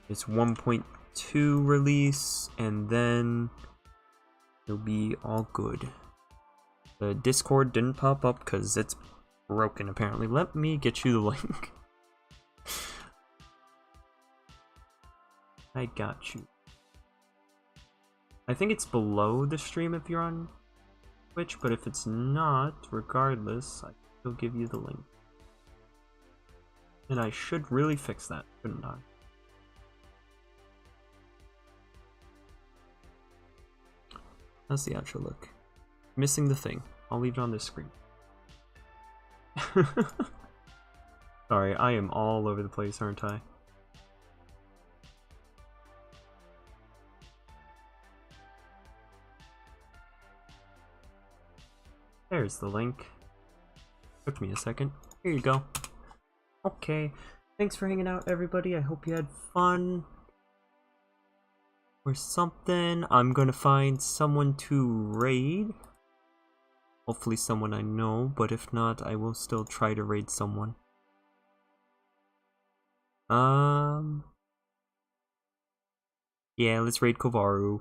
its 1.2 release, and then it'll be all good. The Discord didn't pop up because it's broken apparently. Let me get you the link. I got you. I think it's below the stream if you're on Twitch, but if it's not, regardless, I can still give you the link. And I should really fix that, shouldn't I? How's the outro look? Missing the thing. I'll leave it on this screen. Sorry, I am all over the place, aren't I? There's the link. Took me a second. Here you go. Okay. Thanks for hanging out, everybody. I hope you had fun. Or something. I'm gonna find someone to raid. Hopefully someone I know, but if not, I will still try to raid someone. Yeah, let's raid Kovaru.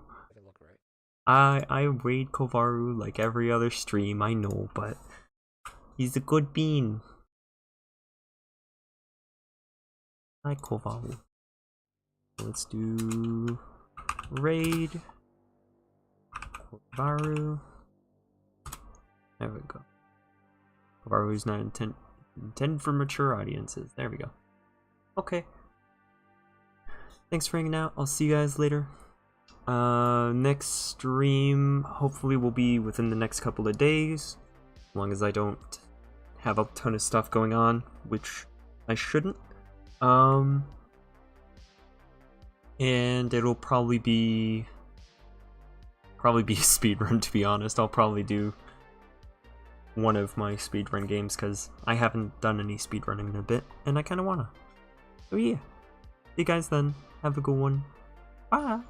I raid Kovaru like every other stream, I know, but he's a good bean. Hi, Kovaru. Let's do raid Kovaru. There we go. Kovaru is not intended for mature audiences. There we go. Okay. Thanks for hanging out. I'll see you guys later. Next stream hopefully will be within the next couple of days, as long as I don't have a ton of stuff going on, which I shouldn't. And it'll probably be a speedrun, to be honest. I'll probably do one of my speedrun games, because I haven't done any speedrunning in a bit, and I kind of wanna. So yeah. See you guys then. Have a good one. Bye!